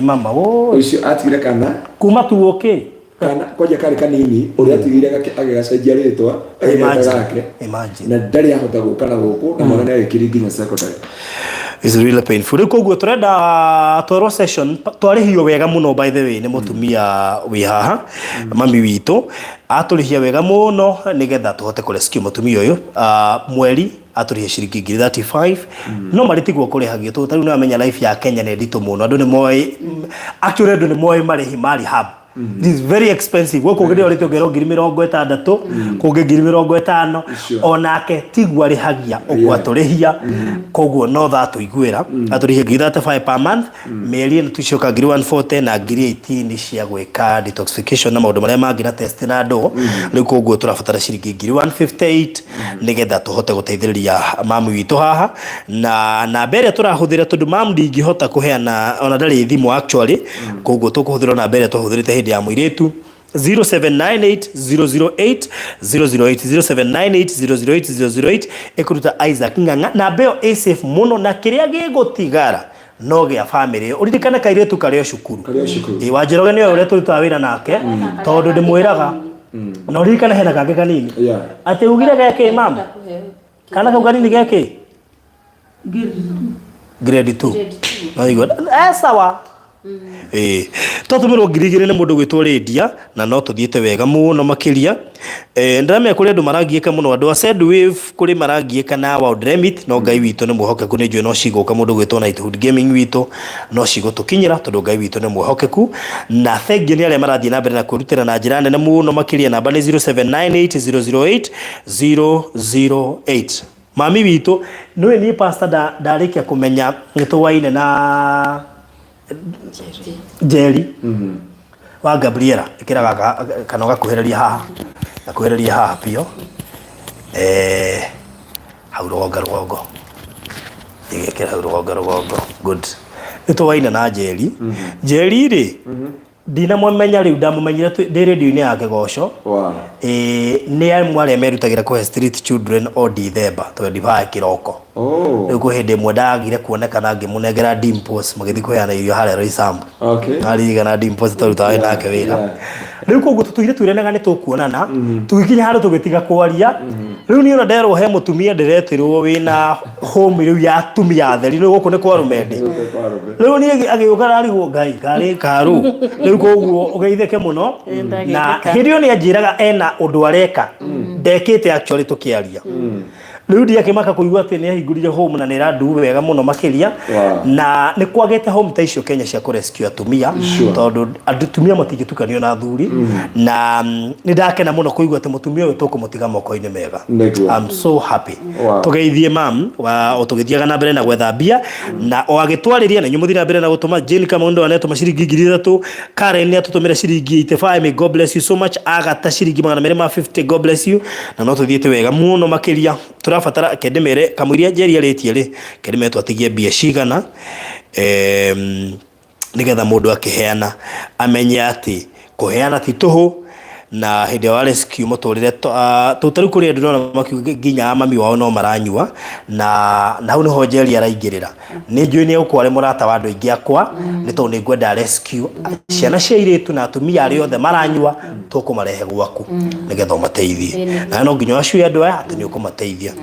mama wo ucio atigire kana kuma tu okay kana koja kale kanini uri atigire agigacenjia ritwa imagine na ndari ahota gukana guku na mwana nawe kiringinya secondary. It's really painful. Koguo turenda toro session twarihio wega muno by the way ni mutumia wi haha mami witu aturihia wega muno nigetha tuhote kurescue mutumia uyu mweri aturihia ciringi 35 no maritigwo kurihagio tu tari na menya life ya Kenya ni ndito muno andu ni moi actually andu ni moi marihi mari hub. This is very expensive. Woko gire orite ngero 60,000 kungi 50,000 onake tigwa rihagia ogwaturihia koguo no that IGUIRA aturihia 35 per month meri tucoka 140 na 18 cia gwika detoxification na maundu maria mangi na test na ndo riu koguo turabatara ciringi 158 nigetha tuhote guteithiriria mamu witu haha na mbere turahuthira tondu mamu ndingihota kuheana ona ndari thimu actually koguo tukuhuthira na mbere tuhuthirite ya mwiretu 0798 008 ekuruta Isaac Nganga na beo safe muno na kiria gigutigara no gia family uririkana kairetu kario cukuru wanjiroge niyo ure turuta wira nake tondu ndimwiraga na uririkana hena kage kanini ati ugire gake mama kana kau kanini gake grade 2 no igo sawa tutumirwo ngirigire ni mundu gwitwo Rendia na no tuthiete wega muno makiria ndamya kuri andu maragieka muno andu a said wave kuri maragieka na World Remit no Ngai witu ni muhokeku ni njwe no cigoka mundu gwitwo Nighthood Gaming witu no cigotukinyira tondu Ngai witu ni muhokeku na thengi ni aria marathie na mbere na kurutira na njira nene muno makiria namba ni 0798 mami witu no ni pastor ndarikia kumenya nituwaine na Jerry wa Gabriela ikiraga kana gakuhereria haha pio hau rugongo igekera rugongo good nituwaina na Jerry Jerry ri dina mwamenya riu ndamumenyire ndi radio-ini ya Kigoco ni amware merutagira ku street children o December 25 kiroko riu hindi mwe ndagire kuonekana ngimunengera dimples magithi kuheana irio haria Roysambu arigana dimples taruta nake wira riu koguo tutuire twirenaga ni tukuonana tugikinya haru tugitiga kwaria riu ni ona nderwo he mutumia ndiretirwo wina home riu ya atumia theri ni guku ni kwa Rumende riu ni agiuka arigwo Ngai kari karu riu koguo ugeitheke muno na hirio ni anjiraga ena undu areka ndekite actually tukiaria riu ndia kimaka kuigua ati ni ahingurire home na ni randu wega muno makiria na ni kwagete home ta icio Kenya cia kurescue atumia tondu atumia matingitukanio na thuri na ni ndakena muno kuigua ati mutumia uyu tukumutiga moko-ini mega. I'm so happy tugeithie mam wa otugithiaga na mbere na gwethambia na o agitwariria na nyumuthi na mbere na gutuma Jane kama ndo anetuma ciringi 3,000 Karen ni atutumira ciringi 85 may God bless you so much agata ciringi 250 God bless you na no tuthiete wega muno makiria turafatara kedemere kamuria Jerry aritie ri kedeme twatigie bia cigana nigetha mundu akiheana amenye ati kuheana ti tuhu na hindi wa rescue muturire tutaru kuri andu no makiuga nginya mami wao no maranyua na hau niho Jerry araingirira ni njui ni ukware murata wa andu ingi akwa ni tondu ni ngwenda rescue ciana cia iritu na atumia ari othe maranyua tukumarehe gwaku nigetha umateithie na no nginya acio andu aya ati ni ukumateithia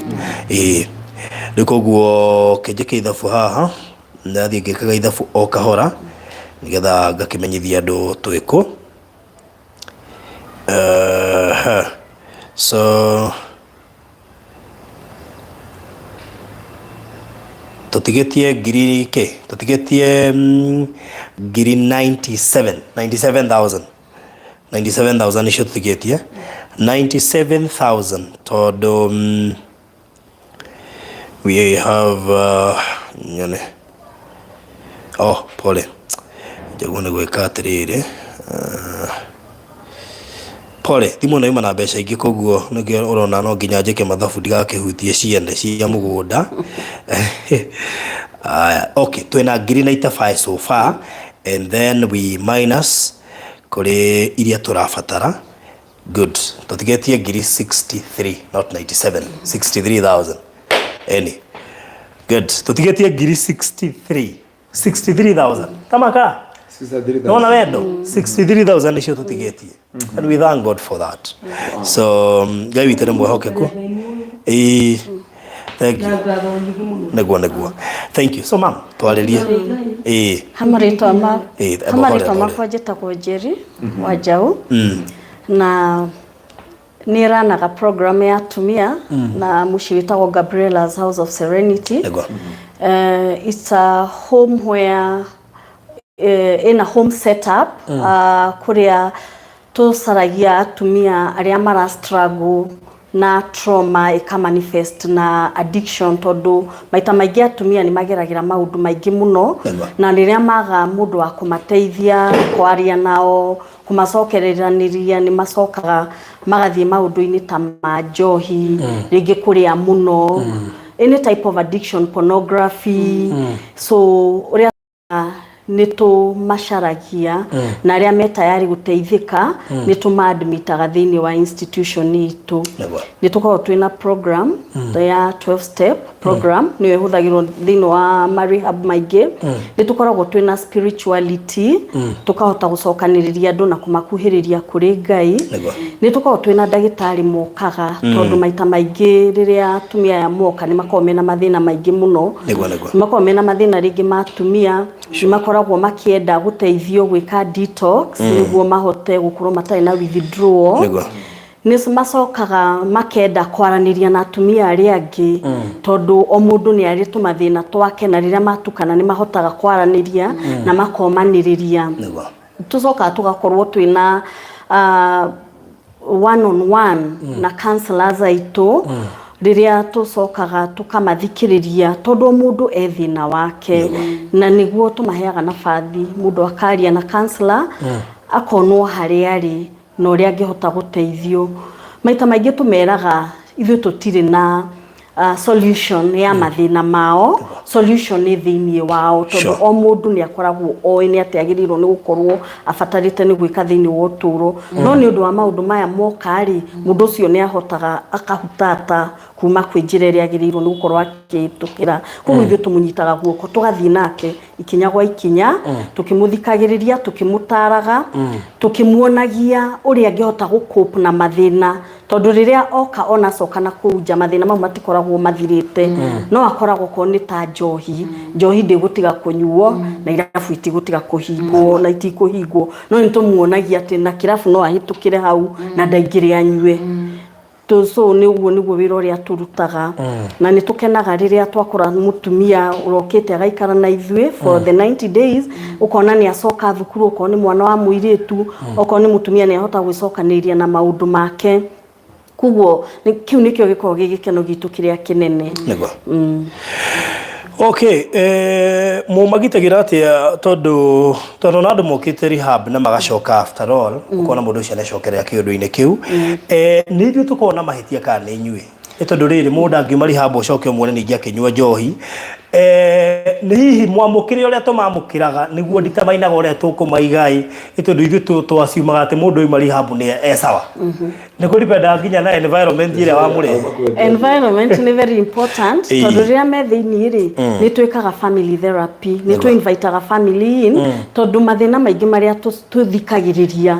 rikoguo kenjeke ithabu haha ndathie ngikaga ithabu o kahora nigetha ngakimenyithia andu twiku so tutigetie ngiri ke tutigetie ngiri 97,000 icio tutigetie 97,000 tondu we have pole jagone gweka atiriri pole thimu nayo mana mbeca ingi koguo nigio urona no nginya njike mathabu ndigakihutie ciende cia mugunda okay twina ngiri 95 so far and then we minus kuri iria turabatara good tutigetie ngiri 63 not 97 63000 any good tutigetie ngiri 63000 tamaka no wendo 63000 nisho tutigetie and we thank God for that so ngai witere mwehokeku thank you negwa thank you so ma'am twalerie hamarito makwa njitagwo Njeri wa Jau na niranaga program ya atumia na muci witagwo Gabriella's House of Serenity. It's a home where in a home setup kuria tusaragia atumia aria mara struggle na trauma ikamanifest na addiction tondu maita maingi atumia ni mageragira maundu maingi muno na riria maga mundu wa kumateithia kwaria nao kumacokereraniria ni macokaga magathie maundu-ini ta majohi ringi kuria muno any type of addiction, pornography so uria nitu masharagia na aria me tayari guteithika nitu maadmitaga thiini wa institution itu nitukorwo twina program ya 12 step program ni ehuthagirwo thiini wa rehab maingi nitukoragwo twina spirituality tukahota gucokaniriria andu na kumakuhiriria kuri Ngai nitukorwo twina ndagitari mokaga tondu maita maingi riria atumia ya moka ni makomena mathina maingi muno makomena mathina ringi matumia makoragwo makienda guteithio gwika detox niguo mahote gukorwo matari na withdrawal ni macokaga makenda kwaraniria na atumia aria angi tondu o mundu ni ari tumathina twake na riria matukana ni mahotaga kwaraniria na makomaniriria tucoka tugakorwo twina one on one na counselors aitu riria tucokaga tukamathikiriria tondu mundu ethina wake na niguo tumaheaga nafathi mundu akaria na counselor akonwo haria ari no ria angihota guteithio maita maingi tumeraga ithu tutire na solution ya mathina mao solution ni thiini wao tondu o mundu ni akoragwo oi ni atiagirirwo ni gukorwo afatarite ni gwika thiini wa uturo no ni undu wa maundu maya mokari mundu ucio ni ahotaga akahutata kuma kwi njira iria agirirwo ni gukorwo akitukira koguo ithu tumunyitaga guoko tugathii nake ikinya gwa ikinya tukimuthikagiriria tukimutaraga tukimuonagia uria angihota gucope na mathina tondu riria oka ona coka na kuja mathina mau matikoragwo mathirite no akoragwo ko ni ta njohi ndigutiga kunyuo na irabu itigutiga kuhingwo na itikuhingwo no nitumuonagia ati na kirabu no ahitukire hau na ndaingire anyue so niguo wira uria turutaga na nitukenaga riria twakora mutumia urokete agaikara na ithui for the 90 days ukona ni acoka thukuru ukona ni mwana wa muiritu ukona ni mutumia ni ahota gwicokaniria na maundu make kuguo kiu nikio gikorwo gigikeno gitu kiria kinene okay mumagitagira atia tondu nandu mokite rehab na magacoka after all ukona mundu ucio necokerea kiundu-ini kiu ni ithu tukona mahitia kana ni inyui tondu riri mundu angiuma rehab ucoke muone ningi akinyua njohi ni hihi mwamukire uria tumamukiraga niguo nditamainaga uria tukumaigai tondu ithu twaciumaga ati mundu uyu rehab ni sawa ni kuripenda nginya na environment iria wa muri environment ni very important tondu riria me thiini ri ni twikaga family therapy ni tu invitaga family in tondu mathina maingi maria tuthikagiriria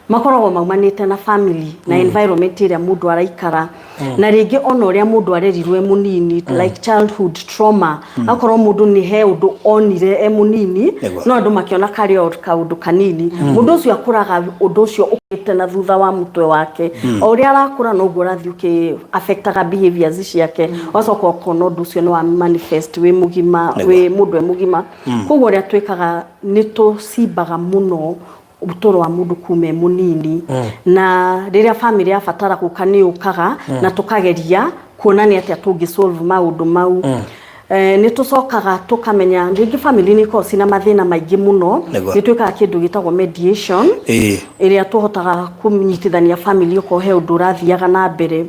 makoragwo maumanite na family na environment iria mundu araikara na ringi ona uria mundu arerirwe munini like childhood trauma akorwo mundu ni he undu onire munini no andu makiona kario kaundu kanini mundu ucio akuraga undu ucio ukite na thutha wa mutwe wake uria arakura no gurathi uki affectaga behaviors ciake osoka okona undu ucio no manifest we mugima we mundu mugima koguo uria twikaga ni tucimbaga muno utoro wa mundu kume munini na riria family afatara gukaniukaga na tukageria kuonania atia tungi solve maundu mau ni tucokaga tukamenya ringi family ni ko sina mathina maingi muno ni twikaga kindu gitagwo mediation iria tuhotaga kunyitithania family uko he undu rathiaga na mbere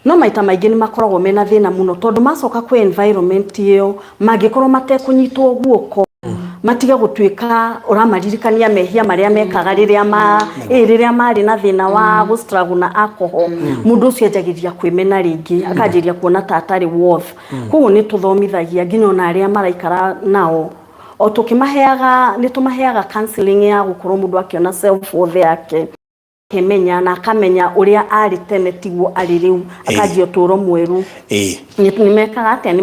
no maita maingi ni makoragwo mena thina muno tondu macoka ku environment iyo mangikorwo matekunyitwo guoko matiga gutwika uramaririkania mehia maria mekaga riria mari na thina wa go struggle na alcohol mundu ucio ajagiria kwimena ringi akajiria kuona tatari worth kuo ni tuthomithagia nginya na aria maraikara nao o tukimaheaga ni tumaheaga counseling ya gukorwo mundu akiona self worth yake kemenya na akamenya uria ari tene tiguo ari riu akajio turo mweru ni mekaga atia ni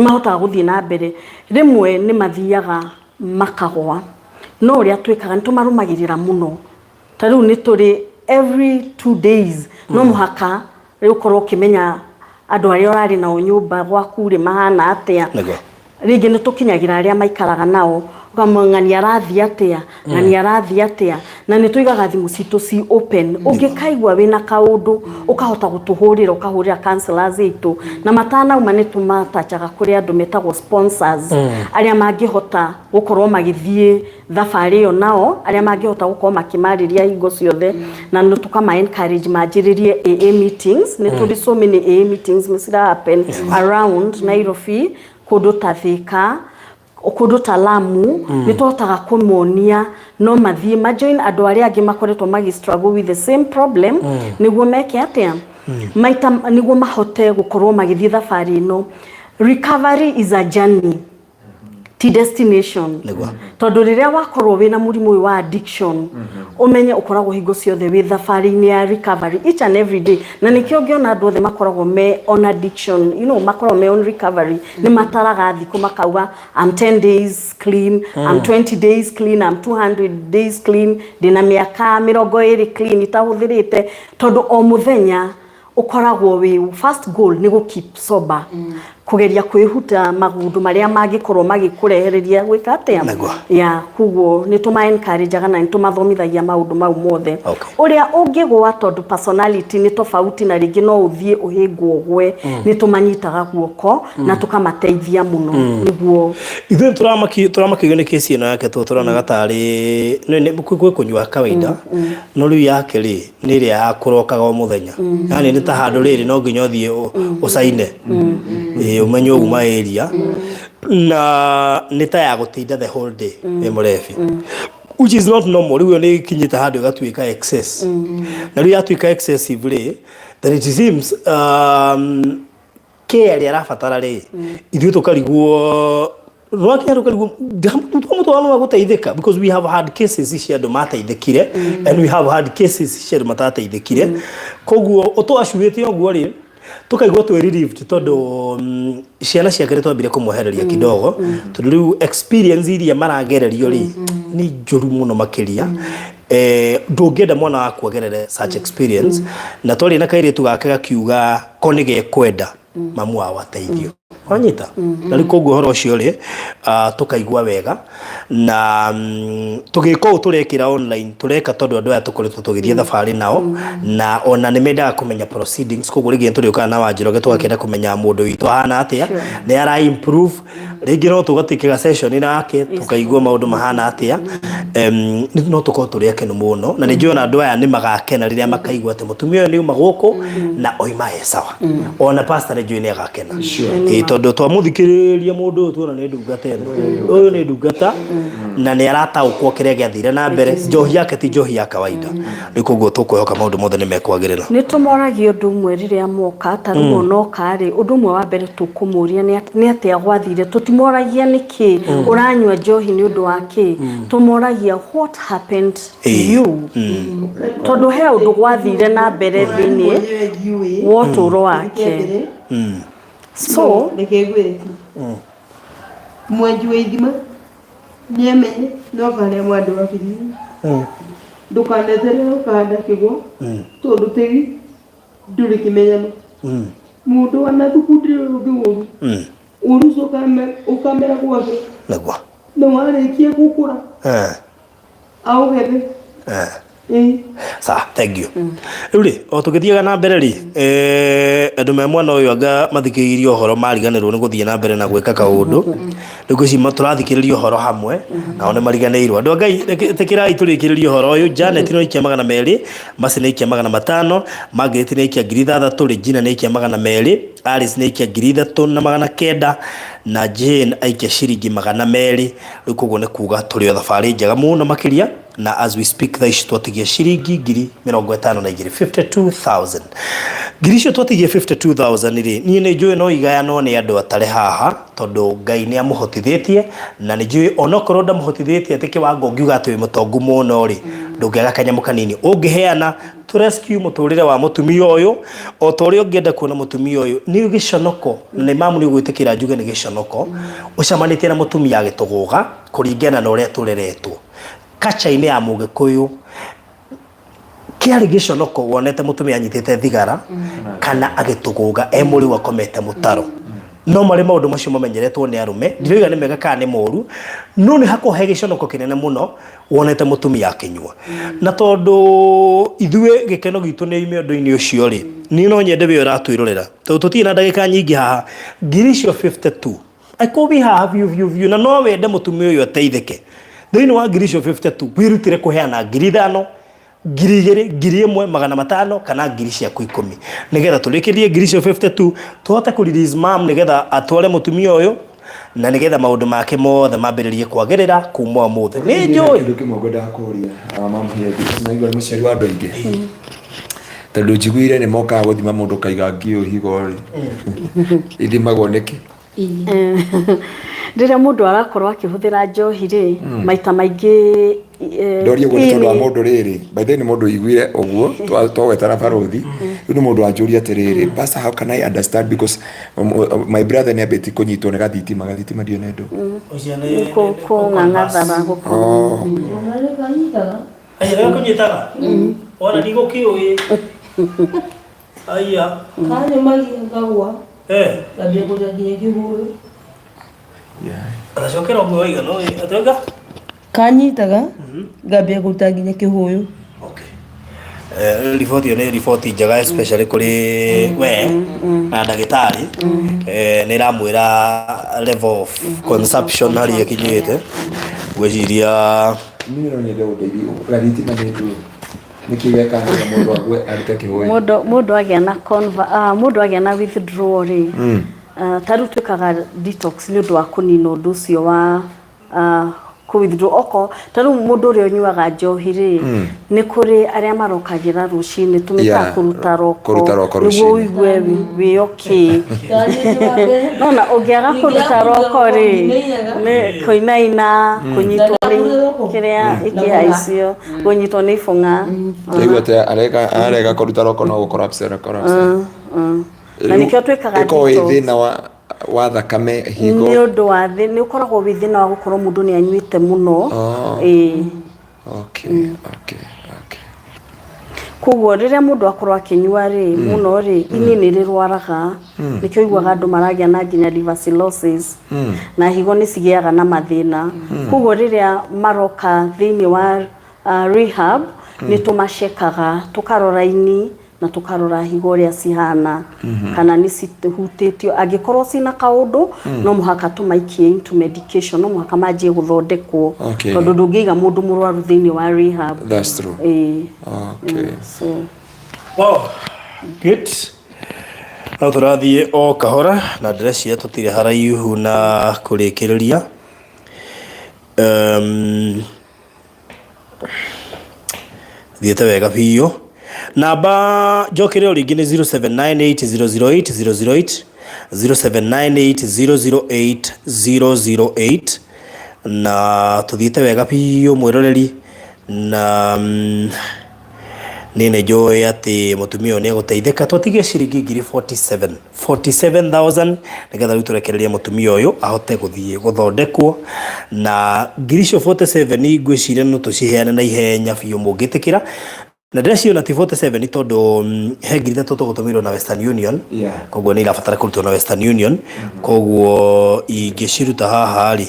mahotaga guthii na mbere rimwe ni mathiaga makagwa no uria twikaga nitumarumagirira muno tariu ni turi every 2 days no muhaka riu korwo kimenya andu aria urari na nyumba gwaku ri mahana atia ringi ni tukinyagira aria maikaraga nao ukamangania arathi atia na ni arathi atia na ni tuigaga thimu citu ci open ungikaigwa wina kaundu ukahota gutuhurira ukahurira counselors itu na matana uma ni tumatachaga kuri andu metagwo sponsors aria mangihota gukorwo magithie thabari yo nao aria mangihota gukorwo makimariria hingo ciothe na no tukama encourage majiririe AA meetings ni tuli so many AA meetings misira happen around Nairobi kundu Thika okudu Talamu nitotaga kumonia no mathie majoin andu aria angi makoretwo magi struggle with the same problem niguo meke atia maita niguo mahote gukorwo magithie thabari no recovery is a journey to destination tondu riria wakorwo wina murimu wa addiction umenye ukoragwo hingo ciothe wi thabari ni ya recovery each and every day na nikio ngiona andu othe makoragwo me on addiction makoragwo me on recovery ni mataraga thiku makauga I'm 10 days clean I'm 20 days clean I'm 200 days clean dina miaka 20 clean itahuthirite tondu o muthenya ukoragwo wi first goal ni go keep sober kugeria kwihuta magundu maria magikorwo magikurehereria gwika atia ya kugo ni tuma encourage na nitumathomithagia maundu mau mothe uria ungigwa tondu personality ni tofauti na ringi no uthie uhingwo gwe ni tumanyitaga guoko na tukamateithia muno niguo ithu turamakigio ni kesi ino yake turona gatari ni kunywa kawaida no riu yake ri ni ria yakurokaga o muthenya yani ni ta handu riri no nginya uthie usaine umenyo uma area na nita ya gutinda the whole day memorefi which is not normal riu ni kinyita handu gatwika excess na riu yatwika excessively then it seems care ya rafatara ri ithu tukariguo guteithika because we have had cases ici andu mateithikire and we have had cases ici andu matateithikire koguo utwacurite oguo ri tukaigwa twe relieved tondu ciana ciakire twambire kumwehereria kidogo tondu riu experience iria maragererio ri ni njuru muno makiria ndungenda mwana waku agerere such experience na twari na kairitu gake gakiuga ko nige kwenda mamu wa ateithio wanyita na rikoguo horo cio ri tukaigwa wega na tugiko turekira online tureka tondu andu aya tukoretwo tugithie thabari nao na ona ni mendaga kumenya proceedings koguo rigi turiuka na wanjiroge twakenda kumenya mundu witu hana atia ni ara improve rigi no tugatikira session nake tukaigwa maundu mahana atia no tuko tureke no muno na nijiona andu aya ni magakena riria makaigwa ati mutumia ni uma guku na oima sawa ona pastor ni agakena tondu twamuthikiriria mundu tuona ni ndungata uyu ni ndungata na ni arata ukwo kiria giathire na mbere njohi yake ti njohi ya kawaida nikuguo tukuhoka maundu mothe ni mekwagirira ni tumoragio undu mwe riria moka taruo no kari undu mwe wa mbere tukumuria ni atia gwathire tutimoragia niki uranywa njohi ni undu wake tumoragia what happened to you tondu he undu gwathire na mbere thini woturo wake so nekegwire mwanju idima niamenye no kana mwandu wa kiri ndukanethere ukanda kigo tondu tegi nduri kimenyano mundu anathukudire rugiworu uruso ukamera gwake nagwa no arekia gukura au hebe Sa thank you uri o tugithiaga na mbere ri andu me mwana uyu anga mathikiririo horo mariganirwo ni guthie na mbere na gwika kaundu nigucima turathikiririo horo hamwe nao ni mariganirwo andu Ngai tekirai turikiririo horo uyu Janet no ikia 200 Masi ni ikia 500 Margaret ni ikia 3,000 Regina ni ikia 200 Alice ni ikia 3,900 na Jane aikia ciringi 200 rikugo ne kuga turi o thabari njega muno makiria na as we speak thaici twatigia ciringi 52,000 girisho twatigia 52,000 ri ni ne njui no igayano ni andu atare haha tondu Ngai ni amuhotithĩtie na ni njui onokorwo ndamuhotithĩtie atĩ kiwango ngiuga atĩ mutongu muno ri ndungiaga kanyamu kanini ungiheana to rescue muturire wa mutumia uyu o tori ungienda kuona mutumia uyu ni giconoko ni mamu ni gwitikira njuge ni giconoko ucamanitie na mutumia agituguga kuringana na uria tureretwo kacha-ini ya Mugikuyu kiari giconoko wonete mutumia anyitite thigara kana agituguga muri wakomete mutaro no mari maundu macio mamenyeretwo ni arume ndiroiga ni mega kana ni moru no ni hakohe giconoko kinene muno wonete mutumia akinyua na tondu ithue gikeno gitu ni ime undu-ini ucio ri ni no nyende we uratwirorera tondu tutie na ndagika nyingi haha girisho 52 akobi haha view na no wende mutumia uyu ateithike thĩinĩ wa girisho 52 wirutire kuheana 5,000 2,000 1,500 kana 10,000 nigetha turikirie girisho 52 tuhote ku release mam nigetha atware mutumia uyu na nigetha maundu make mothe mambiririe kwagirira kuma muthe ni njui nduki mogwenda kuria mam here naigua ni muciari wa andu aingi tondu njiguire ni mokaga guthima mundu kaiga ngiohi gori ithimagwo niki Rĩrĩa mũndũ arakorwo akĩhũthĩra njohi rĩ maita maingĩ ndoria gwa tondu wa mũndũ rĩrĩ by the way ni mũndũ iguire ũguo twawetana barothi ni mũndũ anjũria atĩrĩrĩ pastor how can I understand because my brother ni abeti kunyitwo nĩ gathitima ndio nendo kũng'ang'athara gũkorwo ayega kunyitaga ona ndigo kioi aya kani magi ngagwa labia kujagia kihuyo aracokera ũguo waiga no atwega kanyitaga ngambia kuruta nginya kihuyo riboti ĩyo nĩ riboti njega especially kuri we na ndagĩtarĩ nĩ ĩramwĩra level of consumption harĩa ĩkinyĩte gwĩciria mũndũ agĩa na withdrawal rĩ taru twikaga detox ni undu wa kunina undu ucio wa withdraw oko taru mundu uria unyuaga njohi ri ni kuri aria marokagira rucini tumita kuruta roko niguo uigue wi okay nona ungiaga kuruta roko ri ni kuinaina kunyitwo ni kiria ikihaicio kunyitwo ni ibung'a aiguate arega kuruta roko no collapse na nikio twikaga thina wa thakame higo ni undu wa ni ukoragwo wi thina wa gukorwo mundu ni anyuite muno okay kuguo riria mundu akorwo akinyua ri muno ri ini ni rirwaraga nikio iguaga andu maragia na nginya liver cirrhosis na higo ni cigiaga na mathina kuguo riria maroka thini wa rehab ni tumacekaga tukarora ini na tukarora higo ria cihana kana ni cihutitio angikorwo cina kaundu no muhaka tumaikie into medication no muhaka manjie guthondekwo tondu ndungiiga mundu murwaru thini wa rehab. That's true. Okay. So wow good no turathie o kahora na ndĩreciria tutire haraihu na kurikiriria thiete wega biũ namba njokere o ringi ni 0798008008 0798008008 na tuthiete wega biũ mwiroreri na nene njũĩ atĩ mũtumia ũyũ nĩ egũteithĩka twatigie ciringi 47,000 nĩgetha rĩu tũrekererie mũtumia ũyũ ahote gũthiĩ gũthondekwo na ngiri icio 47 ngwĩciria no tũciheane na ihenya biũ mũngĩtĩkĩra na ndĩreciona ti 47 tondũ he ngiri 3 tũgũtũmĩrwo na Western Union koguo nĩ irabatara kũrutwo na Western Union koguo ingĩciruta haha rĩ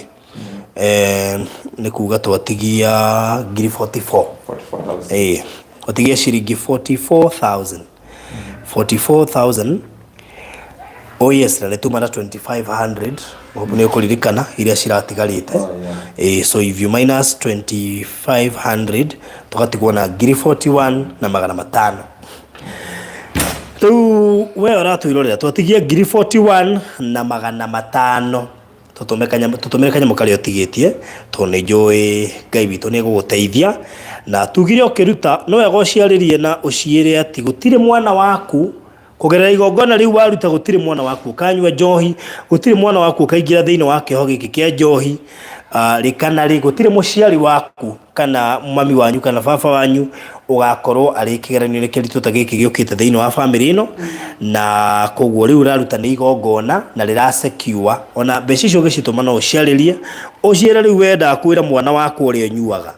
ni kuga twatigia ngiri 44 twatigia ciringi 44,000 oh yes, na netumana 2,500 ni ukuririkana iria ciratigarite. So if you minus 2,500 tugatigwo na ngiri 41 na magana matano. Tu we uratwirorera twatigia ngiri 41 na magana matano tutumire kanya mukari otigitie to ne joy Ngai witu ni guguteithia na tugire okiruta no wega uciaririe na uciire ati gutire mwana waku kugerera igongona riu waruta gutire mwana waku kanywa njohi, gutire mwana waku kaingira thiini wa kiho giki kia njohi, rikana ri gutire muciari waku kana mami wanyu kana baba wanyu ugakorwo ari kigeranio kiritu ta giki giukite thiini wa family ino na koguo riu raruta ni igongona na rira secure ona mbeca icio gicituma no uciaririe uciere riu wenda kwira mwana waku uri nyuaga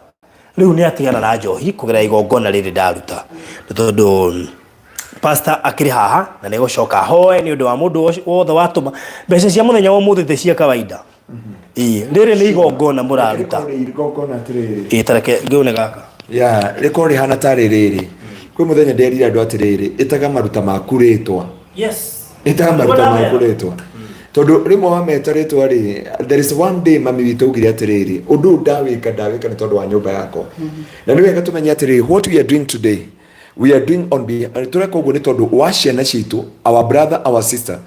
riu ni atigana na njohi kugerera igongona riri ndaruta tondu pastor akiri haha na nego coka hoe ni undu wa mundu wothe watuma mbeca cia muthenya wa muthite cia kawaida riri ni igongona muraruta igongona atiriri tareke ngiune gaka rekodi hana tariri kwi muthenya nderira andu atiriri itaga maruta makuritwa itaga maruta makuritwa tondu rimwe wametaritwa ri there is one day mami witu ugire atiriri undu ndawika ni tondu wa nyumba yako na ni wega tumenya atiriri what we are doing today we are doing on behalf tureka uguo ni tondu wa ciana citu our brother our sister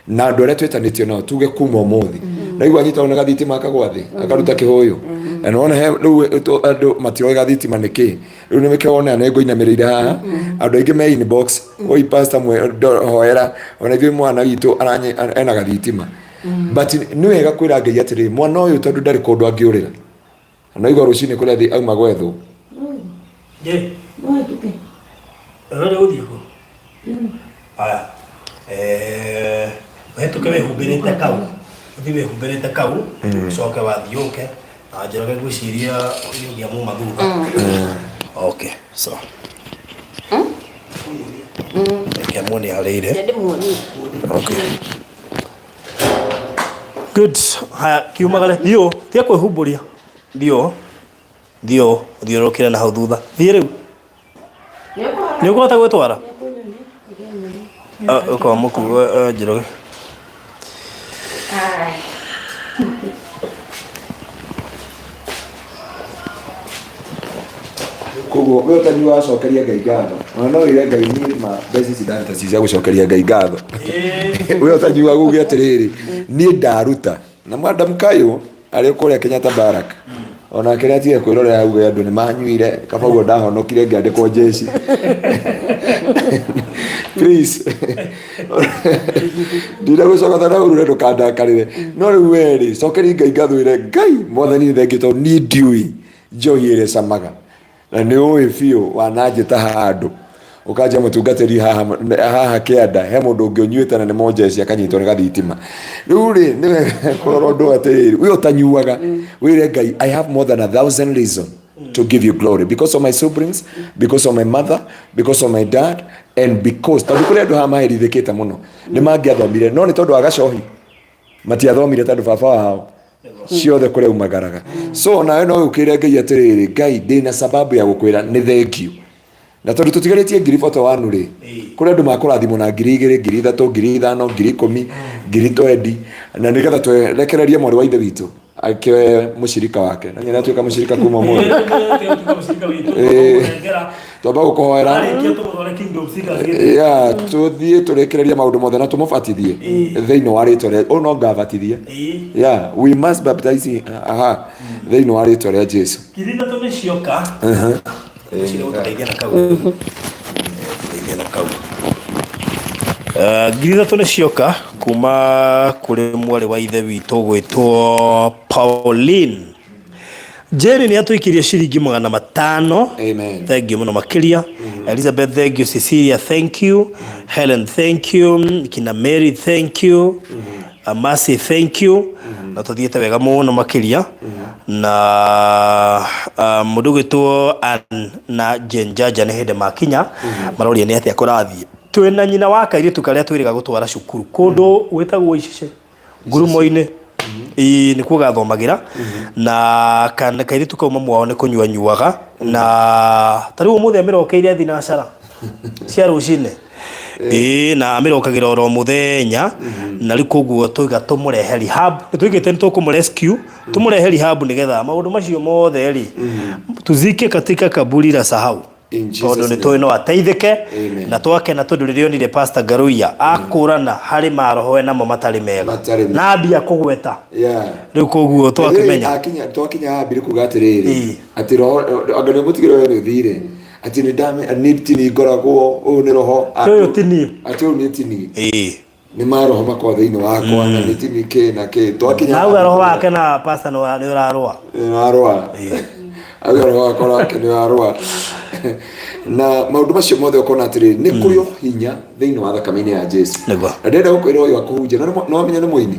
na andu aria twetanitio nao tuge kuma umuthi na igwa nyita ona gathitima akagwathi akaruta kihoyo na nona he riu andu matiro gathitima niki riu ni mekona na ngo inamirire haha andu aingi me inbox oi pastor mwe hoera ona ithui mwana witu ena gathitima but ni wega kwira Ngai atiri mwana uyu tondu ndari kundu angiurira na igwa rucini kuria thi auma gwethu Ahora udigo. Esto que me jubereta kau. Dibe jubereta kau. So que va dioke. Ajero que gusiria yo llamo maduka. Okay. So. Que moni aleire. Okay. Good. Ha kiumagale. Dio, tia ko huburia. Dio rokira na hududha. Thire. Ni uko gwetwara uko muku njiro koguo we utani wa cokeria Ngai ngatho no ire Ngai ni ma mbeca cidanta cia gucokeria Ngai ngatho we utani wa gugia atiriri ni ndaruta na madam Kayo ari kuria Kenyatta Barak ona kire atie kwirorera auge andu ni manyuire kaba guo ndahonokire ngiandikwo jeshi please ndira gucoka thana urure ndukandakarire no riu weri cokeri Ngai ngatho Ngai mwathani thengito ni ndiui njohi ire camaga na ni ui biu wananjita handu ukaja mutungatiri haha kianda he mundu ungionyuite na ni monjeci akanyitwo ni gathitima riu ri ni kuroro ndu atiri we utanyuaga wire Ngai I have more than 1,000 reasons to give you glory because of my siblings, because of my mother, because of my dad, and because tondu kuri andu hama herithikite muno ni mangiathomire no ni tondu agacohi matiathomire tondu baba wao ciothe kuri umagaraga so na no ukire Ngai atiriri Ngai ndina sababu ya gukwira ni thank you na tondu tutigaritie ngiri 41 ri kuri andu makurathimo na ngiri 2 ngiri 3 ngiri 5 ngiri 10 ngiri 20 na nigetha twerekererie mwari wa ithe witu akiwe mushirika wake na nyina tuika mushirika kuma mwe toba gukohera tuthie turekereria maundu mothe na tumubatithie thiini wa ritwa ria no ngabatithie we must baptize thiini wa ritwa ria Jesu kirida to ni cioka ngiri thatu ni cioka kuma kuri mwari wa ithe witu gwitwo Pauline Jerry ni atuikirie ciringi 500. Amen. Thank you muno makiria. Elizabeth, thank you. Cecilia, thank you. Helen, thank you. Kina Mary, thank you. Mercy, thank you. Na tuthiete wega muno makiria na mundu gwitwo na Jenjaja ni hinde makinya maroria ni atia kurathie twina nyina wa kairi tukaria twiriga gutwara cukuru kundu witagwo icice ngurumo-ini ni kuo gathomagira na kana kairitu kauma mwao ni kunyua nyuaga na tariu muthe amirokeire athi na cara cia rucine na amirokagira oro muthenya na riku guo tuiga tumurehe rehab tuigite nitukumrescue tumurehe rehab nigetha maundu macio mothe ri tuzike katika kaburi la sahau tondu ni twi no ateithike na twake na tondu ririonire pastor Garuia akurana hari maroho namo matari mega na ambia kugweta riu koguo twakimenya akinya twakinya ambire kugatiriri ati roho agane mutigiro we thire ati ni dame nitini ngoragwo u ni roho ayo tini ati u nitini ni maroho makwa thiini wakwa na nitini ke na ke twakinya na roho wake na pastor no ni urarwa agora wakora ke ni arwa na maundu macio mothe ukona atiri ni kurio hinya thiini wa thakame-ini ya Jesu na ndenda gukwira uyu akuhunjia no amenya ni muini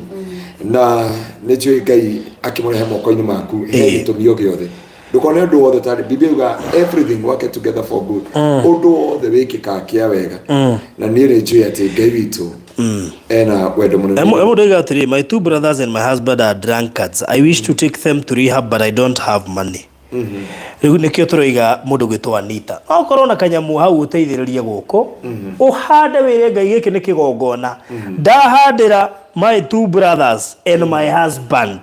na ni njui Ngai akimurehe moko-ini maku he gitumio giothe ndukone undu wothe tari Biblia yuga everything work together for good undu wothe wikika kia wega na ni ri njui ati Ngai witu ena wendo munene emo ndega atiri my two brothers and my husband are drunkards. I wish to take them to rehab but I don't have money. Riu nikio turoiga mundu gwitwa Anita okorwo na kanyamu hau uteithiririe guko uhande wire Ngai giki ni kigongona ndahandira my two brothers and my husband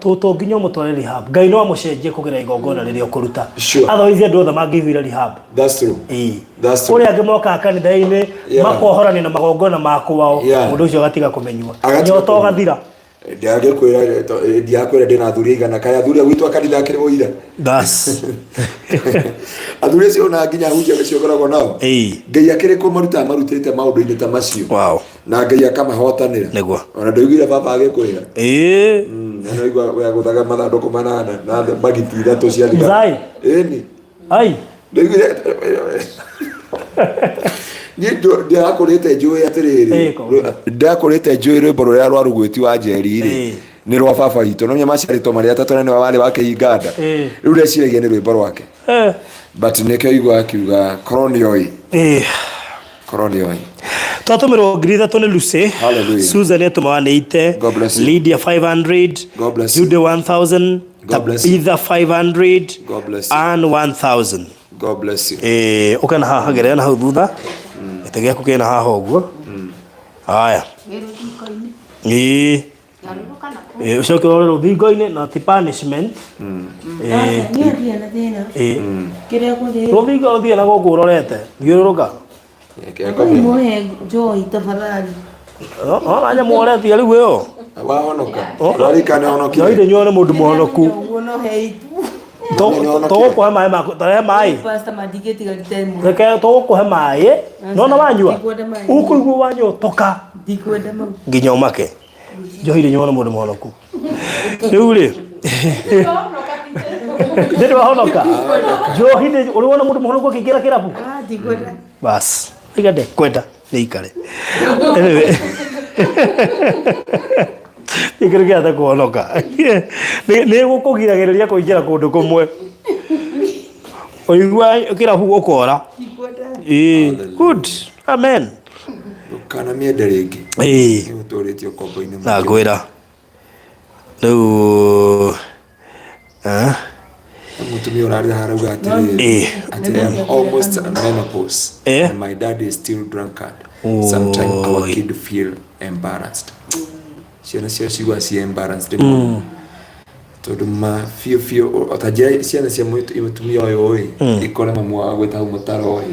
toto nginya mutware rehab Ngai no amucenjie kugira igongona riria ukuruta otherwise andu othe mangihwira rehab. That's true. That's true. Uri angimoka kanitha-ini makohorani na magongona makwao mundu ucio gatiga kumenywa nyoto gathira ndiage kwira ndiakwira ndina athuri igana kaya athuri gwitwa kanitha akiri muira das athuri cio na nginya hunjia cio goragwo nao Ngai akiri ku marutite maundu-ini ta macio na Ngai akamahotanira ona ndoigire baba agikwira na igwa we guthaga mathandũkũ manana na magiti ithatu cia thigara ni ai ndoigire ni ndiakurite njui atiriri ndiakurite njui rwimbo ruria rwa rugwiti wa njeri ri ni rwa baba witũ no nyama ciarĩtwo marĩa atatũ nĩ wale wake Uganda rĩu reciragia nĩ rwimbo rwake but nĩkĩo igua akiuga koronioi koronioi twatumĩrwo ngiri ithatũ nĩ Lucy Susan atumawanĩte Lydia 500 Jude 1000 Tabitha 500 and 1000. God bless you. Ukana haha gerena hau thutha etegea kugena haha uguo haya ucoke rore ruthingo-ini na ti punishment ruthingo uthie na guku urorete thiururuka anya mworetia riu iyo wahonoka rarikane honokia inde nyone mundu muhonoku to ko mai ma tare mai pastor madigeti galitemu reke to ko mai no wanyua ukuigua wanyo toka dikwenda mau nginya umake johire nyona mundu muhonoku riu ri ndio wahonoka johire uliona mundu muhonoku akigira kirabu dikwenda bas igade kwenda nikare ikirige ata kuhonoka ni gukugiragiriria kuingira kundu kumwe oigua kirabu ukora good amen kana miende ringi utoretio kombo-ini na gwira riu mutumia urari harauga atiri ati I'm almost menopause and my dad is still drunkard. Sometimes our kid feel embarrassed. Ciana cia cigua ci embarrassed tondu ma fio otajia ciana cia mutumia uyu oi ikora mamu wa gweta hu mutaro oi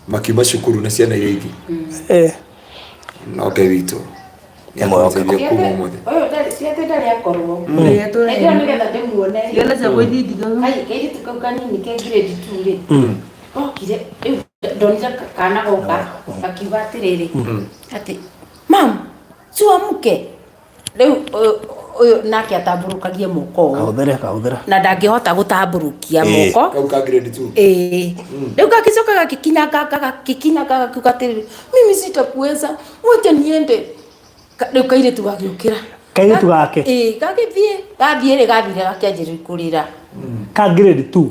makiuma cukuru na ciana iria ingi no Ngai witu niamũteithie kuma ũmũthĩ ũyũ ciate ndarĩ akorwo ndio nĩgetha ndĩmuone ciana cia gũthiĩ ndigaga kairĩtu kau kanini ke grade 2 rĩ okire rĩu ndonire kana goka akiuga atĩrĩrĩ atĩ mam suamuke rĩu ũyũ nake atamburukagie moko kahũthĩra na ndangĩhota gũtamburukia moko kau ka grade 2 rĩu gakicoka gakikinyanga kiuga atĩrĩrĩ mimi sitakuweza wacha niende rĩu kairĩtu gagĩũkĩra kairĩtu gake gathiĩ gathire gakĩanjĩrĩria kũrĩra ka grade 2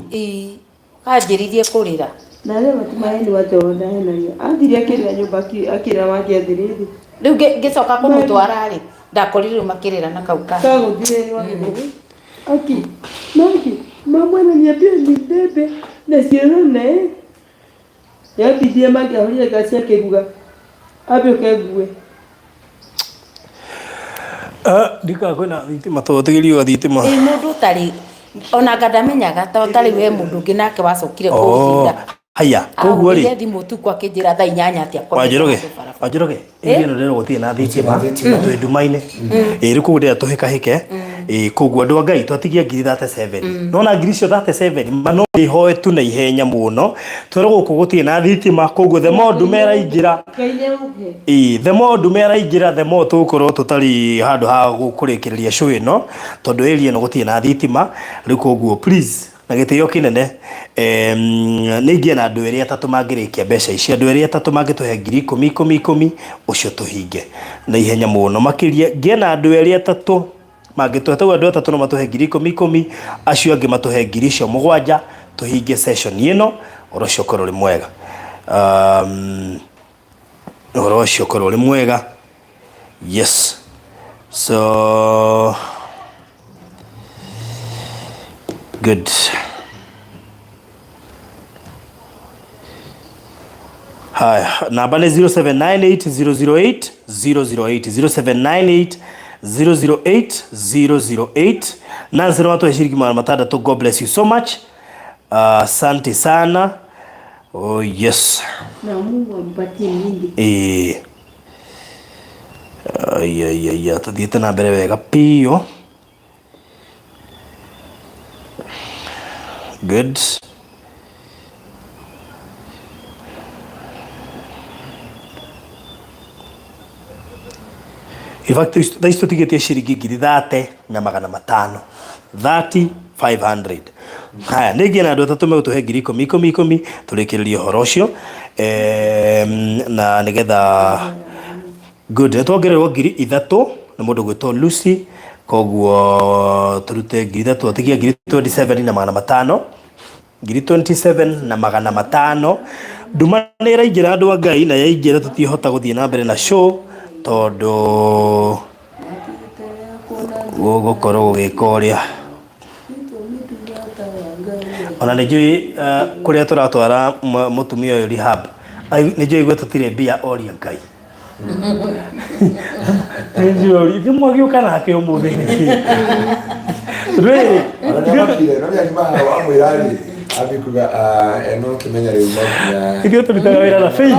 kanjĩrĩirie kũrĩra na leo matumaini watu wanaenda hiyo athiri akira nyumba akira wake athiri rĩu ngĩcoka kũmũtwara rĩ ndakorire makirira na kauka kago dire wa okay mama ananiambia ni bebe na siona ya bidii magi ahoria gasi akiguga abyo kegue ndika kwena thitima totegerio thitima mundu tari ona ngandamenyaga tari we mundu ngi nake wacokire kuhinda haya koguo ri thimu tu kwa kinjira thaa 8 atia kwa wajiroge ino rero gutie na thitima twi ndumaine iri kuguria tuhika hike koguo andu Ngai twatigia ngiri 37 nona ngiri cio 37 mano ihoe tu na ihenya muno twere guku gutie na thitima koguo the more ndumera ingira the more ndumera ingira the more tukorwo tutari handu ha gukurikiria show ino tondu area no gutie na thitima ri koguo please na gitio kinene ningie na andu eri atatu mangirikia mbeca ici andu eri atatu mangituhe ngiri 10 ucio tuhinge na ihenya muno makiria ngie na andu eri atatu mangituhe andu atatu no matuhe ngiri 10 acio angi matuhe ngiri icio 7 tuhinge session ino orocio korwo ri mwega orocio korwo ri mwega yes so good. Haya, namba ni 0798 008 008 Nancy watu washiriki mara matatu. God bless you so much. Asante sana. Oh yes. Na Mungu ampatie mingi. Tuthiete na mbere wega pio. Good. In fact, isto tigetie shiringi ngiri 30 na magana matano 500. Haya, nigi na andu atatu megutuhe ngiri 10 turikiririe horo ucio na nigetha good twongererwo ngiri 3 na mundu gwitwo Lucy koguo turute ngiri 3 atigia ngiri 27 na magana matano ngiri 27 na magana matano ndumanira ingira andu Ngai na yaingira tutihota guthie na mbere na show tondu gukorwo gugikoria ona nijui kuria turatwara mutumia uyu rehab nijui gwe tutire mbia oria Ngai nijui ndimwagi ukana ke umuthi really abikuga eno kimenya riu ya idio tulitaga wira na fei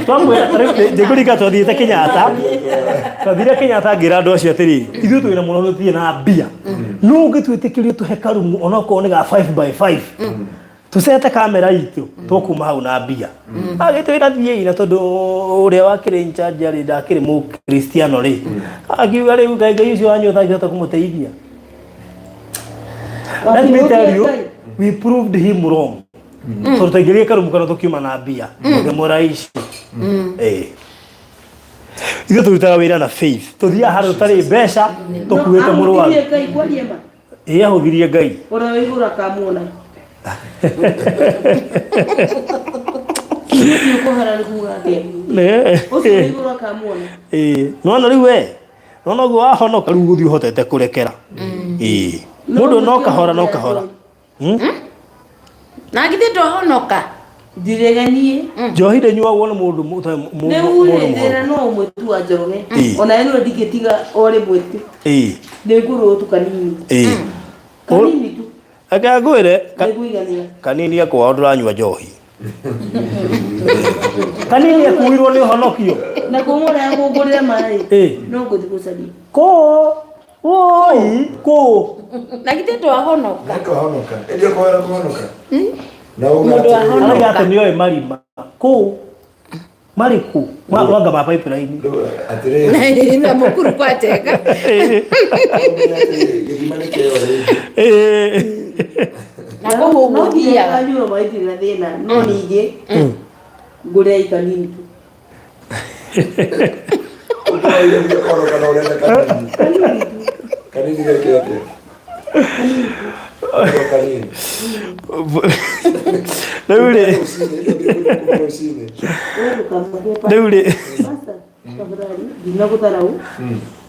twamwira ndegurika twathiite Kenyatta ngira andu acio atiri idio twina muno tuthie na mbia no ngitwitikirio tuhe karumu onako ni ga 5x5 tusete kamera itu tukuma hau na mbia agitwira thie ina tondu uria wakire in charge ari ndakire mu Cristiano ri agiuga riu Ngai ucio wanyu thangita kumuteithia. Let me tell you, we proved him wrong. So tutagiria karumu kana tukiuma na mbia muraishi idio turutaga wira na faith tuthia haru tari mbeca tukuite murwaru ahuthirie Ngai ora wigura kamuona nona riu nona guo ahonoka riu guthii hotete kurekera mundu no kahora na githie ndohonoka ndireganie njohire nyuagwo na mundu ndera no mwetu wa Njoroge ona eno ndigitiga ore mwetu ndeguru tu kanini tu akagwire kanini akwa nduranyua njohi kanini akuirwo ni honokio na kumura ngugurira mai no nguthikucani woi na githie ndohonoka ndio kuhonoka na uga ati nioe marima mariku wanga ma pipeline atire na mukuru kwa teka na ko mugia aliyo maiti na thina no ningi ngure ikanini tu kanini gake Daule tafadhali dina gutarau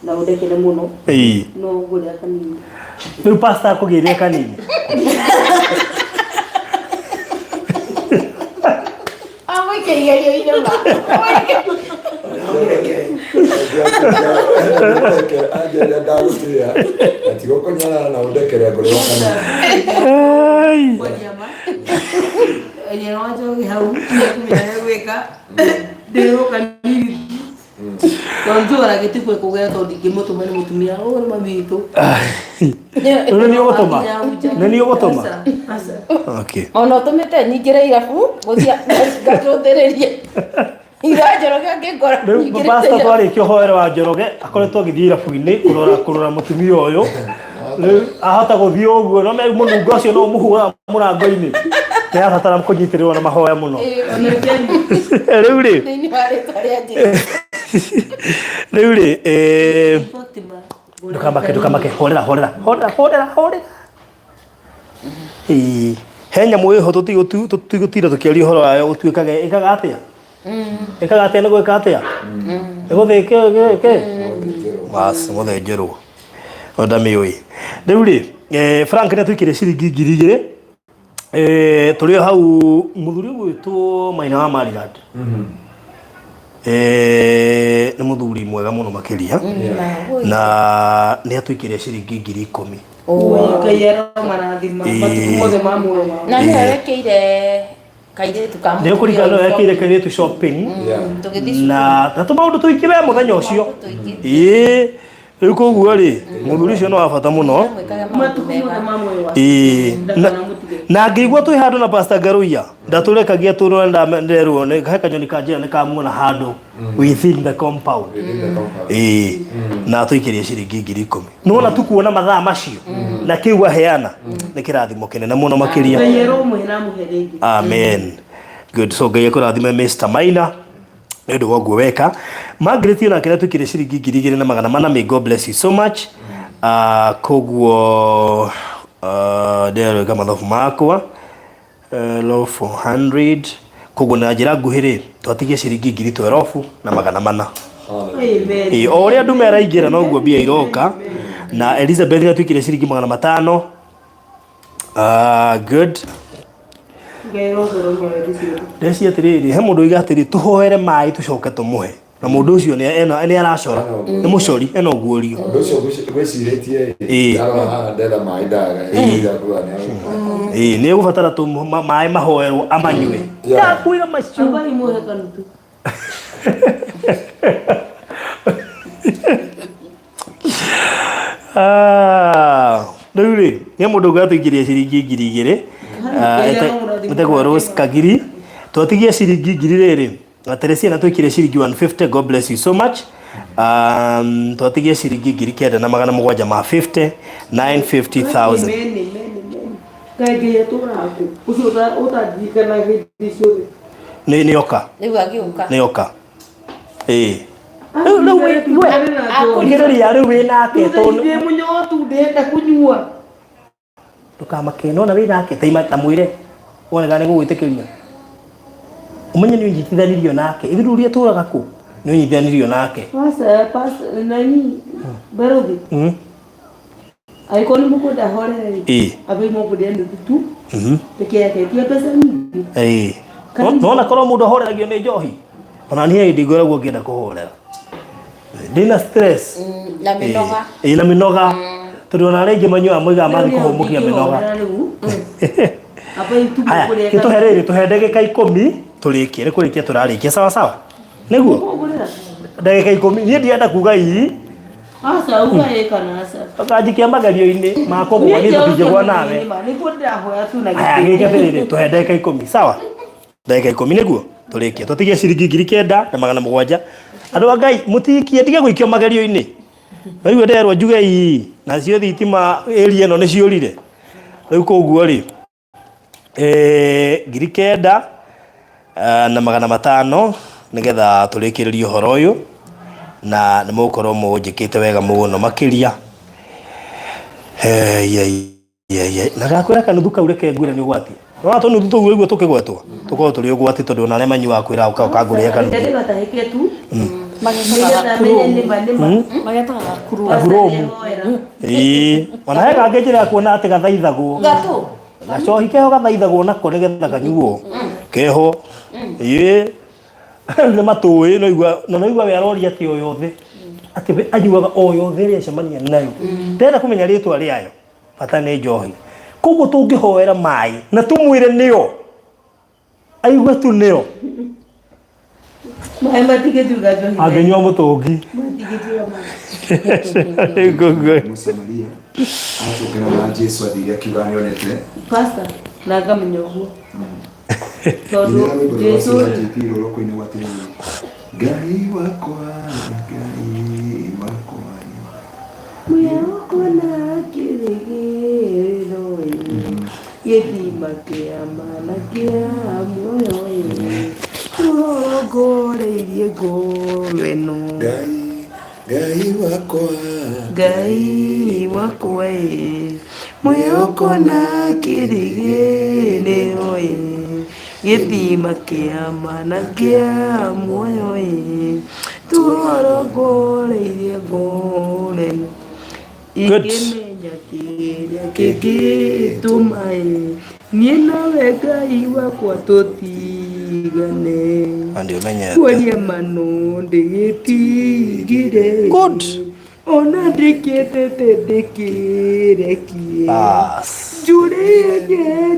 na udekere muno no ngure kanini ni pastor kugiria kanini Kaya ino ba? Okay. Ono tumete nyingire irabu guthia gacothereria. Ira Njoroge ngikora. Pastor twari kiohoero wa Njoroge akoretwo agithii irabu-ini kurora mutumia uyu. Ahota guthii uguo no me munungu ucio no muhura murango-ini. Ni abatara kunyitirwo na mahoya muno. Riu ri. Riu ri Ndukamake horera. Henya mwe ho tutigutira tukiaria horo ayo utuikage ikaga atia na gwika atia iguthike bas muthenjerwo onda miui riu ri Frank ne twikire ciringi 2000 turi hau muthuri gwitwo Maina wa Mariland ni muthuri mwega muno makiria na ni atwikire ciringi 10,000 kayero marathima matukumothe mamwe na ni arekeire kairetu kamu ndio kurika no yakire kairetu shopping na tumaundu tuikire muthenya ucio riu koguo ri muthuri ucio no abata muno matukumothe mamwe wa na ngĩigua twĩ handũ na Pastor Ngaruia ndatũrekagia tũrwo nderwo nĩ kanyoni kanjĩra nĩ kamuona handũ within the compound na tũikĩrie ciringi 10,000 nĩwona tukuona mathaa macio na kĩu aheana nĩ kĩrathimo kĩnene mũno makĩria amen good so Ngai akũrathime Mr. Maina nĩ ũndũ wa ũguo weka Margaret onake nĩ atwĩkĩire ciringi 2,400 may God bless you so much koguo there kama mathabu makwa low 400 koguo na njĩra nguhĩ rĩ twatigie ciringi 12,400 o ũrĩa andũ meraingĩra noguo mbia iroka na Elizabeth nĩ atwĩkire ciringi 500 good ndeci atĩrĩrĩ he mũndũ oiga atĩrĩ tũhoere maĩ tũcoke tũmũhe na mũndũ ũcio nĩ aracora nĩ mũcori ena ũguũrio mũndũ ũcio gwĩcirĩtie ndera maĩ ndaga nĩ egũbatara maĩ mahoerwo amanyue ndakwĩra macio rĩu rĩ nĩ mũndũ ũngĩ atũingĩria ciringi 2,000 mũtegwo Rose Kagiri twatigie ciringi 2,000 rĩrĩ na Teresia na twĩkire ciringi 150 God bless you so much twatigie ciringi 9,750 950,000 kaige turaku ucuda utadikana githio nĩ oka rĩu agĩũka nĩ oka rĩu we akũgereria rĩu wĩ nake ndĩ mũnyotu ndenda kunyua ndũkamake nona wĩ nake ta mwĩre wonega nĩ gũgwĩtĩkĩria umenye nĩ ũnyitithanirio nake ithururia tũraga kũ nĩ ũnyitithanirio nake pasa nani barogi aikoni mukoda hore abai mukoda ndu tu peke yake tia pesa nyingi nona korwo mũndũ ahoreragio nĩ njohi ona niĩ hĩndĩ ngoragwo ngĩenda kũhorera ndĩna stress na mĩnoga tondũ ona arĩa aingĩ manyuaga moigaga mathiĩ kũhũmũkia mĩnoga haya gĩtũhe rĩrĩ tũhe ndagĩka 10 tũrĩkie nĩ kũrĩkia tũrarĩkia sawa nĩguo ndagĩka 10 niĩ ndienda kuga ii asa ugaĩkana asa kanjikia magario-inĩ makwa gwa niĩ tũtingĩgwa nawe haya gĩke rĩrĩ tũhe ndagĩka 10 sawa ndagĩka 10 nĩguo tũrĩkie tũtigie ciringi 9,700 andũ a Ngai mũtikie ndige gũikio magerio-inĩ rĩu nderwo njuge ii nacio thitima area ĩno nĩ ciũrire rĩu koguo rĩ 9,500 nĩgetha tũrĩkĩrĩrie ũhoro ũyũ na nĩ mũgũkorwo mũnjĩkĩte wega mũno makĩria na gakwĩra kanuthu kau reke ngwĩre nĩ ũgwati no tũnuthu tũu ũguo tũkĩgwetwo tũkorwo tũrĩ ũgwati tondũ ona arĩa manyuaga kwĩra ũkangũrĩhe kanuthu magetaga kuromu ona he njira kuona ati gathaithagwo gacohi keho gathaithagwo nako nigetha kanyuo keho nĩ matũĩ noigua we aroria ati o yothe ati anyuaga o yothe ria cemania nayo ndenda kumenya ritwa riayo bata nĩ njohi koguo tũngĩhoera mai na tumwire nio aigua tu nio mai matigetuga njohi angenyua mũtũngi Mũsamaria acokera na Jesu athiire akiuga nĩonete pastor na ngamenya ũguo tondũ Jesu athiire roko-inĩ gwa tĩri Ngai wakwa mwĩhoko na kĩrĩgĩrĩro gĩthima kĩa mana kĩa muoyo tũrongoreirie ngoro ĩno Ngai wakwa mwĩhoko na kĩrĩgĩrĩro gĩthima kĩa mana kĩa muoyo tũrongoreirie ngoro ĩno ikimenya kĩrĩa kĩngĩtũma niĩ nawe Ngai wakwa tũtigane kwaria mano ndĩgĩtigire ona ndĩkĩendete ndĩkĩrekie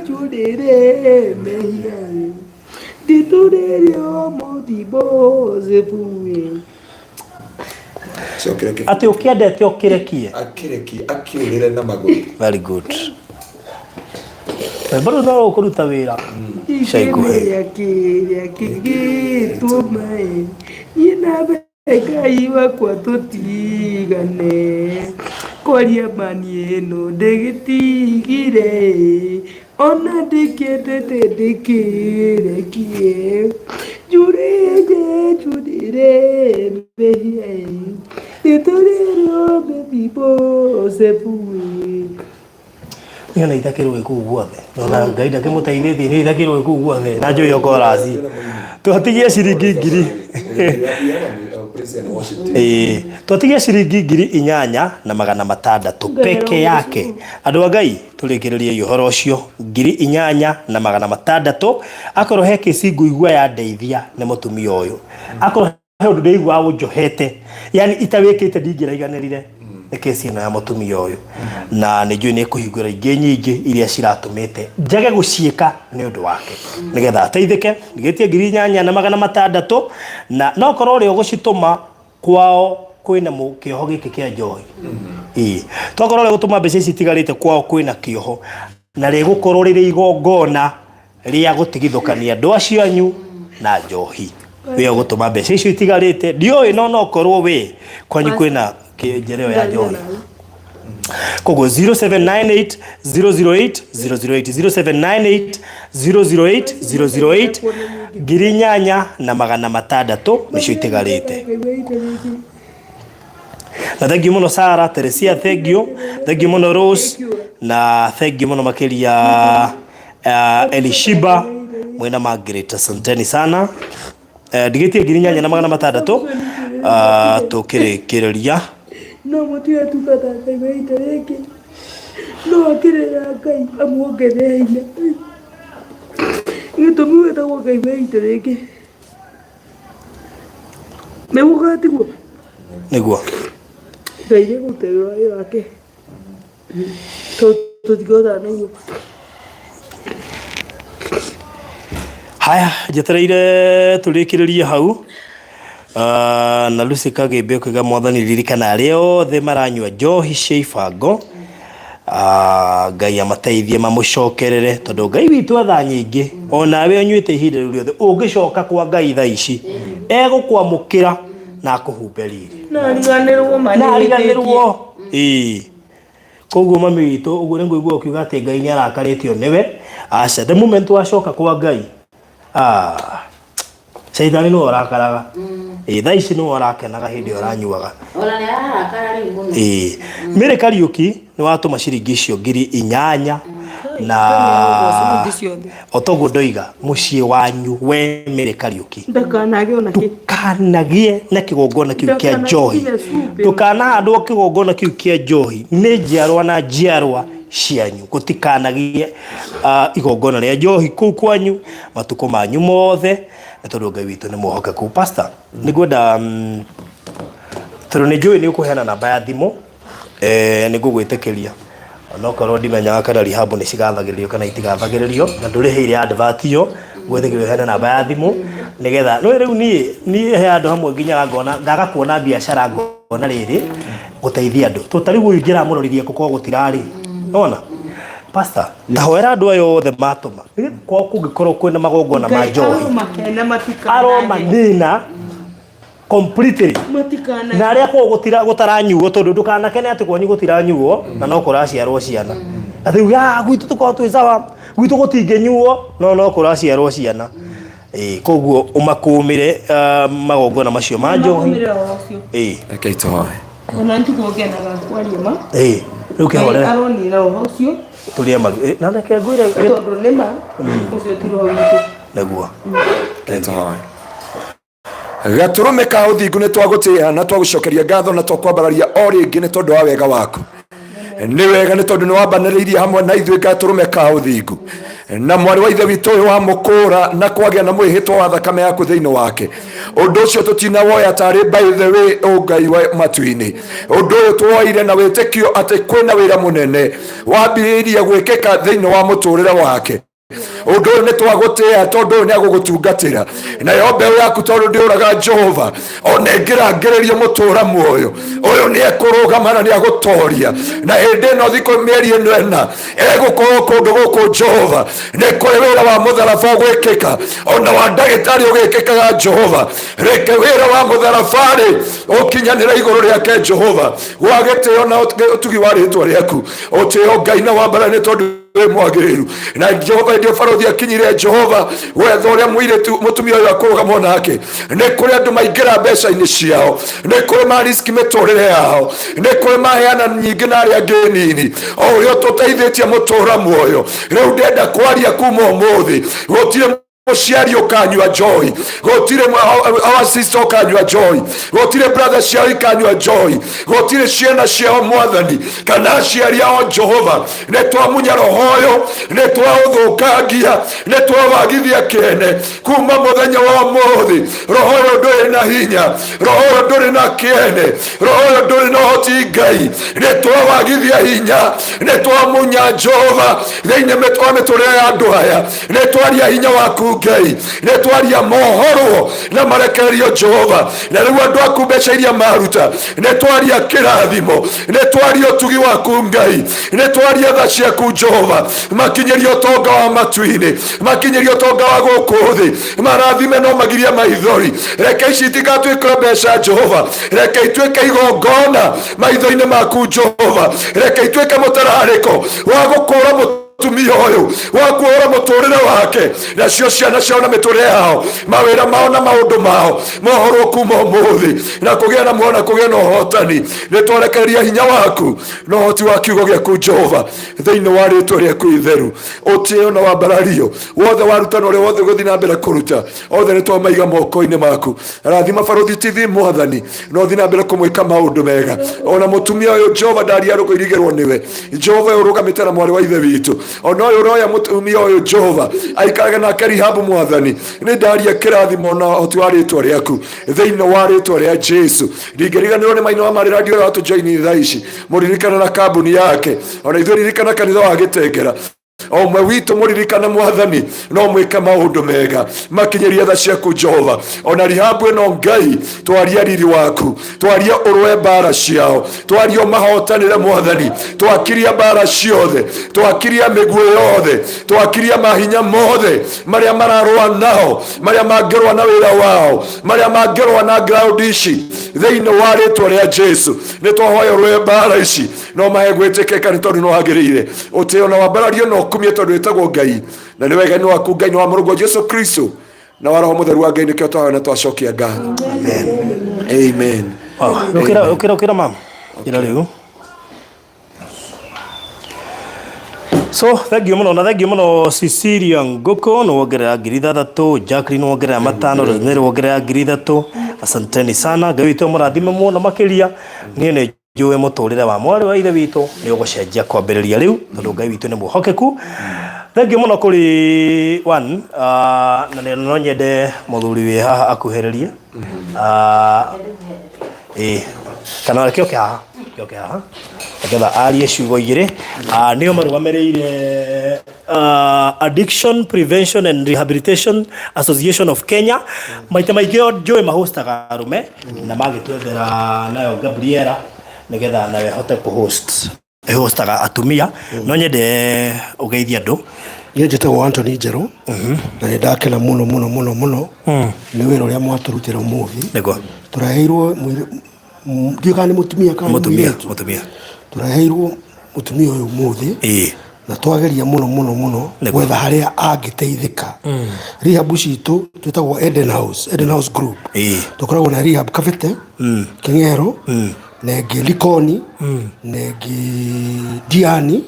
njũrĩre mehia ndĩtũrĩrio mũthimbo zebuĩ ati ukiendete ukirekie akiurire na maguru very good bado no kuruta wira shaikuhe tumae ina Ngai wakwa tũtigane kwaria mani ĩno ndĩgĩtigire ona ndĩkĩendete ndĩkĩrekie njũrĩre mehia ndĩtũrĩrio mĩthimbo zebuĩ Ngana itakirwo ku guothe nona Ngai ndakĩmũteithĩtie nĩ itakirwo ku guothe na njũĩ okoraci twatigie ciringi ngiri twatigie ciringi ngiri 8,600 peke yake andũ a Ngai tũrĩkĩrĩrie ũhoro ũcio ngiri 8,600 akorwo he kĩci ngũigua ya ndeithia nĩ mũtumia ũyũ akorwo he ũndũ ndĩigua ũnjohete yani itawĩkĩte ndingĩraiganĩrire nĩ kĩci ĩno ya mũtumia ũyũ na nĩ njũĩ nĩ kũhingũra ingĩ nyingĩ iria ciratũmĩte njage gũciĩka nĩ ũndũ wake nĩgetha ateithĩke ngĩtie ngiri 8,600 na no korwo ũrĩa ũgũcitũma kwao kwĩna kĩoho gĩkĩ kĩa njohi tokorwo ũrĩa gũtũma mbeca ici itigarĩte kwao kwĩna kĩoho na rĩgũkorwo rĩrĩ igongona rĩa gũtigithũkania andũ acio anyu na njohi we ũgũtũma mbeca icio itigarĩte ndiũĩ no korwo we kwanyu kwĩna kĩnjereo ya njohi koguo 0798 008 008 0798 008 ngiri 8,600 nĩcio itigarĩte na thank you muno Sara Teresia thank you muno Rose na thank you muno makiria Elishiba mwena Margaret asanteni sana ndigitie ngiri 8,600 tukĩrĩkĩrĩria no mutia tukata Ngai reke no akirera Ngai amuongerere hinya gĩtũmi wetagwo Ngai reke nĩgũgatigwo nĩguo Ngai gũterera wĩra wake tũtigotha nĩguo haya njetereire tũrĩkĩrĩrie hau na Lucy Kagĩmbe ũkiuga mwathani ririkana arĩa othe maranyua njohi cia ibango Ngai amateithie mamũcokerere tondũ Ngai witũ atha nyingĩ onawe ũnyuĩte ihinda rĩu rĩothe ũngĩcoka kwa Ngai thaa ici egũkwamũkĩra na akũhumbe riri na ariganĩrwo koguo mami witũ ũguo nĩ ngũigua ũkiuga atĩ Ngai nĩ arakarĩtio nĩwe aca the moment wacoka kwa Ngai Shaitani no arakaraga thaa ici no arakenaga hĩndĩ ũranyuaga ona nĩ ararakara rĩu mũno Mĩrĩ Kariũki nĩ watũma ciringi icio ngiri 8 na otogo ndoiga muciĩ wanyu we Mary Kariuki ndukanagie na kĩgongona kĩu kĩa njohi, ndukanahandwo kĩgongona kĩu kĩa njohi nĩ njiarwa na njiarwa cianyu, gutikanagie igongona rĩa njohi kũu kwanyu matukũ manyu mothe, na tondũ Ngai witũ nĩ mũhokeku. Pastor, nĩ ngwenda tondũ nĩ njũĩ nĩ ũkũheana namba ya thimũ, nĩ ngũgwĩtĩkĩria onokorwo ndimenyaga kana rehab nĩ cigathagĩrĩrio kana itigathagĩrĩrio, na ndũrĩhĩire advert iyo, gwĩtĩkĩria ũheane namba ya thimũ nĩgetha no rĩu niĩ he andũ hamwe nginya ngona ndaga kuona biacara ngona rĩrĩ gũteithia andũ tũtarĩ gwĩnjĩra mũroririe gũkorwo gũtirarĩ nona. Pastor, ndahoera andũ ayo othe matũma kwa kũngĩkorwo kwĩna magongona ma njohi aroma nina completely na arĩa kwa gũtaranyuo tondũ ndũkanakene atĩ kwanyu gũtiranyuo na no kũraciarwo ciana atĩ gwitũ tũkorwo twĩ sawa gwitũ gũtingĩnyuo no kũraciarwo ciana. Koguo ũmakũmĩre magongona macio ma njohi reke itoe ona ntikũgenaga kwaria ma rĩu kĩhorere aronira ũcio tũrĩa maru na reke ngwĩre tondũ nĩ ma ũcio tiro witũ naguo itoe gaturume ka uthingu nĩ twagũtĩĩa na twagũcokeria ngatho na twakwambararia o rĩngĩ nĩ tondũ wa wega waku. Nĩ wega nĩ tondũ nĩ wambanĩrĩirie hamwe na ithuĩ gaturume ka uthingu na mwarĩ wa ithe witũ ũyũ wa mũkũra na kwagĩa na mwĩhĩtwa wa thakame yaku thĩinĩ wake. Ũndũ ũcio tũtinawoya tarĩ by the way Ngai wa matu-inĩ. Ũndũ ũyũ tuoire na wĩtĩkio atĩ kwĩna wĩra mũnene wambĩrĩirie gwĩkĩka thĩinĩ wa mũtũrĩre wake. Ũndũ ũyũ nĩ twagũtĩĩa tondũ nĩ agũgũtungatĩra nayo mbeũ yaku tondũ ndĩũraga Jehova ona ĩngĩrangĩrĩrio mũtũra muoyo ũyũ nĩ ekũrũgama na nĩ agũtoria na hĩndĩ ĩno thikũ mĩeri ĩno ĩna egũkorwo kũndũ gũkũ Jehova nĩ kũrĩ wĩra wa mũtharaba ũgwĩkĩka ona wa ndagĩtarĩ ũgĩkĩkaga Jehova. Reke wĩra wa mũtharabarĩ ũkinyanĩra igũrũ rĩake Jehova gwa gĩtĩo na ũtugi wa rĩtwa rĩaku ũtĩo Ngai na wambara nĩ tondũ mwagĩrĩru na Jehova ndio barothi akinyire Jehova wetha ũrĩa mũirĩtu mũtumia ũyũ akũrũgama nake. Nĩ kũrĩ andũ maingĩra mbeca-inĩ ciao, nĩ kũrĩ mariski mĩtũrĩre yao, nĩ kũrĩ maheana nyingĩ na arĩa angĩ nini o ũrĩa tũteithĩtie mũtũra muoyo. Rĩu ndenda kwaria kuma ũmũthĩ gũtirĩ mũciari ũkanyua njohi, gũtirĩ our sister ũkanyua njohi, gũtirĩ brother ciao ikanyua njohi, gũtirĩ ciana ciao Mwathani kana aciari ao Jehova. Nĩ twamunya roho ũyũ, nĩ twaũthũkangia, nĩ twawagithia kĩene kuma mũthenya wa ũmũthĩ. Roho ũyũ ndũrĩ na hinya, roho ũyũ ndũrĩ na kĩene, roho ũyũ ndũrĩ na ũhoti Ngai. Nĩ twawagithia hinya, nĩ twamunya Jehova thĩinĩ wa mĩtũrĩre ya andũ aya. Nĩ twaria hinya waku Ngai, nĩ twaria mohoro na marekererio Jehova. Na rĩu andũ aku mbeca iria maruta nĩ twaria kĩrathimo, nĩ twaria ũtugi waku Ngai, nĩ twaria tha ciaku Jehova. Makinyĩrio ũtonga wa matu-inĩ, makinyĩrio ũtonga wa gũkũ thĩ, marathime no magirie maithori. Reke ici itigatuĩke mbeca Jehova, reke ituĩke igongona maitho-inĩ maku Jehova. Reke ituĩke mũtararĩko wa gũkũra mũtumia ũyũ wa kuora mũtũrĩre wake nacio ciana ciao na mĩtũrĩre yao, mawĩra mao na maũndũ mao mohoro kuma ũmũthĩ na kũgĩa na mwana kũgĩa na ũhotani. Nĩ twarekereria hinya waku na ũhoti wa kiugo gĩaku Jehova thĩinĩ wa rĩtwa rĩaku itheru. Ũtĩo na wambarario wothe warutana ũrĩa wothe gũthiĩ na mbere kũruta othe nĩ twamaiga moko-inĩ maku. Rathima Barothi TV Mwathani na ũthiĩ na mbere kũmwĩka maũndũ mega. Ona mũtumia ũyũ Jehova ndariarũkwo irigĩrwo nĩwe Jehova ũrũgamĩte na mwarĩ wa ithe witũ. Ona ũyũ ũroya mũtumia ũyũ Jehova aikarage nake rehab Mwathani. Nĩ ndaria kĩrathimo na ũhoti wa rĩtwa rĩaku thĩinĩ wa rĩtwa rĩa Jesu. Ndingĩriganĩrwo nĩ maina wa marĩ radio ya tũjoini thaa ici mũririkana na kambuni yake, ona ithuĩ ririkana kanitha wa Gĩtengera o mwe witũ mũririkane Mwathani no mwĩke maũndũ mega makinyĩrie tha ciaku Jehova. Ona rehab ĩno Ngai twaria riri waku, twaria ũrũe mbara ciao, twaria ũmahotanĩre Mwathani, twakiria mbara ciothe, twakiria mĩguĩ yothe, twakiria mahinya mothe marĩa mararũa nao, marĩa mangĩrũa na wĩra wao, marĩa mangĩrũa na ground ici thĩinĩ wa rĩtwa rĩa Jesu. Nĩ twahoya ũrũe mbara ici no mahe gwĩtĩkĩka nĩ tondũ nĩ wagĩrĩire. Ũtĩo na wambarario no kumie tondũ wĩtagwo Ngai na nĩ wega nĩ waku Ngai nĩ wa mũrũgwo Jesu Kristo na wa roho mũtheru wa Ngai nĩkĩo twahana twacokia ngatho. Amen. Amen. Ukira mama ira rĩu So thank you muno Cecilia Ngoko no wongerera ngiri ithathatũ, Jacqueline wongerera matano, Rosemary wongerera ngiri ithatũ. Asanteni sana, Ngai witũ mũrathime muno makiria. Niĩ nĩ njũĩ mũtũrĩre wa mwarĩ wa ithe witũ nĩ ũgũcenjia kwambĩrĩria rĩu tondũ Ngai witũ nĩ mũhokeku. Thank you muno kũrĩ one na no nyende mũthuri wĩ haha akuhĩrĩrie kana kĩoke haha nĩgetha arie ciugo igĩrĩ nĩo marũgamĩrĩire Addiction Prevention and Rehabilitation Association of Kenya. Maita maingĩ njũĩ mahostaga arũme na magĩtwethera nayo Gabriela nĩgetha nawe hote kũhost hostaga atumia. No nyende ũgeithia andũ. Niĩ njĩtagwo Anthony Njerũ na nĩ ndakena mũno nĩ wĩra ũrĩa mwaturutĩra ũmũthĩ. Tũraheirwo ndiũka nĩ mũtumia kana mũtumia tũraheirwo mũtumia ũyũ ũmũthĩ na twageria mũno gwetha harĩa angĩteithĩka. Rehab citũ twĩtagwo Eden House Group. Tũkoragwo na rehab Kabete, Kĩng'ero, na ĩngĩ Likoni, na ĩngĩ Diani,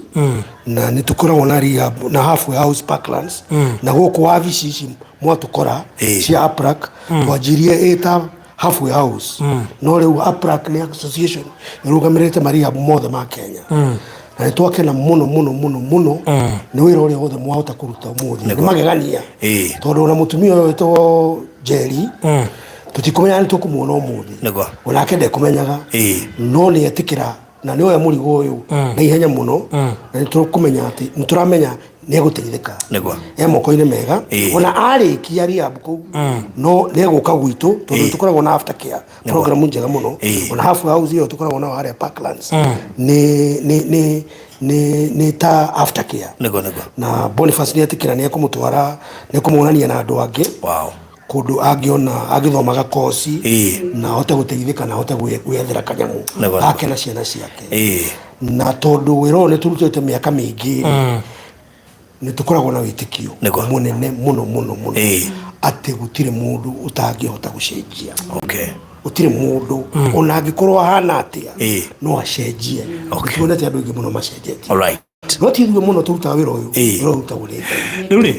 na nĩ tũkoragwo na rehab na halfway house Parklands, na gũkũ wabici ici mwatũkora cia APRAC twanjirie ĩta halfway house. No rĩu APRAC nĩ association ĩrũgamĩrĩte marehab mothe ma Kenya. Na nĩ twakena mũno nĩ wĩra ũrĩa wothe mwahota kũruta ũmũthĩ. Nĩ magegania tondũ ona mũtumia ũyũ wĩtagwo Jerry tũtikũmenya nĩ tũkũmuona ũmũthĩ, onake ndekũmenyaga, no nĩ etĩkĩra na nĩ oya mũrigo ũyũ na ihenya mũno, na nĩ tũkũmenya atĩ nĩ tũramenya nĩ egũteithĩka e moko-inĩ mega. Ona arĩkia rehab kũu no nĩ egũka gwitũ tondũ tũkoragwo na aftercare program njega mũno. Ona halfway house ĩyo tũkoragwo nayo harĩa Parklands nĩ ta aftercare. Na Boniface nĩ etĩkĩra nĩ ekũmũtwara nĩ ekũmuonania na andũ angĩ kũndũ angĩona agĩthomaga kosi na hote gũteithĩka na hote gwĩethera kanyamũ ake na ciana ciake. Na tondũ wĩra ũyũ nĩ tũrutĩte mĩaka mĩingĩ nĩ tũkoragwo na wĩtĩkio mũnene mũno atĩ gũtirĩ mũndũ ũtangĩhota gũcenjia. Gũtirĩ mũndũ ona angĩkorwo ahana atĩa no acenjie. Tuonete andũ aingĩ mũno macenjetie. No ti ithuĩ mũno tũrutaga wĩra ũyũ ũrutagwo nĩ Ngai. Rĩu rĩ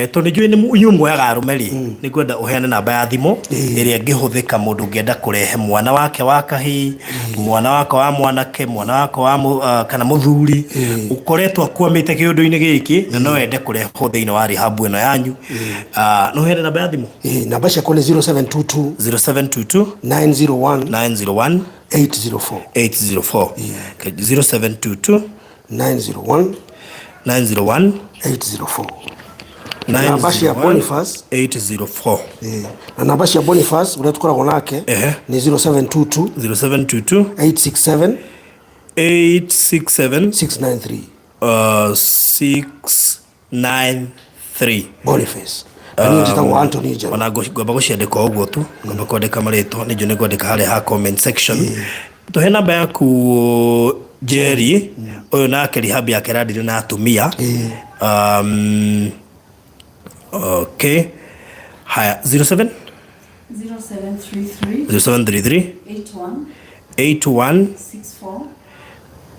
tondũ njũĩ nĩ inyuĩ muoyaga arũme rĩ, nĩ ngwenda ũheane namba ya thimũ ĩrĩa ĩngĩhũthĩka mũndũ ũngĩenda kũrehe mwana wake wa kahĩĩ, mwana wake wa mwanake, mwana wake wa kana mũthuri ũkoretwo akwamĩte kĩũndũ-inĩ gĩkĩ na no ende kũrehwo thĩinĩ wa rehab ĩno yanyu. No ũheane namba ya thimũ? Namba ciakwa nĩ 0722 901 804 0722 901 804. Na namba cia Boniface 804. Na namba cia Boniface ũrĩa tũkoragwo nake nĩ 0722 867 693 693 Boniface. Ani njĩtagwo Anthony Njerũ. Ona ngomba gũciandĩka ũguo tu, ngomba kwandĩka marĩtwa nĩ njũ nĩ kwandĩka harĩa ha comment section. Tũhe namba yaku Jerry ũyũ nake rehab yake radire na atumia. Okay. Haya 07 0733 81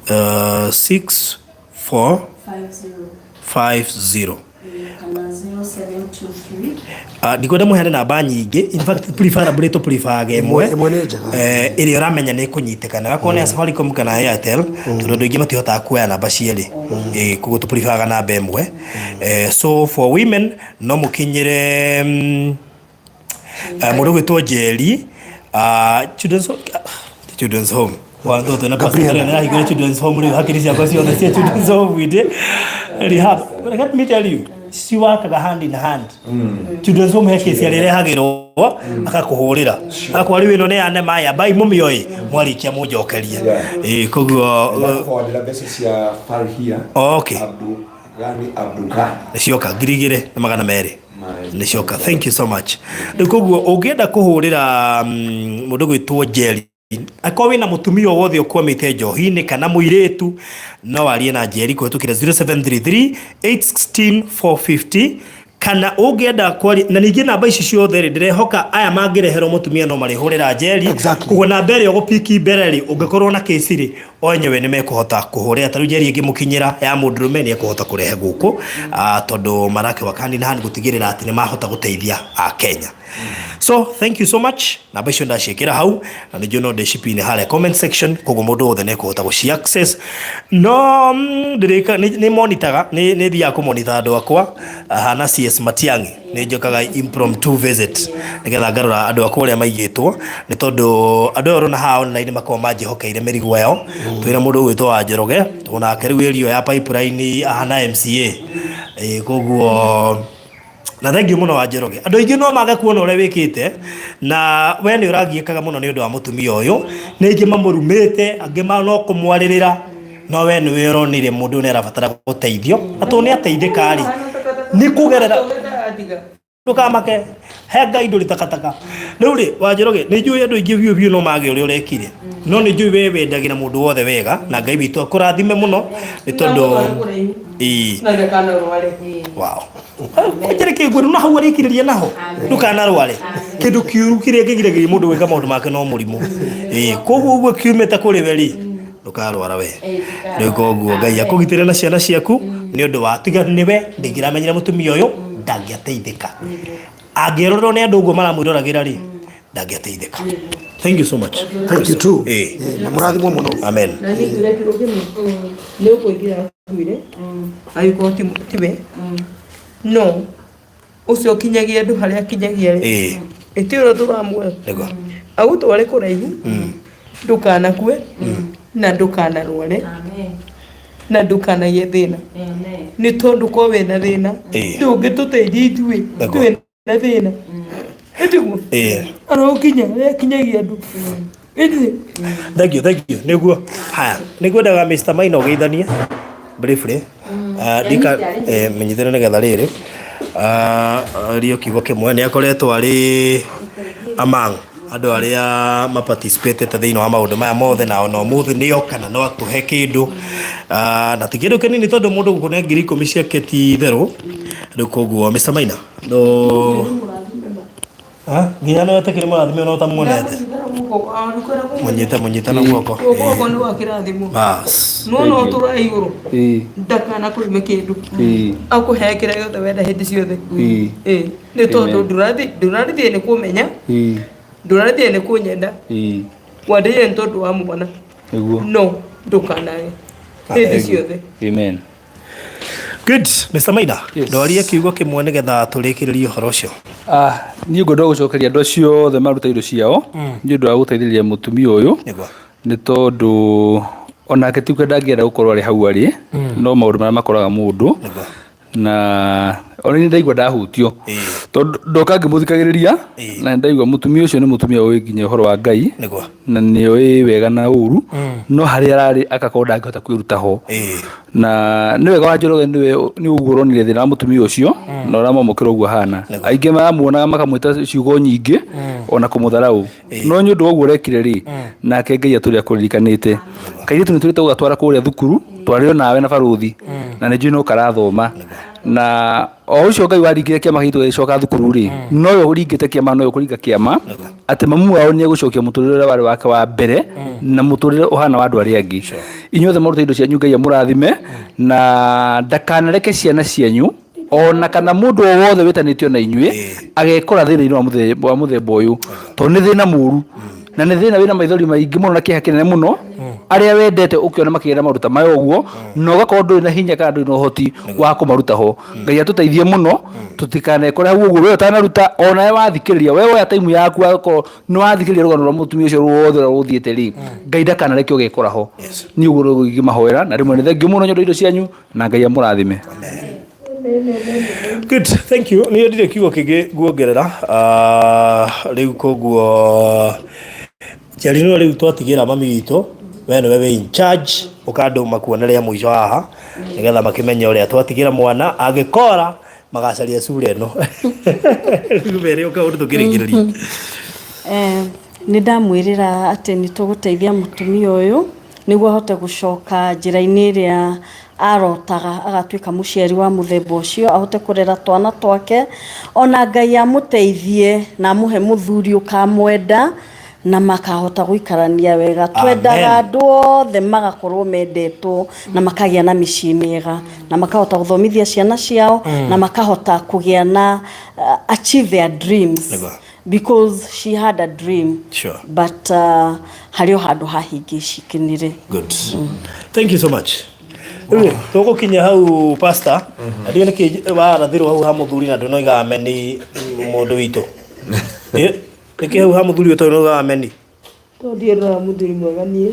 64 50. Ndikwenda mũheane namba nyingĩ, in fact preferably to prefer ĩmwe ĩrĩa ũramenya nĩ kũnyitĩkana gakorwo nĩ Safaricom kana Airtel tondũ andũ aingĩ matihotaga kuoya namba cierĩ, koguo tũ prefer namba ĩmwe. So for women no mũkinyĩre mũndũ gwĩtwo Jerry children's home watoto na Gabriela na higire children's home rĩu hakiri ciakwa ciothe cia children's home with rehab. Let me tell you, si wakaga hand in hand. Children's home heke cia rĩrehagĩrwo akakũhũrĩra akwa rĩu ĩno nĩ ane maya bai mũmĩoĩ mwarikia mũnjokerie. Koguo mbeca cia Farhia. Okay. Abdullah nĩcioka 2,200 nĩcioka. Thank you so much. Koguo ũngĩenda kũhũrĩra mũndũ gwĩtwo Jerry akorwo wĩna mũtumia wothe ũkwamĩte njohi-inĩ kana mũirĩtu no arie na Jerry kũhetũkĩra 0733 816 450 kana ungienda kwari na ningi namba ici ciothe ndirehoka aya mangirehero mutumia no marihurira jeri kugo na mbere ugopiki mbere ri ungikorwo na kesi ri onyewe ni mekuhota kuhurira taru jeri ingimukinyira ya mundurume ni ekuhota kurehe guku tondu marake wakani na hani gutigirira ati ni mahota guteithia Kenya. So thank you so much. Na basho ndashikira hau na ni jono de shipine hale comment section kugo mundu othe ne kuhota guci access no ndirika ni monitaga ni thia ku monitor andu akwa na CS Matiangi ni njokaga impromptu visit nigetha ngarora andu akwa ria maigitwo ni tondu andu oro na hao na ni makoma majihokeire mirigo yao twira mundu witwa wa Njoroge tuna keriu erio ya pipeline na MCA koguo na thank you muno wa Njoroge andu ingi no maga kuona ore wikite na we ni uragiekaga muno ni undu wa mutumia uyu ni ingi mamurumite angi ma no kumwaririra no we ni wironire mundu ni arabatara guteithio atu ni ateithika ri ni kugerera ndukamake henga indo ritakataka riu ri wa Njoroge ni njui andu ingi biu no mage uri urekire no ni njui we wendagira mundu wothe wega na Ngai witu akurathime muno ni tondu na ndakana rwale wow kujere ke guru na hau arikiriria naho ndukana rwale kindu kiuru kiria ngigiragiria mundu wega maundu make no murimu koguo uguo kiumeta kuri weri ndukarwara we riko guo Ngai akugitire na ciana ciaku ni undu wa tiga niwe ndingiramenyira mutumia uyu ndangiateithika angirorwo ni andu uguo maramwiragira ri ndangiateithika. Thank you so much. Thank you too. Na murathimwo muno. Amen. Na ni ngire kiro kimi leo kuingira kuire ayuko tibe no ucio kinyagia andu haria kinyagia ri itiro turamwe ego au tware kuraihu ndukana kue na ndukana rware na ndukana yethina ni tondu ko we na thina ndungituteithia ithuĩ twĩ na thina etigu aro kinyagia andu thank you niguo haya nigwendaga Mr. Maina ugeithanie briefly dika menyithene nigetha riri rio kiugo kimwe ni akoretwo ari among andu aria maparticipate thiini wa maundu maya mothe na no muthi ni okana no atuhe kindu na tikindu kinini tondu mundu gukune 10,000 ciake ti theru riu koguo Mr. Maina no nginya no atakire murathime no tamuonete munyita na guoko guoko ni wa kirathimo bas no tura iguru ndakana kurime kindu akuhekera yothe wenda hindi ciothe ni tondu ndurathi ni kumenya ndurathi ni kunyenda wandire ni tondu wa mwana no ndukanae hindi ciothe. Amen. Good. Mr. Maina, ndoria kiugo kimwe nigetha turikiririe horo ucio. Ni ngondo gucokeria andu acio the maruta indo ciao ni undu wa guteithĩrĩria mutumia uyu ni tondu onake ti kwenda ngienda gukorwo ari hau ari no maundu maria makoraga mundu na ona ni ndaigua ndahutio tondu ndoka ngimuthikagiriria na ndaigua mutumia ucio ni mutumia uyu nginya uhoro wa Ngai na ni uyu wega na uru no hari arari akakorwo ndangihota kwiruta ho na ni wega wa Njoroge ni uguronire thina wa mutumia ucio na uramomokera uguo hana aingi mamuonaga makamwita ciugo nyingi ona kumutharau no ni undu wa uguo rekire ri nake Ngai aturi akuririkanite kairitu ni turite ugatwara kuria thukuru twario nawe na baruthi na ni njui no karathoma na o ucio Ngai waringire kiama gitu gicoka thukuru ri no yo uringite kiama no yo kuringa kiama ati mamu wao ni gucokia muturire wari wake wa mbere na muturire uhana wa andu aria angi inyuothe maruta indo cianyu Ngai amurathime na ndakanareke ciana cianyu ona kana mundu wothe witanitio na inyui agekora thina wa muthemba uyu to ni thina muru na ni thina wina maithori maingi muno na kiha kinene muno aria wendete ukiona makigera maruta mayo uguo no gakorwo nduri na hinya kana nduri na uhoti wa kumaruta ho Ngai atuteithie muno tutikane kore hau uguo we utanaruta ona we wathikiriria we ya time yaku ako no wathikiriria rugano rwa mutumia ucio ruothe ruthiete ri Ngai ndakanareke ugekora ho ni uguo gimahoera na rimwe ni thengiu muno nyondo indo cianyu na Ngai amurathime. Good, thank you. Ni ndire kiugo kingi guongerera riu koguo Jalino riu twatigira mami witu we niwe in charge ukandu makuonerea mwico haha nigetha makimenya uria twatigira mwana agikora magacaria cure no rubere ukaundu tukiringiriria ni ndamwirira ati ni tuguteithia mutumia uyu niguo ahote gucoka njira-ini iria arotaga agatuika muciari wa muthemba ucio ahote kurera twana twake ona Ngai amuteithie na amuhe muthuri ukamwenda na makahota guikarania wega twendaga andu othe magakorwo mendetwo na makagia na micii miega na makahota guthomithia ciana ciao na makahota kugia na achieve their dreams because she had a dream but hario handu hahingicikinire. Good. Thank you so much. Toko kinya hau pastor ndio niki warathirwo hau ha muthuri na ndonoiga ameni mundu wito niki hau ha muthuri to noiga ameni to ndiera muthuri mwega nie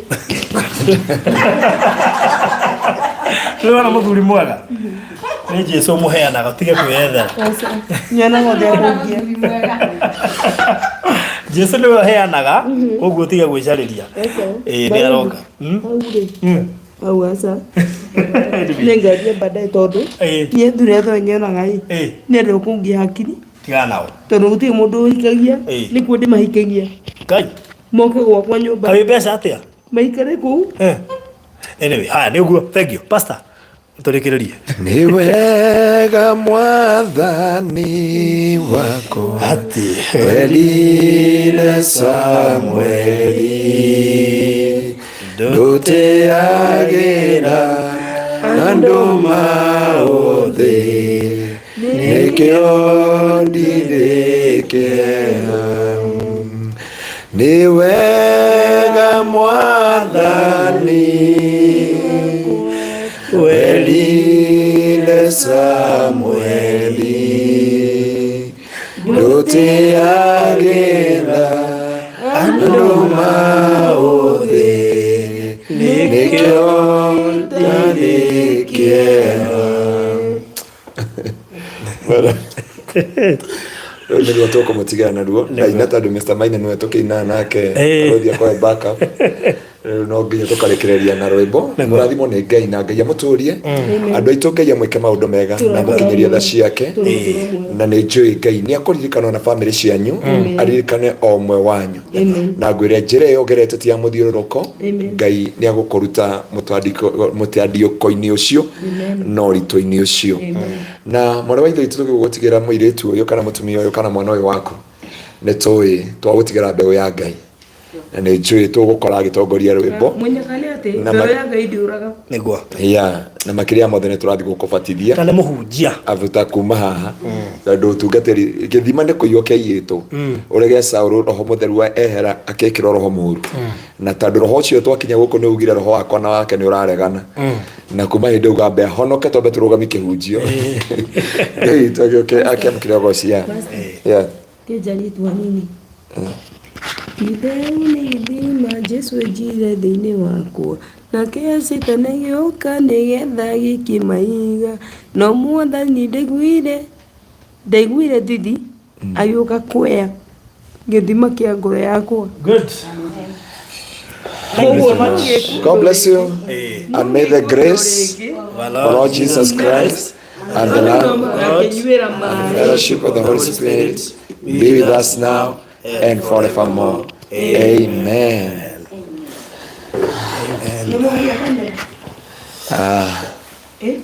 leo na muthuri mwega ni Jesu muheanaga tige kwiyethera nyana ng'ombe akugia Jesu leo heanaga uguo tige gwicariria ni aroka au asa nengaje baadaye todo nie thuretho nyona ngai ne ndo kungia akiri tiga nao tondu guti mundu hikagia ni kuo ndimahikagia Ngai moke gwakwa nyumba kawi mbeca atia maikare kuu anyway haya ni uguo. Thank you pastor turekererie ni wega mwathani wako ati welile Samueli nduteagira andu maothe nikio ndirikena ni wega mwathani welile Samueli nduteagira andu maothe nikio ndirikena. Ndio toko mutigana ruo na inata ndo Mr. Maina no tukina nake rodia kwa backup no nginya tukarekereria na rwimbo murathimo ni Ngai na Ngai amuturie andu aitu Ngai amwike maundu mega na mukinyiria tha ciake na ni njui Ngai ni akuririkana na family cianyu aririkane o mwe wanyu na ngwire njira yo gerete tia muthiururuko Ngai ni agukuruta mutandiko-ini ucio no rito-ini ucio na mwana wa ithu tugutigira muiritu uyu kana mutumia uyu kana mwana uyu waku ni tui twagutigera mbegu ya Ngai na ni njui tugukora agitongoria rwimbo munyakane ati mbegu ya Ngai ndiuraga niguo na makiria mothe ni turathi gukubatithia kana muhunjia avuta kuma haha tondu tungatiri githima ni kuiyo kiitu urege Saulu roho mutheru ehera akekira roho muru na tondu roho ucio twakinya guku ni ugire roho wakwa na wake ni uraregana na kuma hindi ugambe honoke tombe turugami kihunjio tugioke akiamkira gocia kejani twanini Itheni thima Jesu ejire thĩinĩ wakwa na kĩasi tene gĩoka nĩgetha gĩkĩmaiga no Mwathani ndaiguire thithi agĩũka kuoya gĩthima kĩa ngoro yakwa. Good. Thank you so much. God bless you and may the grace of our Lord Jesus Christ and the love of God and the fellowship of the Holy Spirit be with us now and forevermore. Amen. Amen.